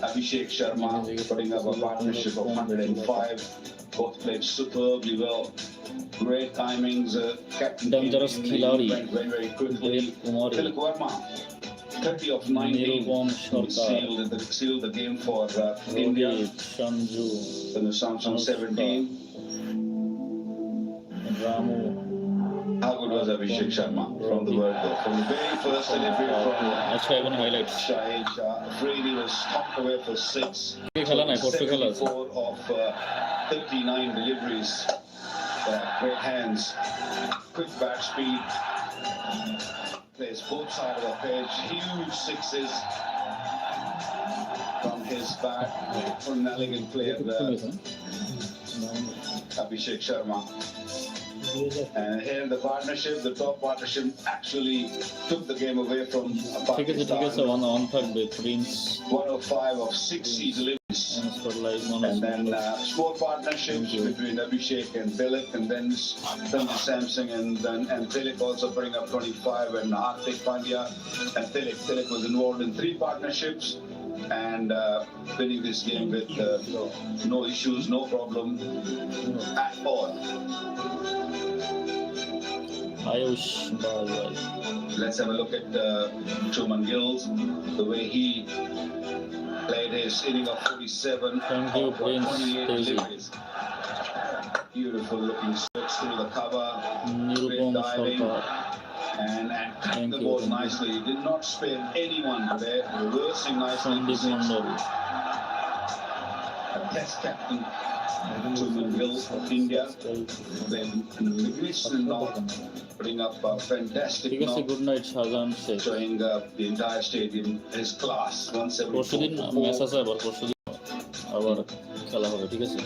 Abhishek Sharma putting up a partnership of 105. Both played superbly well. Great timings. Captain Dangerous Khiladi. went very quickly. Kumar. 30 of 19 sealed the game for India. Shanju. In the Samsung 17. Ramu. How good was Abhishek Sharma from the World Cup? From the very first delivery from Shahid Shah, Afraid was stopped away for 6. 74 of 39 deliveries. Great hands, quick bat speed. Plays both sides of the pitch, huge sixes from his bat. An elegant player there, Abhishek Sharma. And here in the partnership, the top partnership actually took the game away from Pakistan. 105 of 60 deliveries. And then score partnerships between Abhishek and Tilak, and then Samsung and Tilak also putting up 25, and Hardik Pandya and Tilak. Tilak was involved in 3 partnerships. and winning this game with no issues, no problem at all. Ayush, bye. Let's have a look at Truman Gills, the way he played his inning of 47. Thank you, Prince. 28 deliveries. Beautiful looking strokes through the cover, great diving, and cut the ball nicely. He did not spare anyone there, reversing nicely. A test captain, Truman Gills of India, then magnificent knock, putting up a fantastic knock, good night, Shazam Sheikh. showing the entire stadium his class. 174. পরশুদিন match আছে আবার পরশুদিন আবার খেলা হবে ঠিক আছে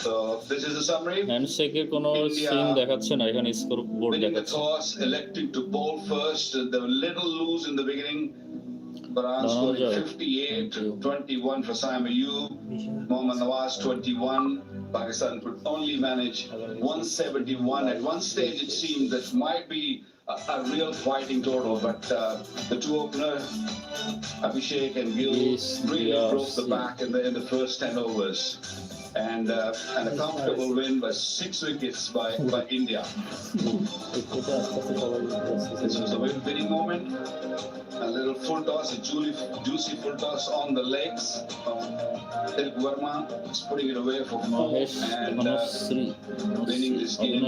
So this is a summary. হ্যান্ডশেকের কোনো সিন দেখাচ্ছে না এখানে স্কোর বোর্ড Winning the দেখাচ্ছে toss, electing to bowl first. They were little loose in the beginning. Baran scoring 58, 21 for Saim Ayub. Mohammad Nawaz 21. Pakistan could only manage 171. At one stage it seemed that might be a real fighting total, but the two openers, Abhishek and Gill, really broke the back in the first 10 overs. And a comfortable win by 6 wickets by India. This was a winning moment. A little full toss, a juicy full toss on the legs. Tilak Verma is putting it away for 4 and winning this game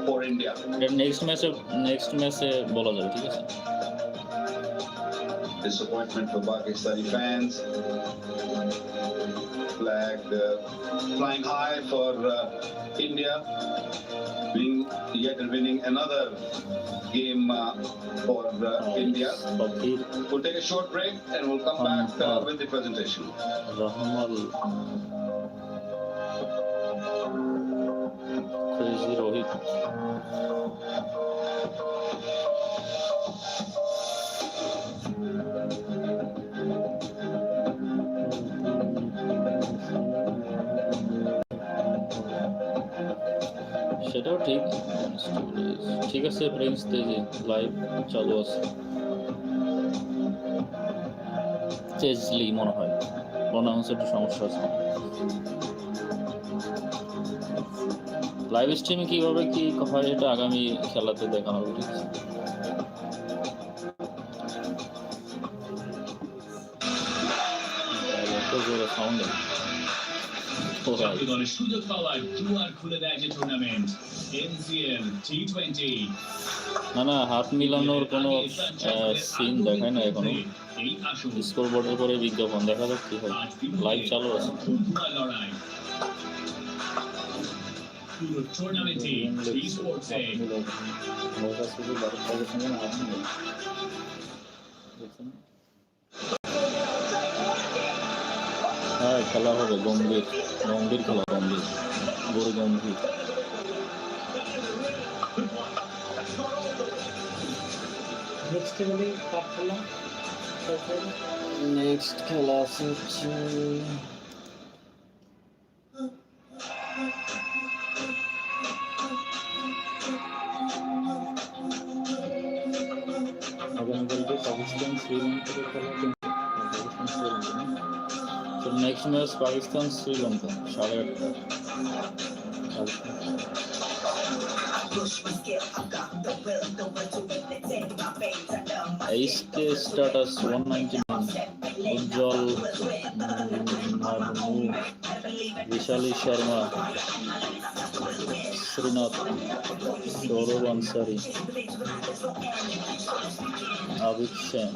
for India. Next ম্যাচে বলা যাবে ঠিক আছে Disappointment for Pakistani fans. Flag flying high for India, winning another game for India. We'll take a short break and we'll come back with the presentation. Rahmal Crazy Rohit সেটাও ঠিক ঠিক আছে Prince তেজি লাইভ চালু আছে চেজলি মনে হয় pronounce একটু সমস্যা আছে লাইভ স্ট্রিমে কিভাবে কি হয় এটা আগামী খেলাতে দেখানো হবে ঠিক আছে এত জোরে সাউন্ড জাতিগণের সুযোগ পাওয়ার দুয়ার খুলে দেয় যে টুর্নামেন্ট NCL T20 না হাত মিলানোর কোনো সিন দেখায় না এখনো স্কোর বোর্ডের পরে বিজ্ঞাপন দেখা যাক কি হয় লাইভ চালু আছে লড়াই পুরো টুর্নামেন্টে স্পোর্টসে হ্যাঁ খেলা হবে গম্ভীর খেলা বড় গম্ভীর নেক্সট খেলা আছে হচ্ছে আগামীকালকে পাকিস্তান শ্রীলঙ্কার খেলা তো next match Pakistan Sri Lanka 8:30 HK status 199 Ujjwal Marmu Bishali Sharma Srinath Sourav Ansari Abid Sen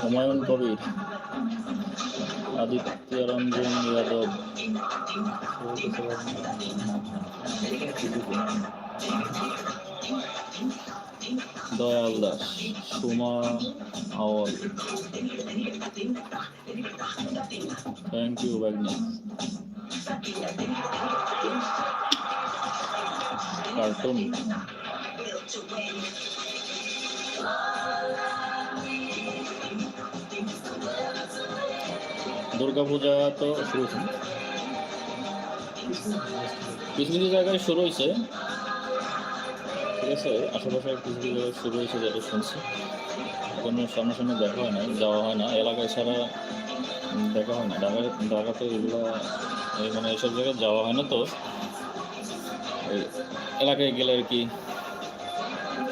Humayun Kabir Aditya Ranjan Yadav Dayal Das Suma Awal thank you Bagni cartoon Durga Puja তো শুরু হয়েছে কিছু কিছু জায়গায় শুরু হয়েছে ঠিক আছে আশেপাশে কিছু কিছু জায়গায় শুরু হয়েছে যেটা শুনছি, কোনো সামনাসামনি দেখা হয় না, যাওয়া হয় না, এলাকায় ছাড়া দেখা হয় না। ঢাকাতে এগুলো মানে এসব জায়গায় যাওয়া হয় না, তো ওই এলাকায় গেলে আর কি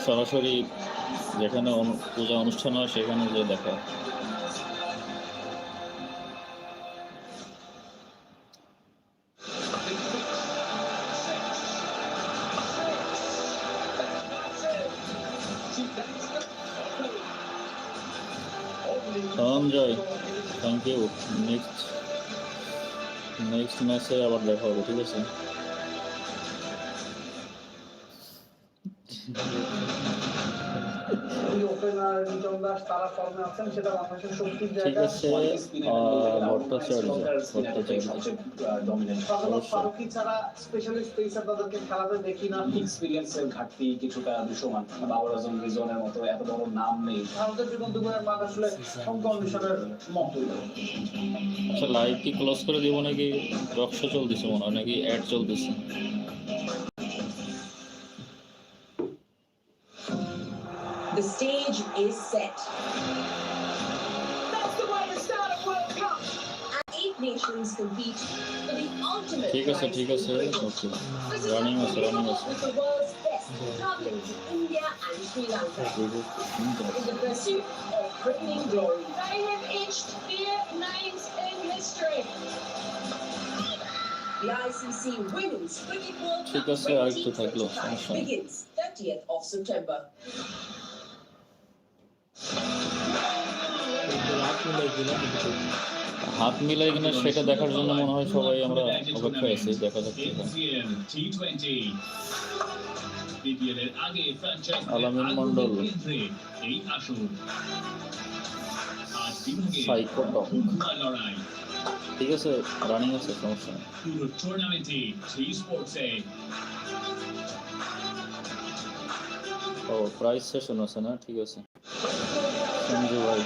সরাসরি যেখানে পূজা অনুষ্ঠান হয় সেখানে যে দেখা হয়। Sanjay, thank you. নেক্সট ম্যাচে আবার দেখা হবে, ঠিক আছে? ঠিক আছে, ভট্টাচার্য ফারুকি ছাড়া স্পেশালিস্ট পেসার তাদেরকে খেলাতে দেখি না, এক্সপেরিয়েন্সের ঘাটতি কিছুটা দৃশ্যমান। বাবর আজম রিজনের মতো এত বড় নাম নেই ভারতের জন্য। দুপুরের মাঠ আসলে কন্ডিশনের মতোই। আচ্ছা, লাইভ কি ক্লোজ করে দিব নাকি টক শো চলতেছে মনে হয়, নাকি অ্যাড চলতেছে? The stage is set. That's the way to start a World Cup. And 8 nations compete for the ultimate. ঠিক আছে, ঠিক আছে, ওকে, রানিং আছে, রানিং আছে। With the world's best traveling to India and Sri Lanka in the pursuit of bringing glory. They have etched their names in history. The ICC Women's Cricket World ঠিক Cup আছে, আরেকটু থাকলো, সমস্যা নেই। begins 30th of September. হাত মিলাই কিনা সেটা দেখার জন্য মনে হয় সবাই আমরা অপেক্ষায় আছি, দেখা যাক কি হয়। আলামিন মন্ডল, সাইকোটক, ঠিক আছে, রানিং আছে, সমস্যা নেই। ও, প্রাইস সেশন আছে না, ঠিক আছে। সঞ্জু ভাই,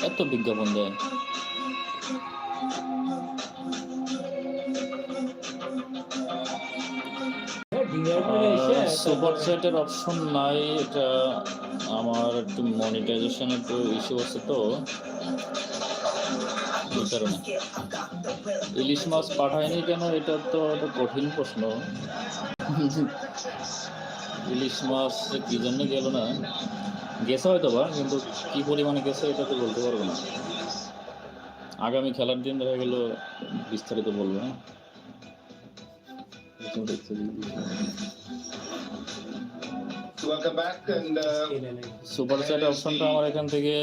এত বিজ্ঞাপন দেয়। সুপার চ্যাটের অপশন নাই, এটা আমার একটু মনিটাইজেশন একটু ইস্যু আছে, তো এই কারণে। ইলিশ মাছ পাঠায়নি কেন, এটা তো একটা কঠিন প্রশ্ন। ইলিশ মাছ কি জন্য গেল না, গেছে হয়তো বা, কিন্তু কি পরিমাণে গেছে এটা তো বলতে পারবো না। আগামী খেলার দিন দেখা গেল বিস্তারিত বলবো না। সুপার চ্যাট অপশনটা আমার এখান থেকে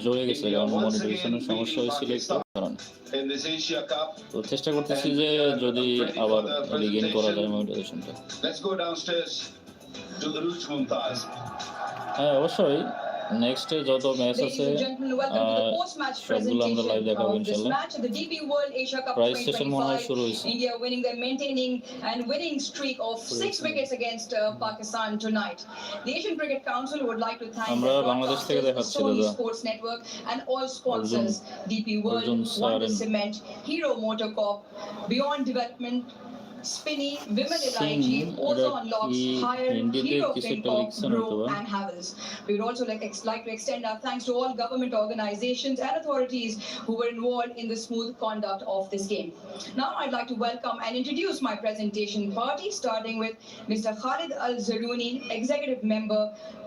জড়িয়ে গেছে, কারণ মনিটাইজেশনের সমস্যা হয়েছিল একটু কারণে। তো চেষ্টা করতেছি যে যদি আবার রিগেইন করা যায় মনিটাইজেশনটা। হ্যাঁ, অবশ্যই নেক্সট যত ম্যাচ আছে সবগুলো আমরা লাইভ দেখাবো ইনশাআল্লাহ। প্রাইস সেশন মনে হয় শুরু হয়েছে। India winning their maintaining and winning streak of 6 wickets against Pakistan tonight. The Asian Cricket Council would like to thank আমরা বাংলাদেশ থেকে দেখাচ্ছি দাদা, Sports Network and all sponsors, DP World, Wonder Cement, Hero Motorcorp, Beyond Development, Spinny, Women Elite, also unlocks higher Hero Fincorp, Grow and Havels. We would also like to extend our thanks to all government organizations and authorities who were involved in the smooth conduct of this game. Now I'd like to welcome and introduce my presentation party, starting with Mr. Khalid Al-Zaruni, Executive Member,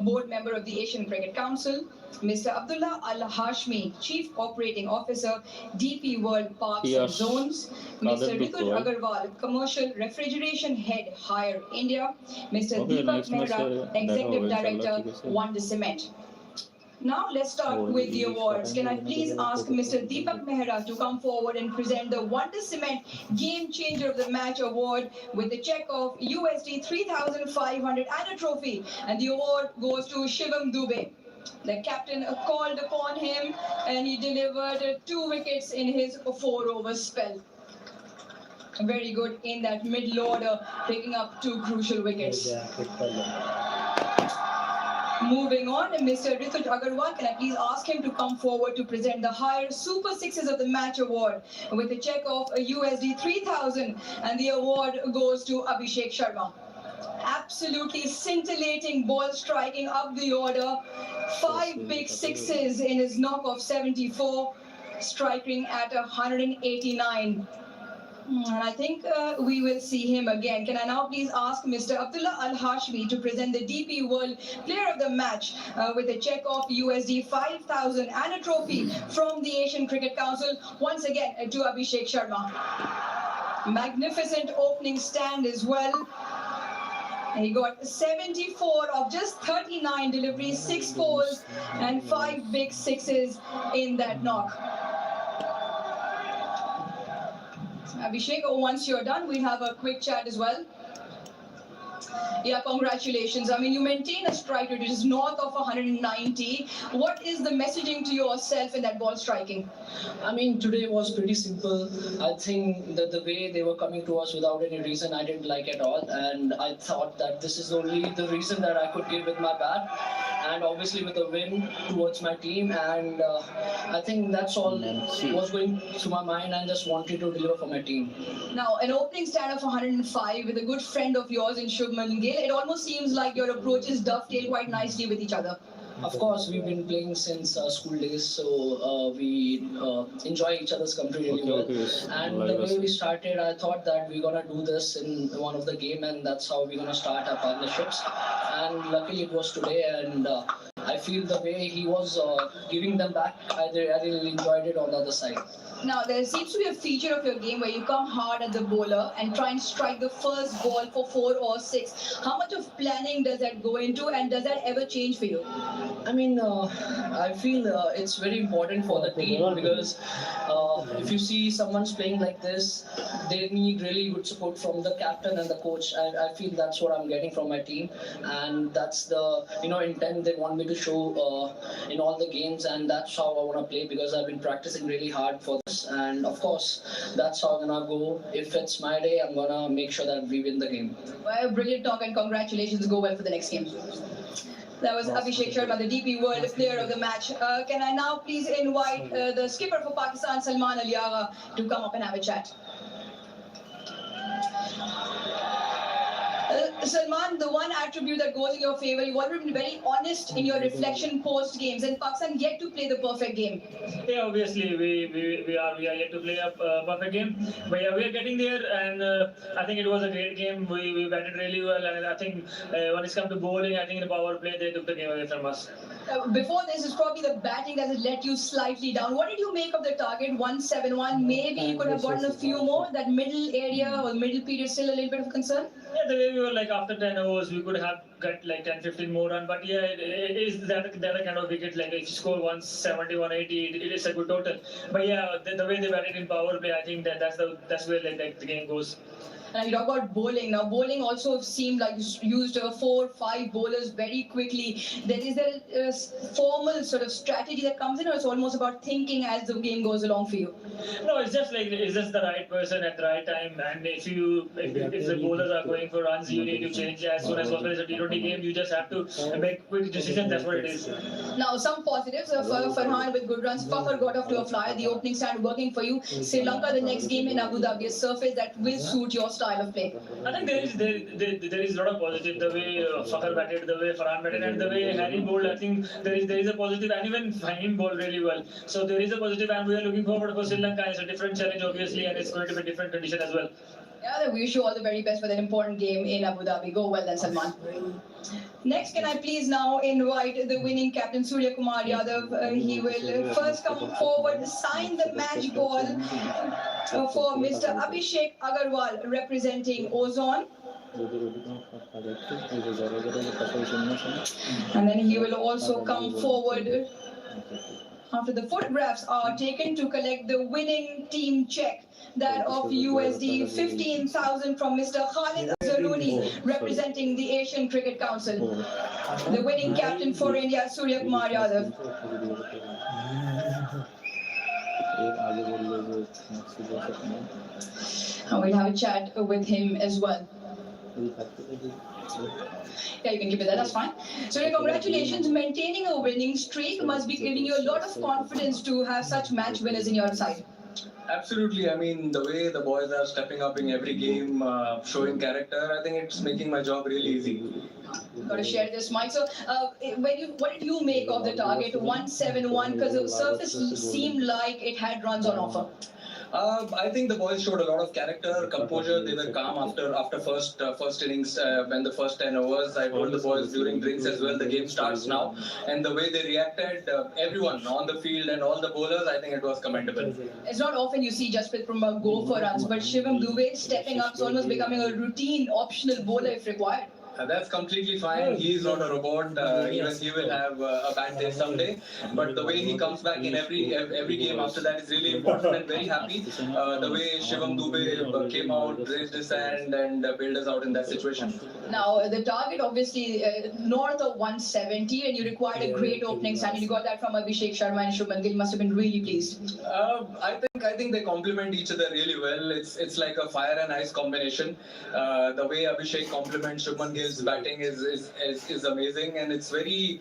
Board Member of the Asian Cricket Council, Mr. Abdullah Al-Hashmi, Chief Operating Officer, DP World Parks and Zones, Mr. Ritul Agarwal, Commercial Refrigeration Head, Hire India, Mr. Deepak Mehra, Executive Director, Wonder Cement. Now let's start with the awards. Can I please ask Mr. Deepak Mehra to come forward and present the Wonder Cement Game Changer of the Match Award with the check of USD 3,500 and a trophy. And the award goes to Shivam Dubey. The captain called upon him and he delivered 2 wickets in his 4-over spell. Very good in that middle order, picking up 2 crucial wickets. Moving on, Mr. Rituj Agarwal, can I please ask him to come forward to present the higher Super Sixes of the Match award with a check of USD 3,000, and the award goes to Abhishek Sharma. Absolutely scintillating ball striking up the order, 5 big sixes in his knock of 74, striking at 189. And I think we will see him again. Can I now please ask Mr. Abdullah Al-Hashmi to present the DP World Player of the Match with a check of USD 5,000 and a trophy from the Asian Cricket Council, once again to Abhishek Sharma. Magnificent opening stand as well. And he got 74 of just 39 deliveries, 6 fours and 5 big sixes in that knock. Abhishek, once you're done, we'll have a quick chat as well. Yeah, congratulations. I mean, you maintain a strike rate which is north of 190. What is the messaging to yourself in that ball striking? I mean, today was pretty simple. I think that the way they were coming to us without any reason, I didn't like at all. And I thought that this is only the reason that I could give with my bat. And obviously with a win towards my team. And I think that's all was going through my mind, and just wanted to deliver for my team. Now, an opening stand of 105 with a good friend of yours in Shubman Gill, it almost seems like your approaches dovetail quite nicely with each other. Of course, we've been playing since school days, so we enjoy each other's company really well. And the way we started, I thought that we're gonna do this in one of the game, and that's how we're gonna start our partnerships. And luckily, it was today, and I feel the way he was giving them back, I really enjoyed it on the other side. Now, there seems to be a feature of your game where you come hard at the bowler and try and strike the first ball for 4 or 6. How much of planning does that go into, and does that ever change for you? I mean, I feel it's very important for the team, because if you see someone's playing like this, they need really good support from the captain and the coach. I feel that's what I'm getting from my team, and that's the intent they want me to show in all the games, and that's how I want to play, because I've been practicing really hard for this. And of course, that's how I'm gonna go. If it's my day, I'm gonna make sure that we win the game. Well, brilliant talk, and congratulations. Go well for the next game. That was Abhishek Sharma, the DP World Player of the Match. Can I now please invite the skipper for Pakistan, Salman Ali Agha, to come up and have a chat? Salman, the one attribute that goes in your favor, you've already been very honest in your reflection post games, and Pakistan yet to play the perfect game. Yeah, obviously we are yet to play a perfect game, but yeah, we are getting there, and I think it was a great game. We batted really well, and I think when it's come to bowling, I think in the power play they took the game away from us. Before this, it's probably the batting that has let you slightly down. What did you make of the target 171? Maybe you could have gotten a few more. That middle area or middle period still a little bit of concern? Yeah, the way we were like after 10 overs, we could have got like 10-15 more run. But yeah, it is that kind of wicket. Like if you score 170, 180, it is a good total. But yeah, the way they batted in power play, I think that's where like the game goes. And you talk about bowling. Now, bowling also seemed like used 4-5 bowlers very quickly. Is there a formal sort of strategy that comes in, or it's almost about thinking as the game goes along for you? No, it's just the right person at the right time. And if the bowlers are going for runs, you need to change as soon as possible. It's a T20 game. You just have to make quick decisions. That's what it is. Now, some positives. Farhan with good runs. Fakhr got off to a flyer. The opening stand working for you. Sri Lanka, the next game in Abu Dhabi, a surface that will suit your style of play. I think there is a lot of positive. The way Fakhr batted, the way Farhan batted, and the way Harry bowled. I think there is a positive, and even Fahim bowled really well. So there is a positive, and we are looking forward for Sri Lanka. It's a different challenge, obviously, and it's going to be a different condition as well. Yeah, we wish you all the very best for that important game in Abu Dhabi. Go well then, Salman. Next, can I please now invite the winning captain, Surya Kumar Yadav. He will first come forward, sign the match ball for Mr. Abhishek Agarwal, representing Ozone. And then he will also come forward after the photographs are taken to collect the winning team check, that of USD 15,000 from Mr. Khalid Zaruni, representing the Asian Cricket Council. The winning captain for India, Surya Kumar Yadav. We'll have a chat with him as well. Yeah, you can keep it there, that's fine. So congratulations, maintaining a winning streak must be giving you a lot of confidence to have such match winners in your side. Absolutely. I mean, the way the boys are stepping up in every game, showing character, I think it's making my job really easy. Got to share this, Mike. So, what did you make of the target 171? Because the surface seemed like it had runs on offer. I think the boys showed a lot of character, composure. They were calm after first innings when the first 10 overs. I told the boys during drinks as well. The game starts now, and the way they reacted, everyone on the field and all the bowlers, I think it was commendable. It's not often you see Jasprit Bumrah go for runs, but Shivam Dube stepping up, so almost becoming a routine optional bowler if required. That's completely fine. He is not a robot. Even he will have a bad day someday. But the way he comes back in every game after that is really important, and very happy. The way Shivam Dube came out, raised his hand, and bailed us out in that situation. Now, the target obviously north of 170, and you required a great opening stand. You got that from Abhishek Sharma and Shubman Gill. Must have been really pleased. I think they complement each other really well. It's like a fire and ice combination. The way Abhishek complements Shubman Gill's batting is amazing, and it's very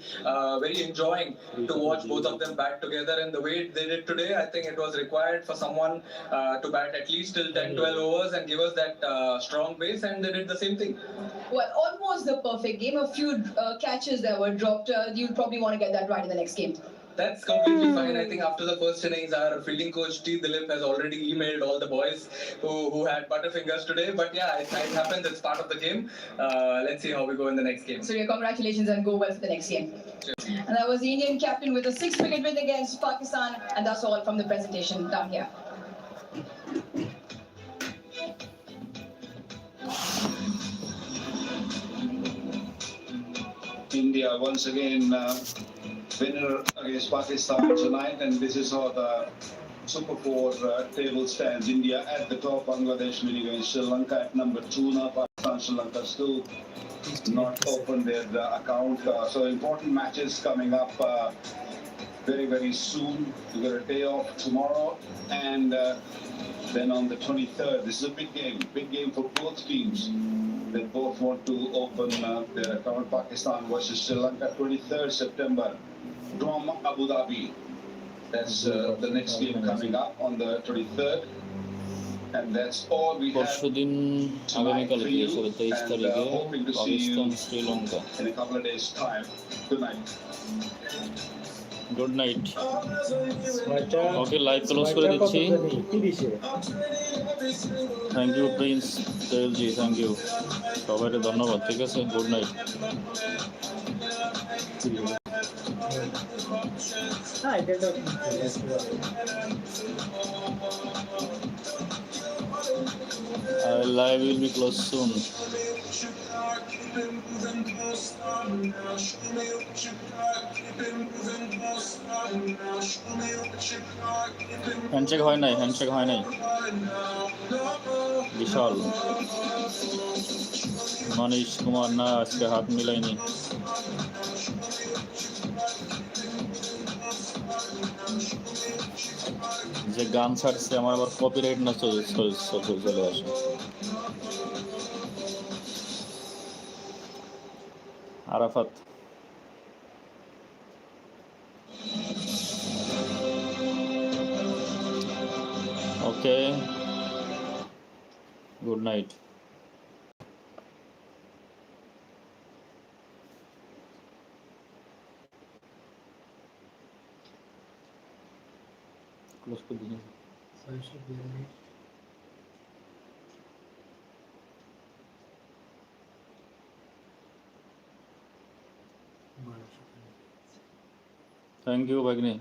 enjoying to watch both of them bat together. And the way they did today, I think it was required for someone to bat at least till 10-12 overs and give us that strong base, and they did the same thing. Well, almost the perfect game. A few catches that were dropped. You'll probably want to get that right in the next game. That's completely fine. I think after the first innings, our fielding coach T. Dilip has already emailed all the boys who had butterfingers today. But yeah, it happens. It's part of the game. Let's see how we go in the next game. So, congratulations and go well for the next game. Cheers. And that was the Indian captain with a 6-wicket win against Pakistan. And that's all from the presentation down here. India once again winner against Pakistan tonight, and this is how the Super 4 table stands. India at the top, Bangladesh winning against Sri Lanka at number 2 now. Pakistan, Sri Lanka still not opened their account. So important matches coming up very soon. We got a day off tomorrow, and then on the 23rd, this is a big game for both teams. They both want to open their account. Pakistan versus Sri Lanka, 23rd September from Abu Dhabi. That's the next game coming up on the 23rd. And that's all we have tonight for you. And hoping to see you in a couple of days' time. Good night. Good night okay live close করে দিচ্ছি thank you Prince তেলজি thank you সবাইকে ধন্যবাদ ঠিক আছে good night live will be closed soon. Handshake হয় নাই বিশাল মনীষ কুমার না আজকে হাত মিলাইনি যে গান ছাড়ছে আমার আবার কপিরাইট না চলে আসে Arafat okay good night close করে দিন थैंक यू भगनी